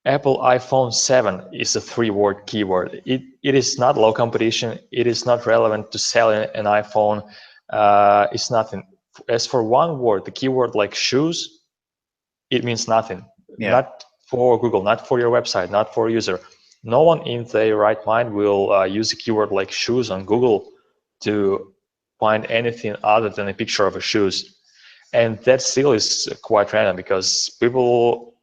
Apple iPhone 7 is a 3-word keyword. It is not low competition. It is not relevant to sell an iPhone. It's nothing. As for 1 word, the keyword like shoes, it means nothing. Yeah. Not for Google, not for your website, not for a user. No one in their right mind will use a keyword like shoes on Google to find anything other than a picture of a shoes. And that still is quite random, because people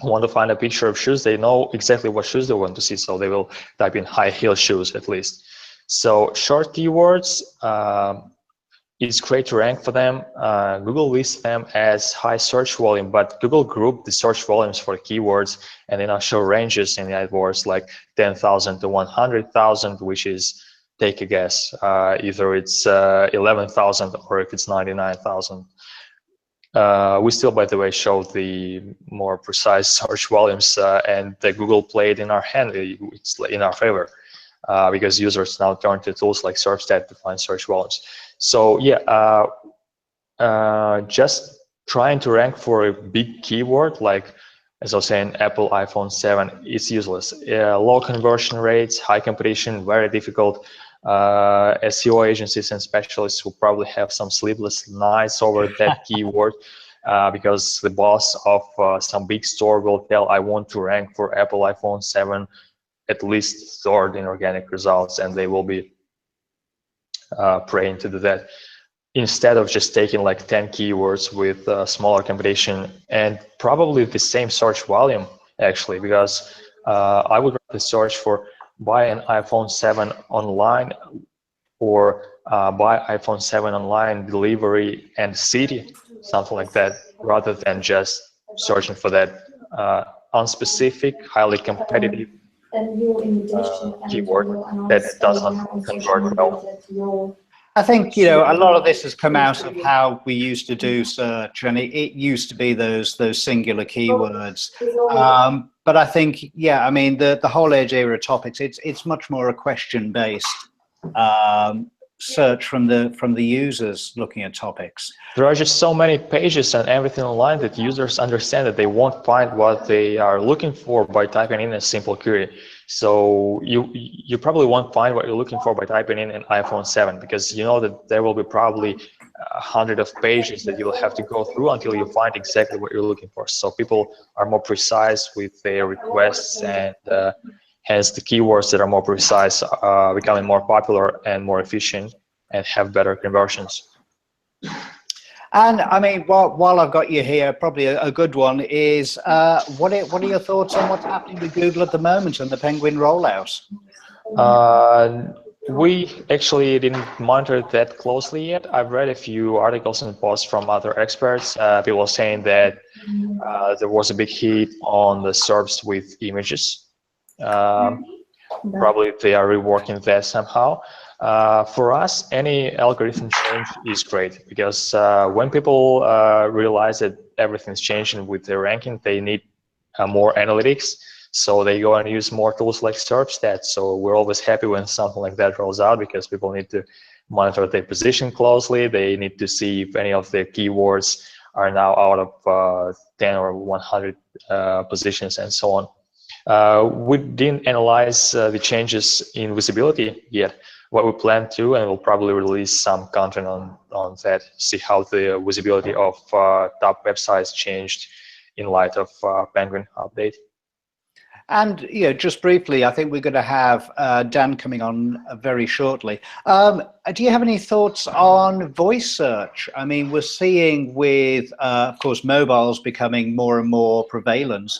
want to find a picture of shoes. They know exactly what shoes they want to see, so they will type in high heel shoes at least. So short keywords, it's great to rank for them. Google lists them as high search volume, but Google grouped the search volumes for keywords, and then I'll show ranges in the AdWords like 10,000 to 100,000, which is, take a guess, either it's 11,000 or if it's 99,000. We still, by the way, show the more precise search volumes, and the Google played in our hand. It's in our favor, because users now turn to tools like SERPstat to find search volumes. So yeah, just trying to rank for a big keyword, like, as I was saying, Apple iPhone 7, is useless. Low conversion rates, high competition, very difficult. SEO agencies and specialists will probably have some sleepless nights over that keyword. because the boss of some big store will tell, I want to rank for Apple iPhone 7 at least third in organic results, and they will be praying to do that, instead of just taking like 10 keywords with smaller competition and probably the same search volume, actually, because I would rather search for buy an iPhone 7 online or buy iPhone 7 online delivery and city, something like that, rather than just searching for that unspecific, highly competitive keyword that doesn't convert well. I think, you know, a lot of this has come out of how we used to do search, and it used to be those singular keywords. But I think, yeah, I mean, the whole idea of topics, it's much more a question-based search from the users looking at topics. There are just so many pages and everything online that users understand that they won't find what they are looking for by typing in a simple query. So you probably won't find what you're looking for by typing in an iPhone 7, because you know that there will be probably 100 of pages that you'll have to go through until you find exactly what you're looking for. So people are more precise with their requests, and hence the keywords that are more precise are becoming more popular and more efficient and have better conversions. And I mean, while I've got you here, probably a good one is, what are your thoughts on what's happening with Google at the moment and the Penguin rollout? We actually didn't monitor that closely yet. I've read a few articles and posts from other experts, people saying that there was a big hit on the SERPs with images. Probably they are reworking that somehow. For us, any algorithm change is great, because when people realize that everything's changing with their ranking, they need more analytics. So they go and use more tools like SERPstat. So we're always happy when something like that rolls out, because people need to monitor their position closely. They need to see if any of their keywords are now out of 10 or 100 positions and so on. We didn't analyze the changes in visibility yet. What we plan to, and we'll probably release some content on that, see how the visibility of top websites changed in light of Penguin update. And, you know, just briefly, I think we're going to have Dan coming on very shortly. Do you have any thoughts on voice search? I mean, we're seeing with, of course, mobiles becoming more and more prevalent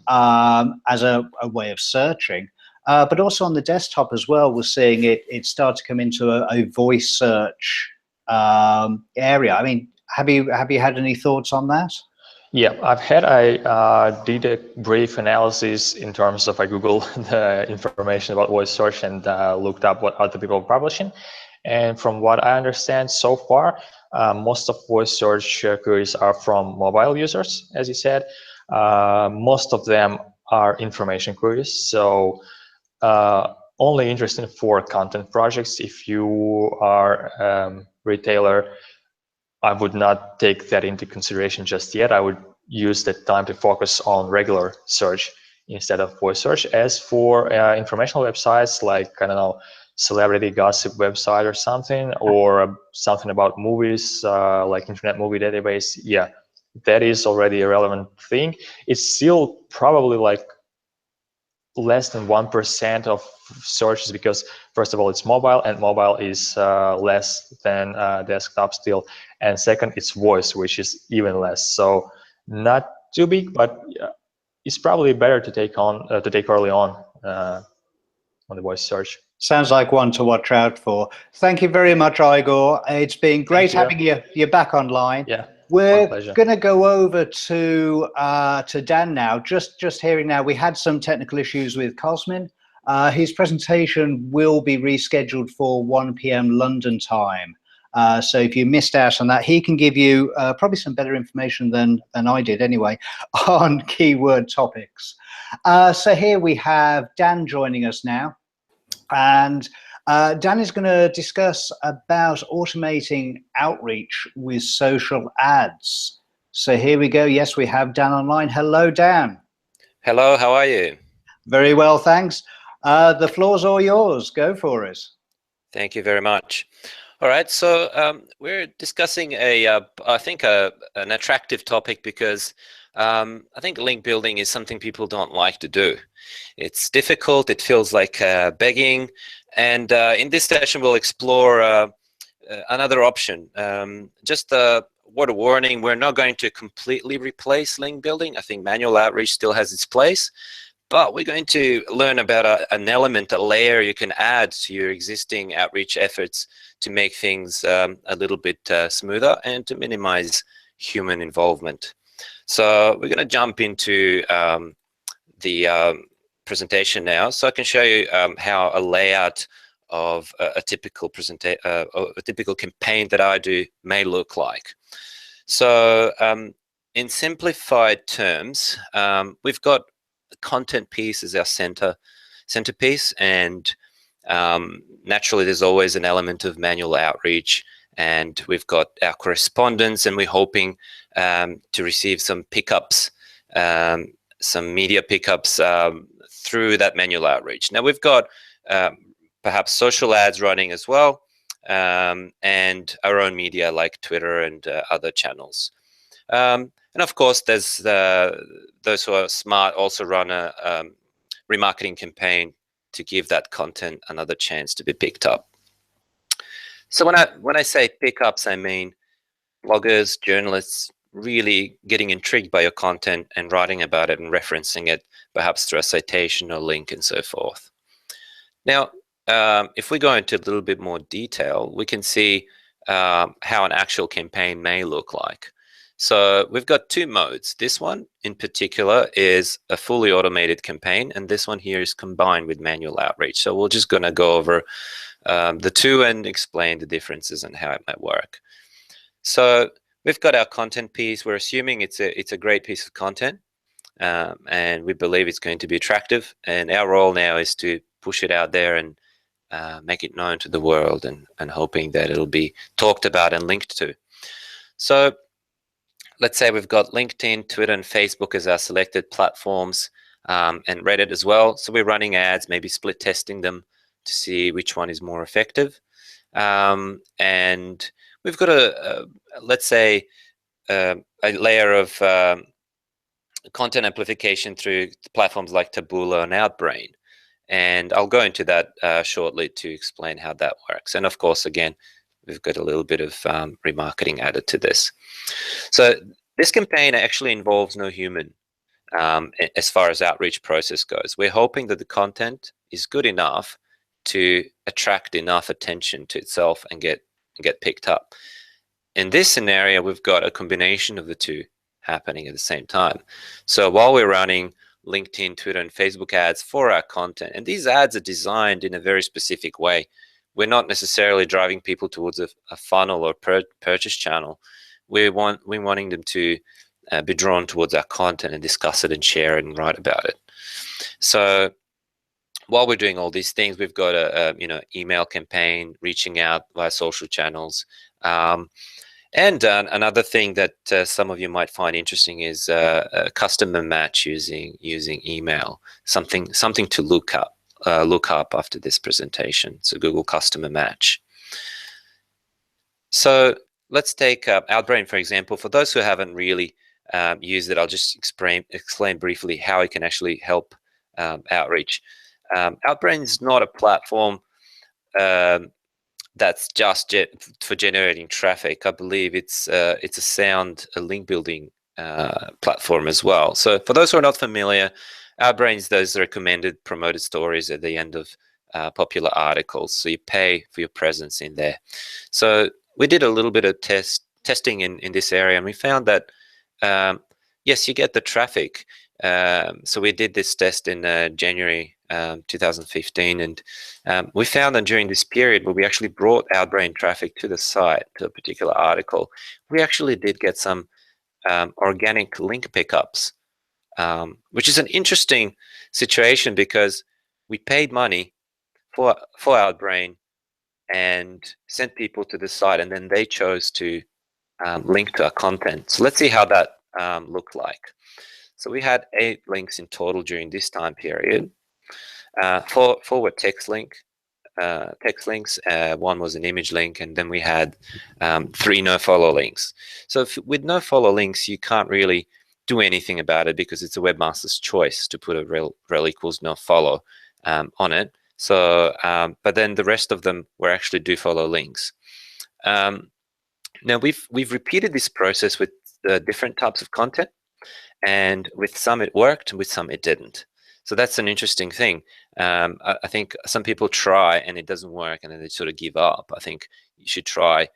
as a way of searching. But also on the desktop as well, we're seeing it start to come into a voice search area. I mean, have you had any thoughts on that? Yeah, I did a brief analysis in terms of I Googled the information about voice search and looked up what other people are publishing. And from what I understand so far, most of voice search queries are from mobile users, as you said. Most of them are information queries. So only interesting for content projects. If you are a retailer, I would not take that into consideration just yet. I would use that time to focus on regular search instead of voice search. As for informational websites like, I don't know, celebrity gossip website or something, or something about movies like Internet Movie Database, yeah, that is already a relevant thing. It's still probably like less than 1% of searches, because first of all, it's mobile, and mobile is less than desktop still, and second, it's voice, which is even less. So not too big, but it's probably better to take early on the voice search. Sounds like one to watch out for. Thank you very much, Igor. It's been great having you back online. Yeah. We're going to go over to Dan now. Just hearing now, we had some technical issues with Cosmin. His presentation will be rescheduled for 1 p.m. London time. So if you missed out on that, he can give you probably some better information than I did anyway on keyword topics. So here we have Dan joining us now. And Dan is going to discuss about automating outreach with social ads. So here we go. Yes, we have Dan online. Hello, Dan. Hello, how are you? Very well, thanks. The floor's all yours. Go for it. Thank you very much. All right, so we're discussing I think an attractive topic because I think link building is something people don't like to do. It's difficult, it feels like begging, and in this session we'll explore another option. Just a word of warning, we're not going to completely replace link building. I think manual outreach still has its place, but we're going to learn about an element, a layer you can add to your existing outreach efforts to make things a little bit smoother and to minimize human involvement. So we're going to jump into the presentation now, so I can show you how a layout of a typical campaign that I do may look like. So in simplified terms, we've got the content piece as our centerpiece, and naturally there's always an element of manual outreach, and we've got our correspondence, and we're hoping to receive some pickups, some media pickups through that manual outreach. Now we've got perhaps social ads running as well, and our own media like Twitter and other channels. And of course, there's those who are smart also run a remarketing campaign to give that content another chance to be picked up. So when I say pickups, I mean bloggers, journalists really getting intrigued by your content and writing about it and referencing it, perhaps through a citation or link and so forth. Now, if we go into a little bit more detail, we can see how an actual campaign may look like. So we've got two modes. This one in particular is a fully automated campaign, and this one here is combined with manual outreach. So we're just going to go over the two and explain the differences and how it might work. So we've got our content piece. We're assuming it's a great piece of content, and we believe it's going to be attractive. And our role now is to push it out there and make it known to the world, and hoping that it'll be talked about and linked to. So let's say we've got LinkedIn, Twitter, and Facebook as our selected platforms, and Reddit as well. So we're running ads, maybe split testing them to see which one is more effective. And we've got let's say a layer of content amplification through platforms like Taboola and Outbrain. And I'll go into that shortly to explain how that works. And of course, again, we've got a little bit of remarketing added to this. So this campaign actually involves no human as far as outreach process goes. We're hoping that the content is good enough to attract enough attention to itself and get picked up. In this scenario, we've got a combination of the two happening at the same time. So while we're running LinkedIn, Twitter, and Facebook ads for our content, and these ads are designed in a very specific way, we're not necessarily driving people towards a funnel or purchase channel. We're wanting them to be drawn towards our content and discuss it and share it and write about it. So while we're doing all these things, we've got a email campaign, reaching out via social channels. And another thing that some of you might find interesting is a customer match using email, something to look up after this presentation. So Google customer match. So let's take Outbrain, for example. For those who haven't really used it, I'll just explain briefly how it can actually help outreach. Outbrain is not a platform that's just for generating traffic. I believe it's a link building platform as well. So for those who are not familiar, Outbrain is those recommended promoted stories at the end of popular articles. So you pay for your presence in there. So we did a little bit of testing in this area, and we found that yes, you get the traffic. So we did this test in January 2015, and we found that during this period where we actually brought Outbrain traffic to the site, to a particular article, we actually did get some organic link pickups, which is an interesting situation because we paid money for Outbrain and sent people to the site, and then they chose to link to our content. So let's see how that looked like. So we had 8 links in total during this time period. 4 were text link, text links, one was an image link, and then we had 3 no-follow links. So with no-follow links, you can't really do anything about it because it's a webmaster's choice to put a rel equals no-follow on it. So, but then the rest of them were actually do-follow links. Now we've repeated this process with different types of content, and with some it worked, and with some it didn't. So that's an interesting thing. I think some people try and it doesn't work, and then they sort of give up. I think you should try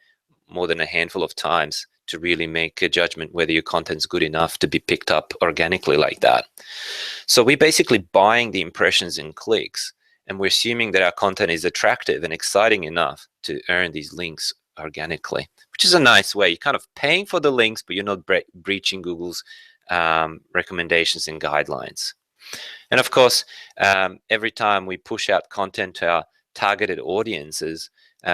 more than a handful of times to really make a judgment whether your content's good enough to be picked up organically like that. So we're basically buying the impressions and clicks, and we're assuming that our content is attractive and exciting enough to earn these links organically, which is a nice way. You're kind of paying for the links, but you're not breaching Google's recommendations and guidelines. And of course, every time we push out content to our targeted audiences,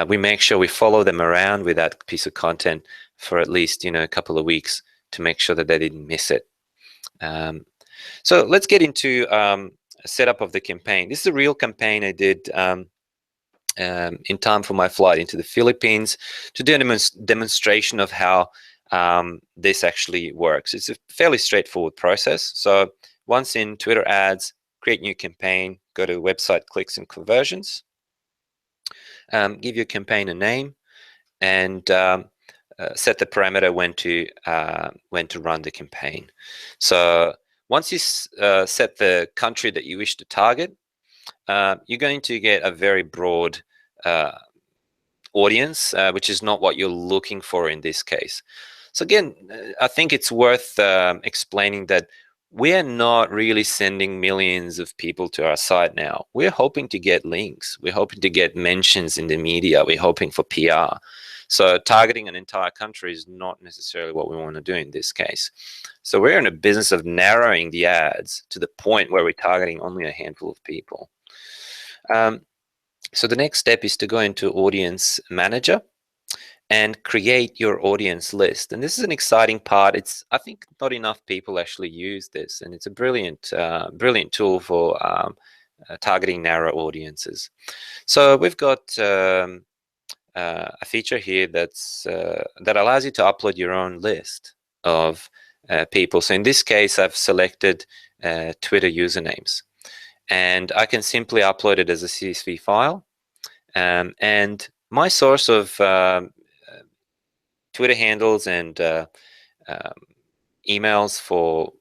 we make sure we follow them around with that piece of content for at least a couple of weeks to make sure that they didn't miss it. So let's get into a setup of the campaign. This is a real campaign I did in time for my flight into the Philippines to do a demonstration of how this actually works. It's a fairly straightforward process. So once in Twitter ads, create new campaign, go to website clicks and conversions, give your campaign a name, and set the parameter when to run the campaign. So once you set the country that you wish to target, you're going to get a very broad audience, which is not what you're looking for in this case. So again, I think it's worth explaining that we're not really sending millions of people to our site now. We're hoping to get links. We're hoping to get mentions in the media. We're hoping for PR. So targeting an entire country is not necessarily what we want to do in this case. So we're in a business of narrowing the ads to the point where we're targeting only a handful of people. So the next step is to go into Audience Manager and create your audience list. And this is an exciting part. I think not enough people actually use this, and it's a brilliant tool for targeting narrow audiences. So we've got a feature here that allows you to upload your own list of people. So in this case, I've selected Twitter usernames, and I can simply upload it as a CSV file. And my source of Twitter handles and emails for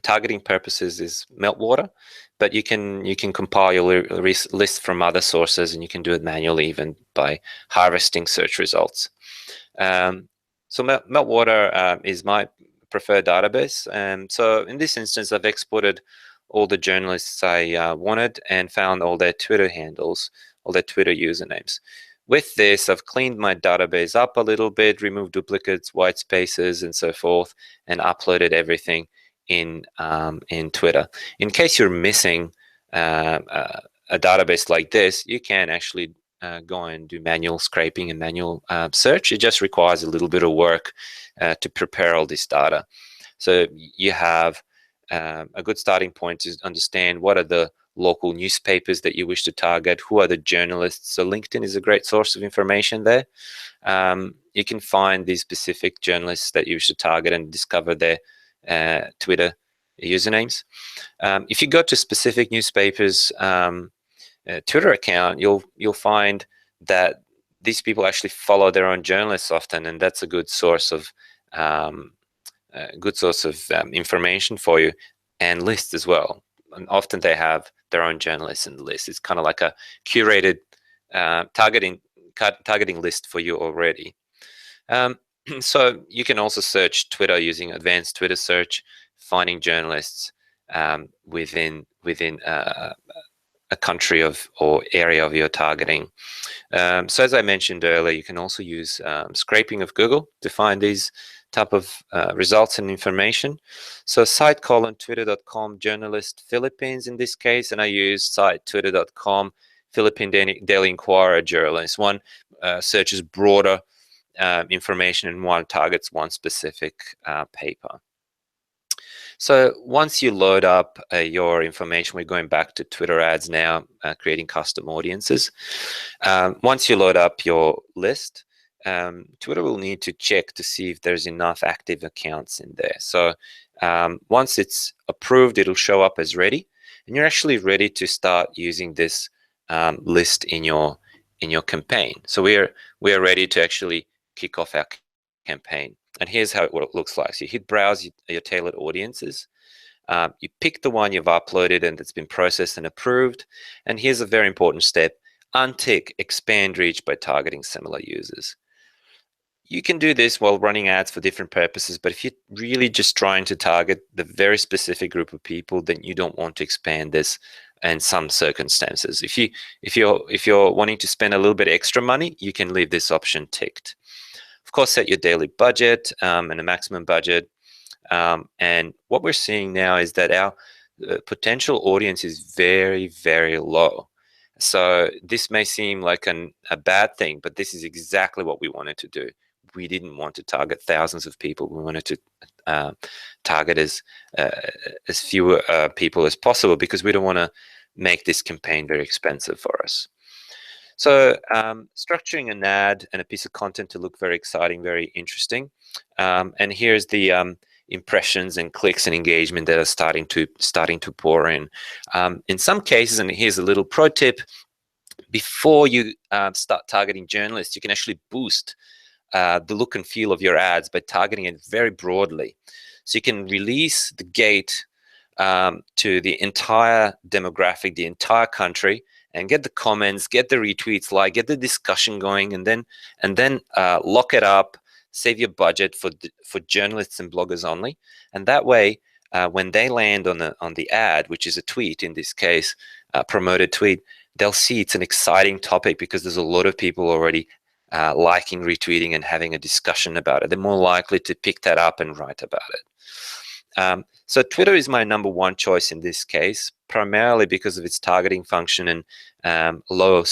targeting purposes is Meltwater, but you can compile your list from other sources, and you can do it manually even by harvesting search results. So Meltwater is my preferred database. So in this instance, I've exported all the journalists I wanted and found all their Twitter handles, all their Twitter usernames. With this, I've cleaned my database up a little bit, removed duplicates, white spaces, and so forth, and uploaded everything in Twitter. In case you're missing a database like this, you can actually go and do manual scraping and manual search. It just requires a little bit of work to prepare all this data. So you have a good starting point to understand what are the local newspapers that you wish to target, who are the journalists. So LinkedIn is a great source of information there. You can find these specific journalists that you wish to target and discover their Twitter usernames. If you go to specific newspapers Twitter account, you'll find that these people actually follow their own journalists often, and that's a good source of information for you, and lists as well. And often they have their own journalists in the list. It's kind of like a curated targeting list for you already. So you can also search Twitter using advanced Twitter search, finding journalists within a country or area of your targeting. So as I mentioned earlier, you can also use scraping of Google to find these type of results and information. So site twitter.com journalist Philippines in this case, and I use site twitter.com Philippine Daily Inquirer journalist. One searches broader information and one targets one specific paper. So once you load up your information, we're going back to Twitter ads now, creating custom audiences. Once you load up your list, Twitter will need to check to see if there's enough active accounts in there. So once it's approved, it'll show up as ready, and you're actually ready to start using this list in your campaign. So we're ready to actually kick off our campaign. And here's how it looks like. So you hit browse your tailored audiences. You pick the one you've uploaded and that's been processed and approved. And here's a very important step: untick expand reach by targeting similar users. You can do this while running ads for different purposes, but if you're really just trying to target the very specific group of people, then you don't want to expand this in some circumstances. If you're wanting to spend a little bit extra money, you can leave this option ticked. Of course, set your daily budget and a maximum budget. And what we're seeing now is that our potential audience is very, very low. So this may seem like a bad thing, but this is exactly what we wanted to do. We didn't want to target thousands of people. We wanted to target as few people as possible, because we don't want to make this campaign very expensive for us. So structuring an ad and a piece of content to look very exciting, very interesting. And here's the impressions and clicks and engagement that are starting to pour in. In some cases, and here's a little pro tip: before you start targeting journalists, you can actually boost the look and feel of your ads by targeting it very broadly. So you can release the gate to the entire demographic, the entire country, and get the comments, get the retweets, get the discussion going, and then lock it up, save your budget for journalists and bloggers only. And that way, when they land on the ad, which is a tweet in this case, promoted tweet, they'll see it's an exciting topic because there's a lot of people already liking, retweeting, and having a discussion about it. They're more likely to pick that up and write about it. So Twitter is my #1 choice in this case, primarily because of its targeting function and low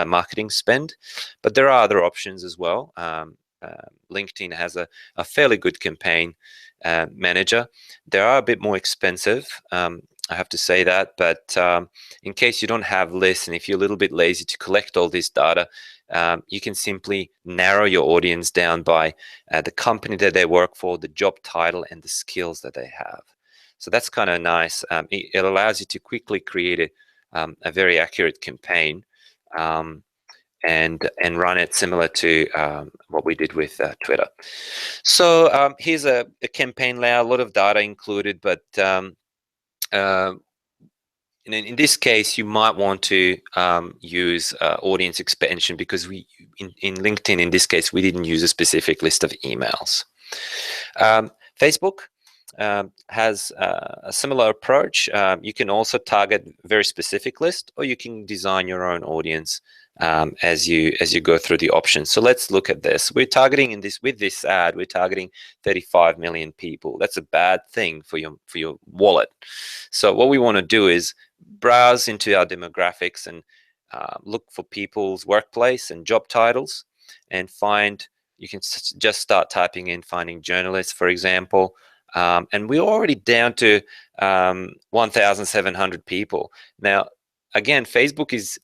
marketing spend. But there are other options as well. LinkedIn has a fairly good campaign manager. They are a bit more expensive, I have to say that. But in case you don't have lists, and if you're a little bit lazy to collect all this data, you can simply narrow your audience down by the company that they work for, the job title, and the skills that they have. So that's kind of nice. It allows you to quickly create a very accurate campaign and run it similar to what we did with Twitter. So here's a campaign layout, a lot of data included, but in this case, you might want to use audience expansion, because in LinkedIn, in this case, we didn't use a specific list of emails. Facebook has a similar approach. You can also target very specific list, or you can design your own audience as you go through the options. So let's look at this. We're targeting with this ad, we're targeting 35 million people. That's a bad thing for your wallet. So what we want to do is browse into our demographics and look for people's workplace and job titles, and you can just start typing in, finding journalists, for example. And we're already down to 1,700 people. Now, again, Facebook is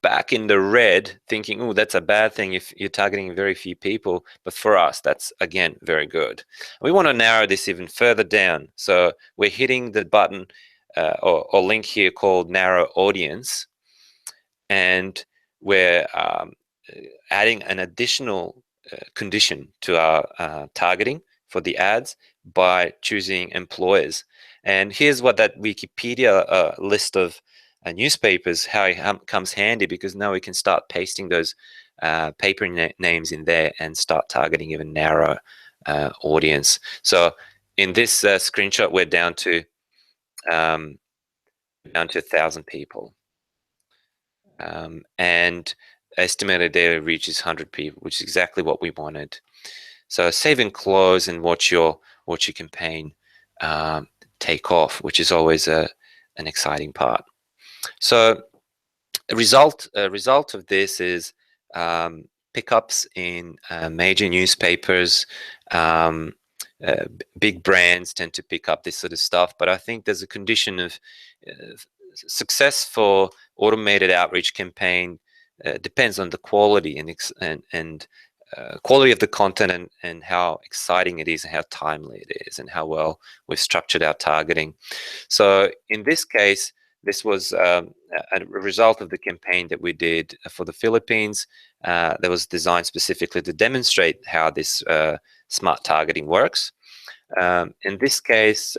back in the red, thinking, oh, that's a bad thing if you're targeting very few people. But for us, that's, again, very good. We want to narrow this even further down. So we're hitting the button or link here called narrow audience. And we're adding an additional condition to our targeting for the ads by choosing employers. And here's what that Wikipedia list of newspapers, how it comes handy, because now we can start pasting those paper names in there and start targeting even narrow audience. So in this screenshot, we're down to 1,000 people, and estimated daily reach is 100 people, which is exactly what we wanted. So save and close and watch your campaign take off, which is always an exciting part. So a result of this is pickups in major newspapers, big brands tend to pick up this sort of stuff, but I think there's a condition of success for automated outreach campaign depends on the quality and quality of the content and how exciting it is and how timely it is and how well we've structured our targeting. So in this case, this was a result of the campaign that we did for the Philippines that was designed specifically to demonstrate how this smart targeting works. In this case,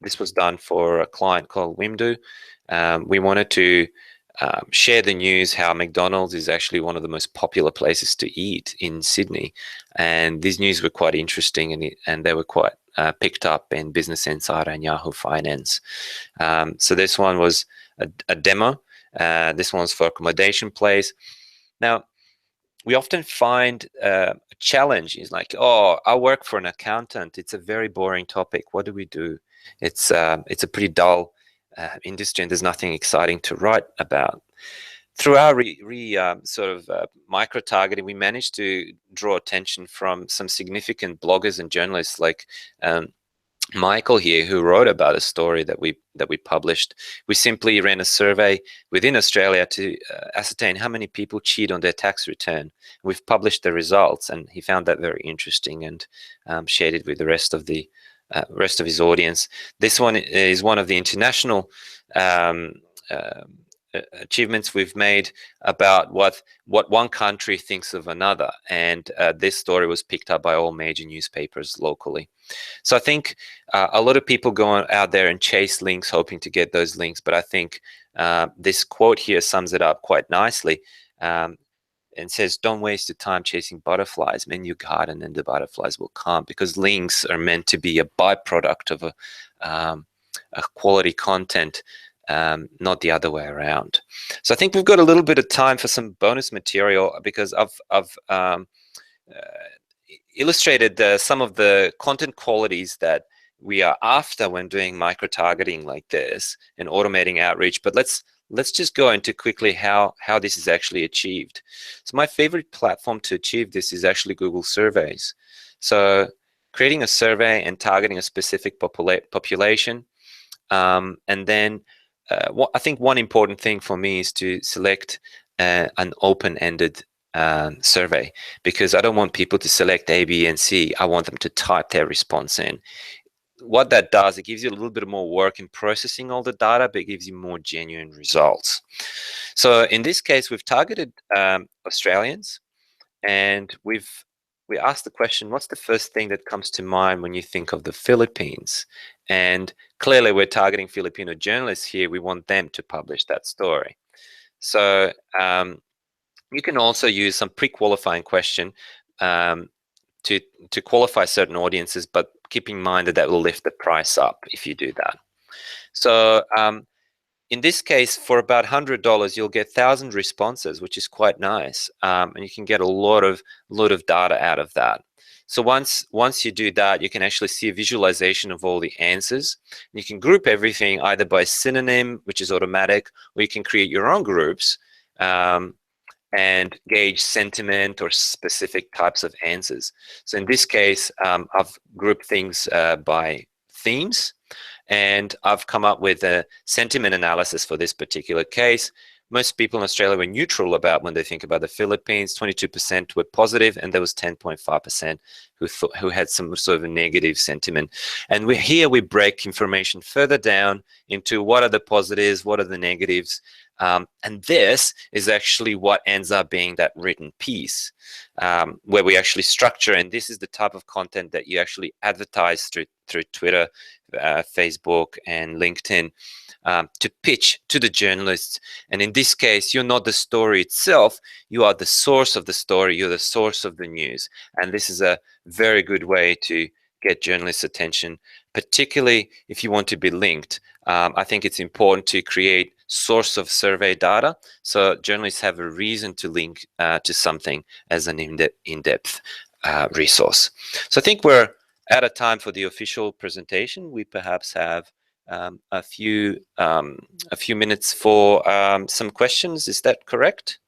this was done for a client called Wimdu. We wanted to share the news how McDonald's is actually one of the most popular places to eat in Sydney. And these news were quite interesting and they were quite picked up in Business Insider and Yahoo Finance. So this one was a demo. This one's for accommodation place. Now, we often find a challenge is like, oh, I work for an accountant. It's a very boring topic. What do we do? It's a pretty dull industry and there's nothing exciting to write about. Through our micro-targeting, we managed to draw attention from some significant bloggers and journalists like Michael here, who wrote about a story that we published. We simply ran a survey within Australia to ascertain how many people cheat on their tax return. We've published the results, and he found that very interesting and shared it with the rest of his audience. This one is one of the international achievements we've made about what one country thinks of another, and this story was picked up by all major newspapers locally. So I think a lot of people go out there and chase links hoping to get those links, but I think this quote here sums it up quite nicely and says, don't waste your time chasing butterflies, mend your garden and the butterflies will come, because links are meant to be a byproduct of a quality content, not the other way around. So I think we've got a little bit of time for some bonus material, because I've illustrated some of the content qualities that we are after when doing micro-targeting like this and automating outreach. But let's just go into quickly how this is actually achieved. So my favorite platform to achieve this is actually Google Surveys. So creating a survey and targeting a specific population, and then I think one important thing for me is to select an open-ended survey, because I don't want people to select A, B, and C. I want them to type their response in. What that does, it gives you a little bit more work in processing all the data, but it gives you more genuine results. So in this case, we've targeted Australians, and we asked the question, what's the first thing that comes to mind when you think of the Philippines? And clearly we're targeting Filipino journalists here. We want them to publish that story. So you can also use some pre-qualifying question to qualify certain audiences, but keep in mind that will lift the price up if you do that. So in this case, for about $100, you'll get 1,000 responses, which is quite nice, and you can get a lot of data out of that. So once you do that, you can actually see a visualization of all the answers. You can group everything either by synonym, which is automatic, or you can create your own groups and gauge sentiment or specific types of answers. So in this case, I've grouped things by themes, and I've come up with a sentiment analysis for this particular case. Most people in Australia were neutral about when they think about the Philippines. 22% were positive, and there was 10.5% who had some sort of a negative sentiment. And here we break information further down into what are the positives, what are the negatives, and this is actually what ends up being that written piece where we actually structure, and this is the type of content that you actually advertise through Twitter, Facebook, and LinkedIn. To pitch to the journalists. And in this case, you're not the story itself, you are the source of the story, you're the source of the news. And this is a very good way to get journalists' attention, particularly if you want to be linked. I think it's important to create source of survey data so journalists have a reason to link to something as an in-depth resource. So I think we're out of time for the official presentation. We perhaps have a few minutes for some questions. Is that correct?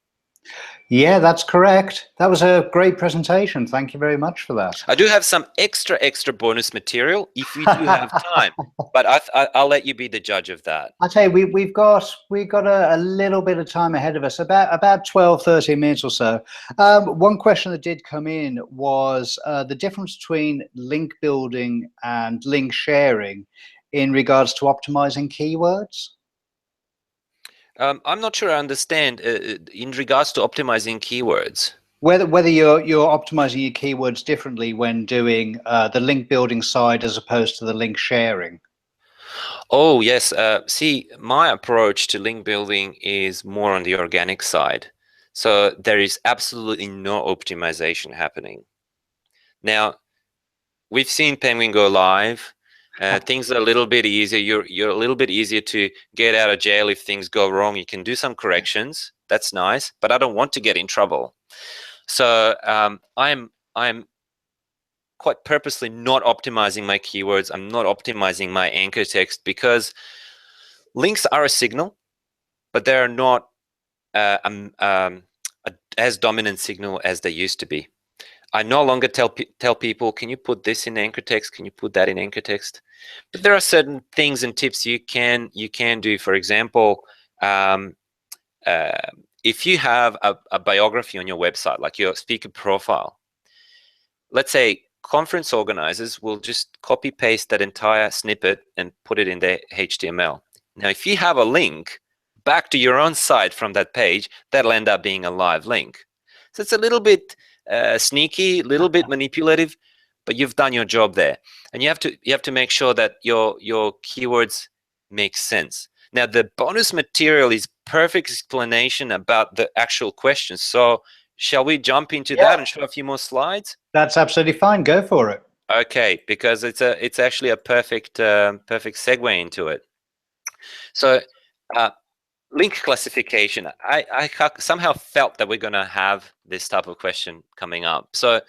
Yeah, that's correct. That was a great presentation. Thank you very much for that. I do have some extra bonus material if we do have time, but I'll let you be the judge of that. I'll tell you, we've got a little bit of time ahead of us, about 12, 13 minutes or so. One question that did come in was the difference between link building and link sharing in regards to optimizing keywords. I'm not sure I understand in regards to optimizing keywords. Whether you're optimizing your keywords differently when doing the link building side as opposed to the link sharing. Oh, yes. See, my approach to link building is more on the organic side. So there is absolutely no optimization happening. Now, we've seen Penguin go live. Things are a little bit easier. You're a little bit easier to get out of jail if things go wrong. You can do some corrections. That's nice, but I don't want to get in trouble. So I'm quite purposely not optimizing my keywords. I'm not optimizing my anchor text because links are a signal, but they're not as dominant signal as they used to be. I no longer tell people, can you put this in anchor text? Can you put that in anchor text? But there are certain things and tips you can do. For example, if you have a biography on your website, like your speaker profile, let's say conference organizers will just copy paste that entire snippet and put it in their HTML. Now, if you have a link back to your own site from that page, that'll end up being a live link. So it's a little bit sneaky, a little bit manipulative, but you've done your job there. And you have to make sure that your keywords make sense. Now, the bonus material is perfect explanation about the actual question. So shall we jump into that and show a few more slides? That's absolutely fine. Go for it. Okay, because it's actually a perfect perfect segue into it. So link classification. I somehow felt that we're going to have this type of question coming up. So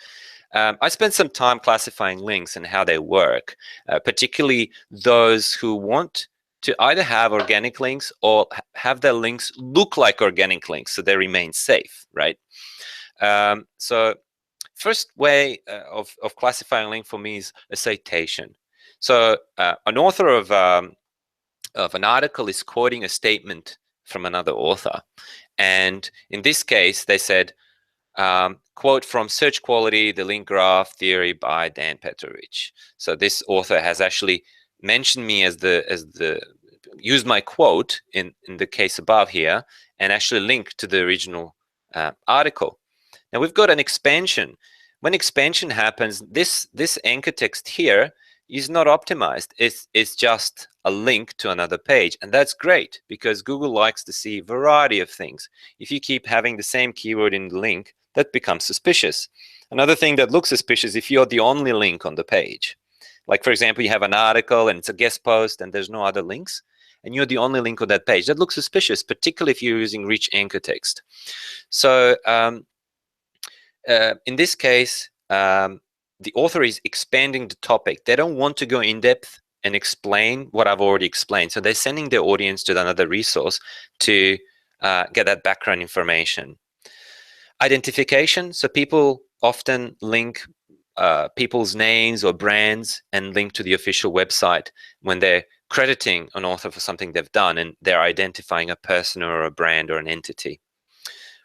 I spent some time classifying links and how they work, particularly those who want to either have organic links or have their links look like organic links so they remain safe, right? So first way of classifying link for me is a citation. So an author of an article is quoting a statement from another author. And in this case, they said, quote from Search Quality, the Link Graph Theory by Dan Petrovich. So this author has actually mentioned me as the used my quote in the case above here and actually linked to the original article. Now we've got an expansion. When expansion happens, this anchor text here is not optimized. It's just a link to another page. And that's great because Google likes to see a variety of things. If you keep having the same keyword in the link, that becomes suspicious. Another thing that looks suspicious if you're the only link on the page. Like, for example, you have an article and it's a guest post and there's no other links and you're the only link on that page. That looks suspicious, particularly if you're using rich anchor text. So in this case, the author is expanding the topic. They don't want to go in depth and explain what I've already explained. So they're sending their audience to another resource to get that background information. Identification. So people often link people's names or brands and link to the official website when they're crediting an author for something they've done and they're identifying a person or a brand or an entity.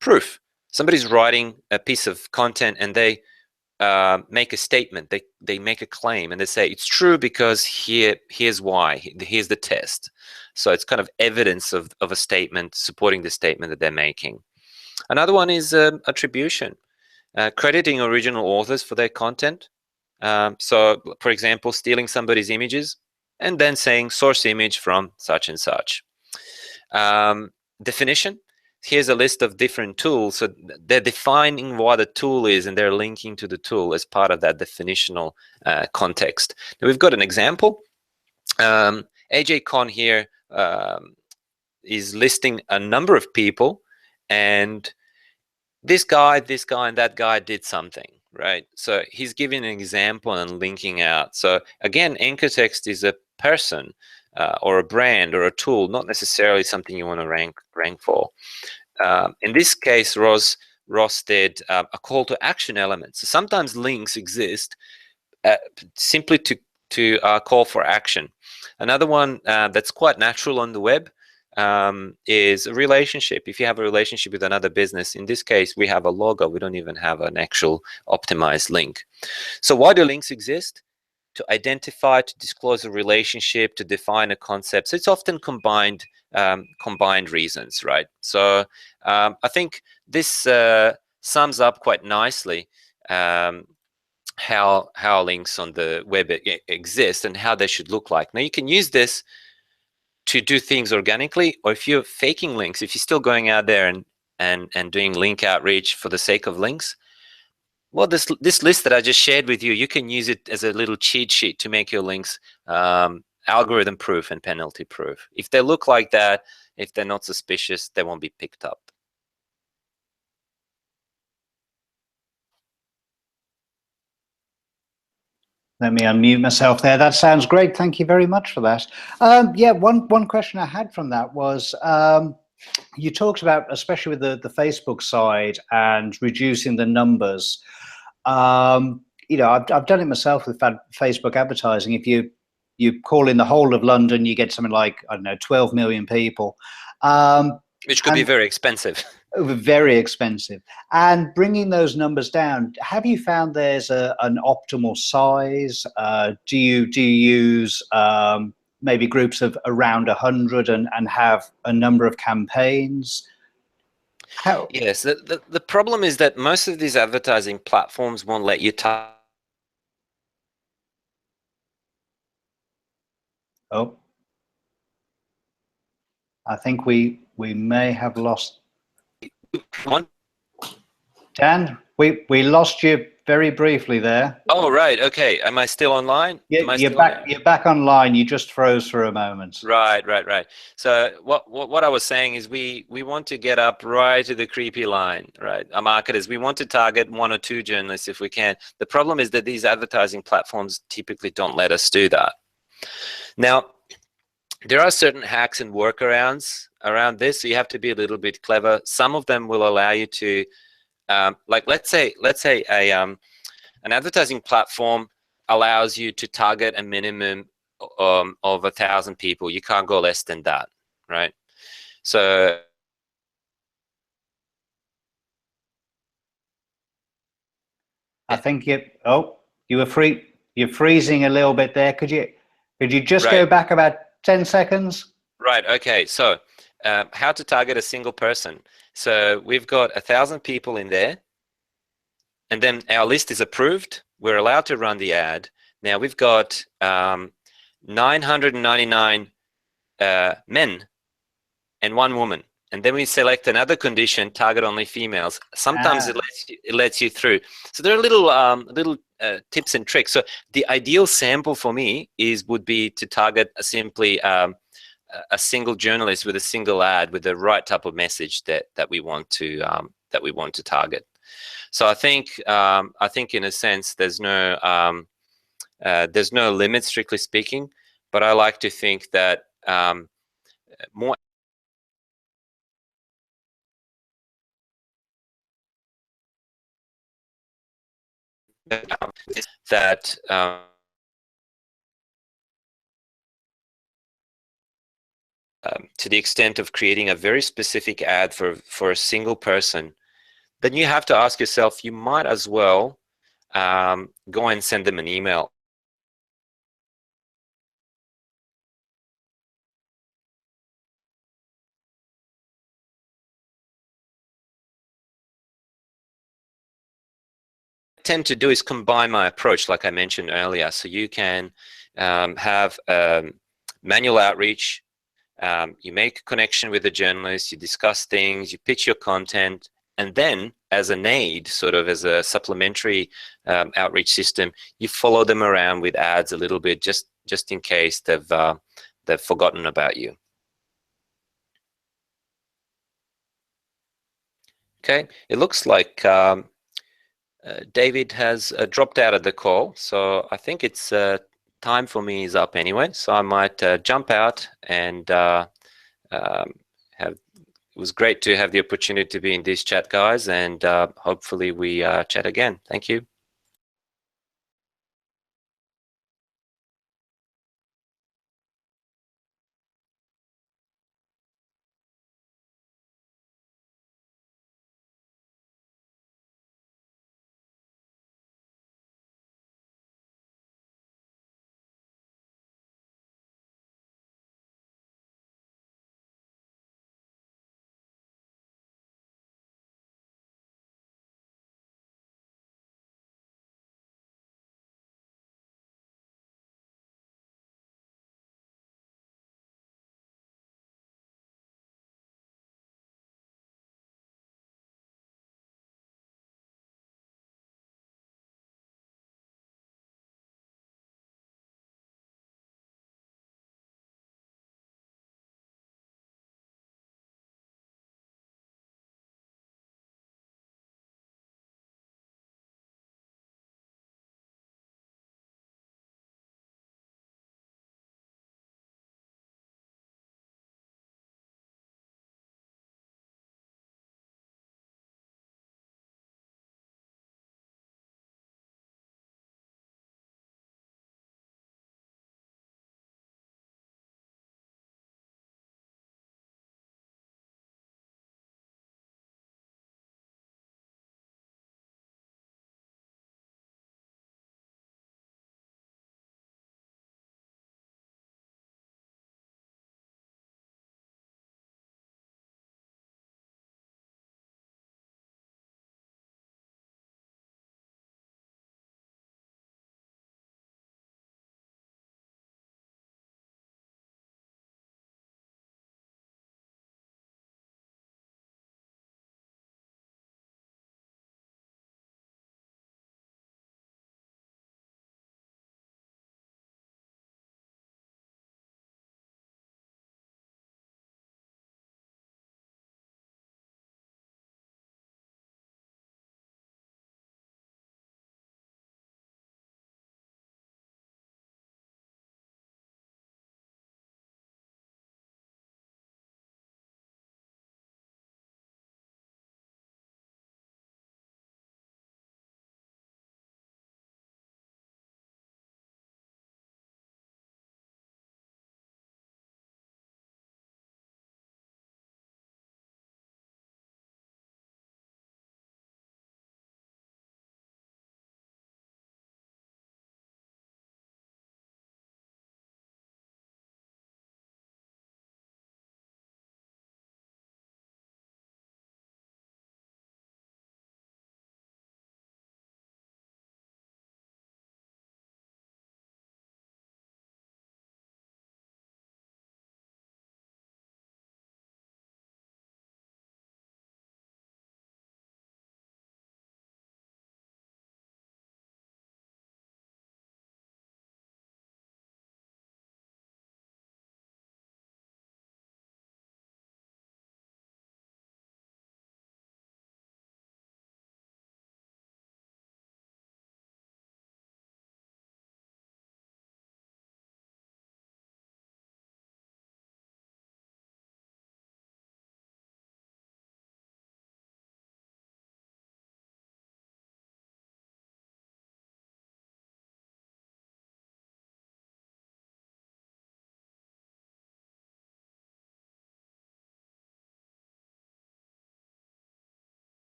Proof. Somebody's writing a piece of content and they make a statement, they make a claim and they say it's true because here's why, here's the test. So it's kind of evidence of a statement supporting the statement that they're making. Another one is attribution, crediting original authors for their content. So for example, stealing somebody's images and then saying source image from such and such. Definition. Here's a list of different tools. So they're defining what a tool is and they're linking to the tool as part of that definitional context. Now we've got an example. AJ Con here is listing a number of people and this guy and that guy did something, right? So he's giving an example and linking out. So again, anchor text is a person or a brand or a tool, not necessarily something you want to rank for. In this case, Ross did a call to action element. So sometimes links exist simply to call for action. Another one that's quite natural on the web is a relationship. If you have a relationship with another business, in this case, we have a logo. We don't even have an actual optimized link. So why do links exist? To identify, to disclose a relationship, to define a concept. So it's often combined reasons, right? So I think this sums up quite nicely how links on the web exist and how they should look like. Now you can use this to do things organically, or if you're faking links, if you're still going out there and doing link outreach for the sake of links, well, this list that I just shared with you, you can use it as a little cheat sheet to make your links algorithm proof and penalty proof. If they look like that, if they're not suspicious, they won't be picked up. Let me unmute myself there. That sounds great. Thank you very much for that. Yeah, one question I had from that was, you talked about, especially with the Facebook side and reducing the numbers. You know, I've done it myself with Facebook advertising. If you call in the whole of London, you get something like, I don't know, 12 million people. Which could be very expensive. Very expensive. And bringing those numbers down, have you found there's an optimal size? Do you use maybe groups of around 100 and have a number of campaigns? How? Yes, the problem is that most of these advertising platforms won't let you Oh, I think we may have lost one. Dan. We lost you very briefly there. Oh, right. Okay. Am I still online? Yeah, you're back. You're back online. You just froze for a moment. Right. So what I was saying is we want to get up right to the creepy line, right? Our marketers, we want to target 1 or 2 journalists if we can. The problem is that these advertising platforms typically don't let us do that. Now, there are certain hacks and workarounds around this, so you have to be a little bit clever. Some of them will allow you to, like let's say an advertising platform allows you to target a minimum of 1,000 people. You can't go less than that, right? So I think you're freezing a little bit there. Could you just go back about 10 seconds? Right. Okay. So how to target a single person. So we've got 1,000 people in there, and then our list is approved. We're allowed to run the ad. Now we've got 999 men and 1 woman. And then we select another condition, target only females. Sometimes it lets you through. So there are little tips and tricks. So the ideal sample for me would be to target simply a single journalist with a single ad with the right type of message that we want to target. So I think in a sense there's no limit, strictly speaking, but I like to think that more that to the extent of creating a very specific ad for a single person, then you have to ask yourself, you might as well go and send them an email. Tend to do is combine my approach like I mentioned earlier. So you can have manual outreach, you make a connection with the journalist, you discuss things, you pitch your content, and then as an aid, sort of as a supplementary outreach system, you follow them around with ads a little bit, just in case they've forgotten about you. Okay, it looks like David has dropped out of the call, so I think it's time for me is up anyway. So I might jump out and it was great to have the opportunity to be in this chat, guys, and hopefully we chat again. Thank you.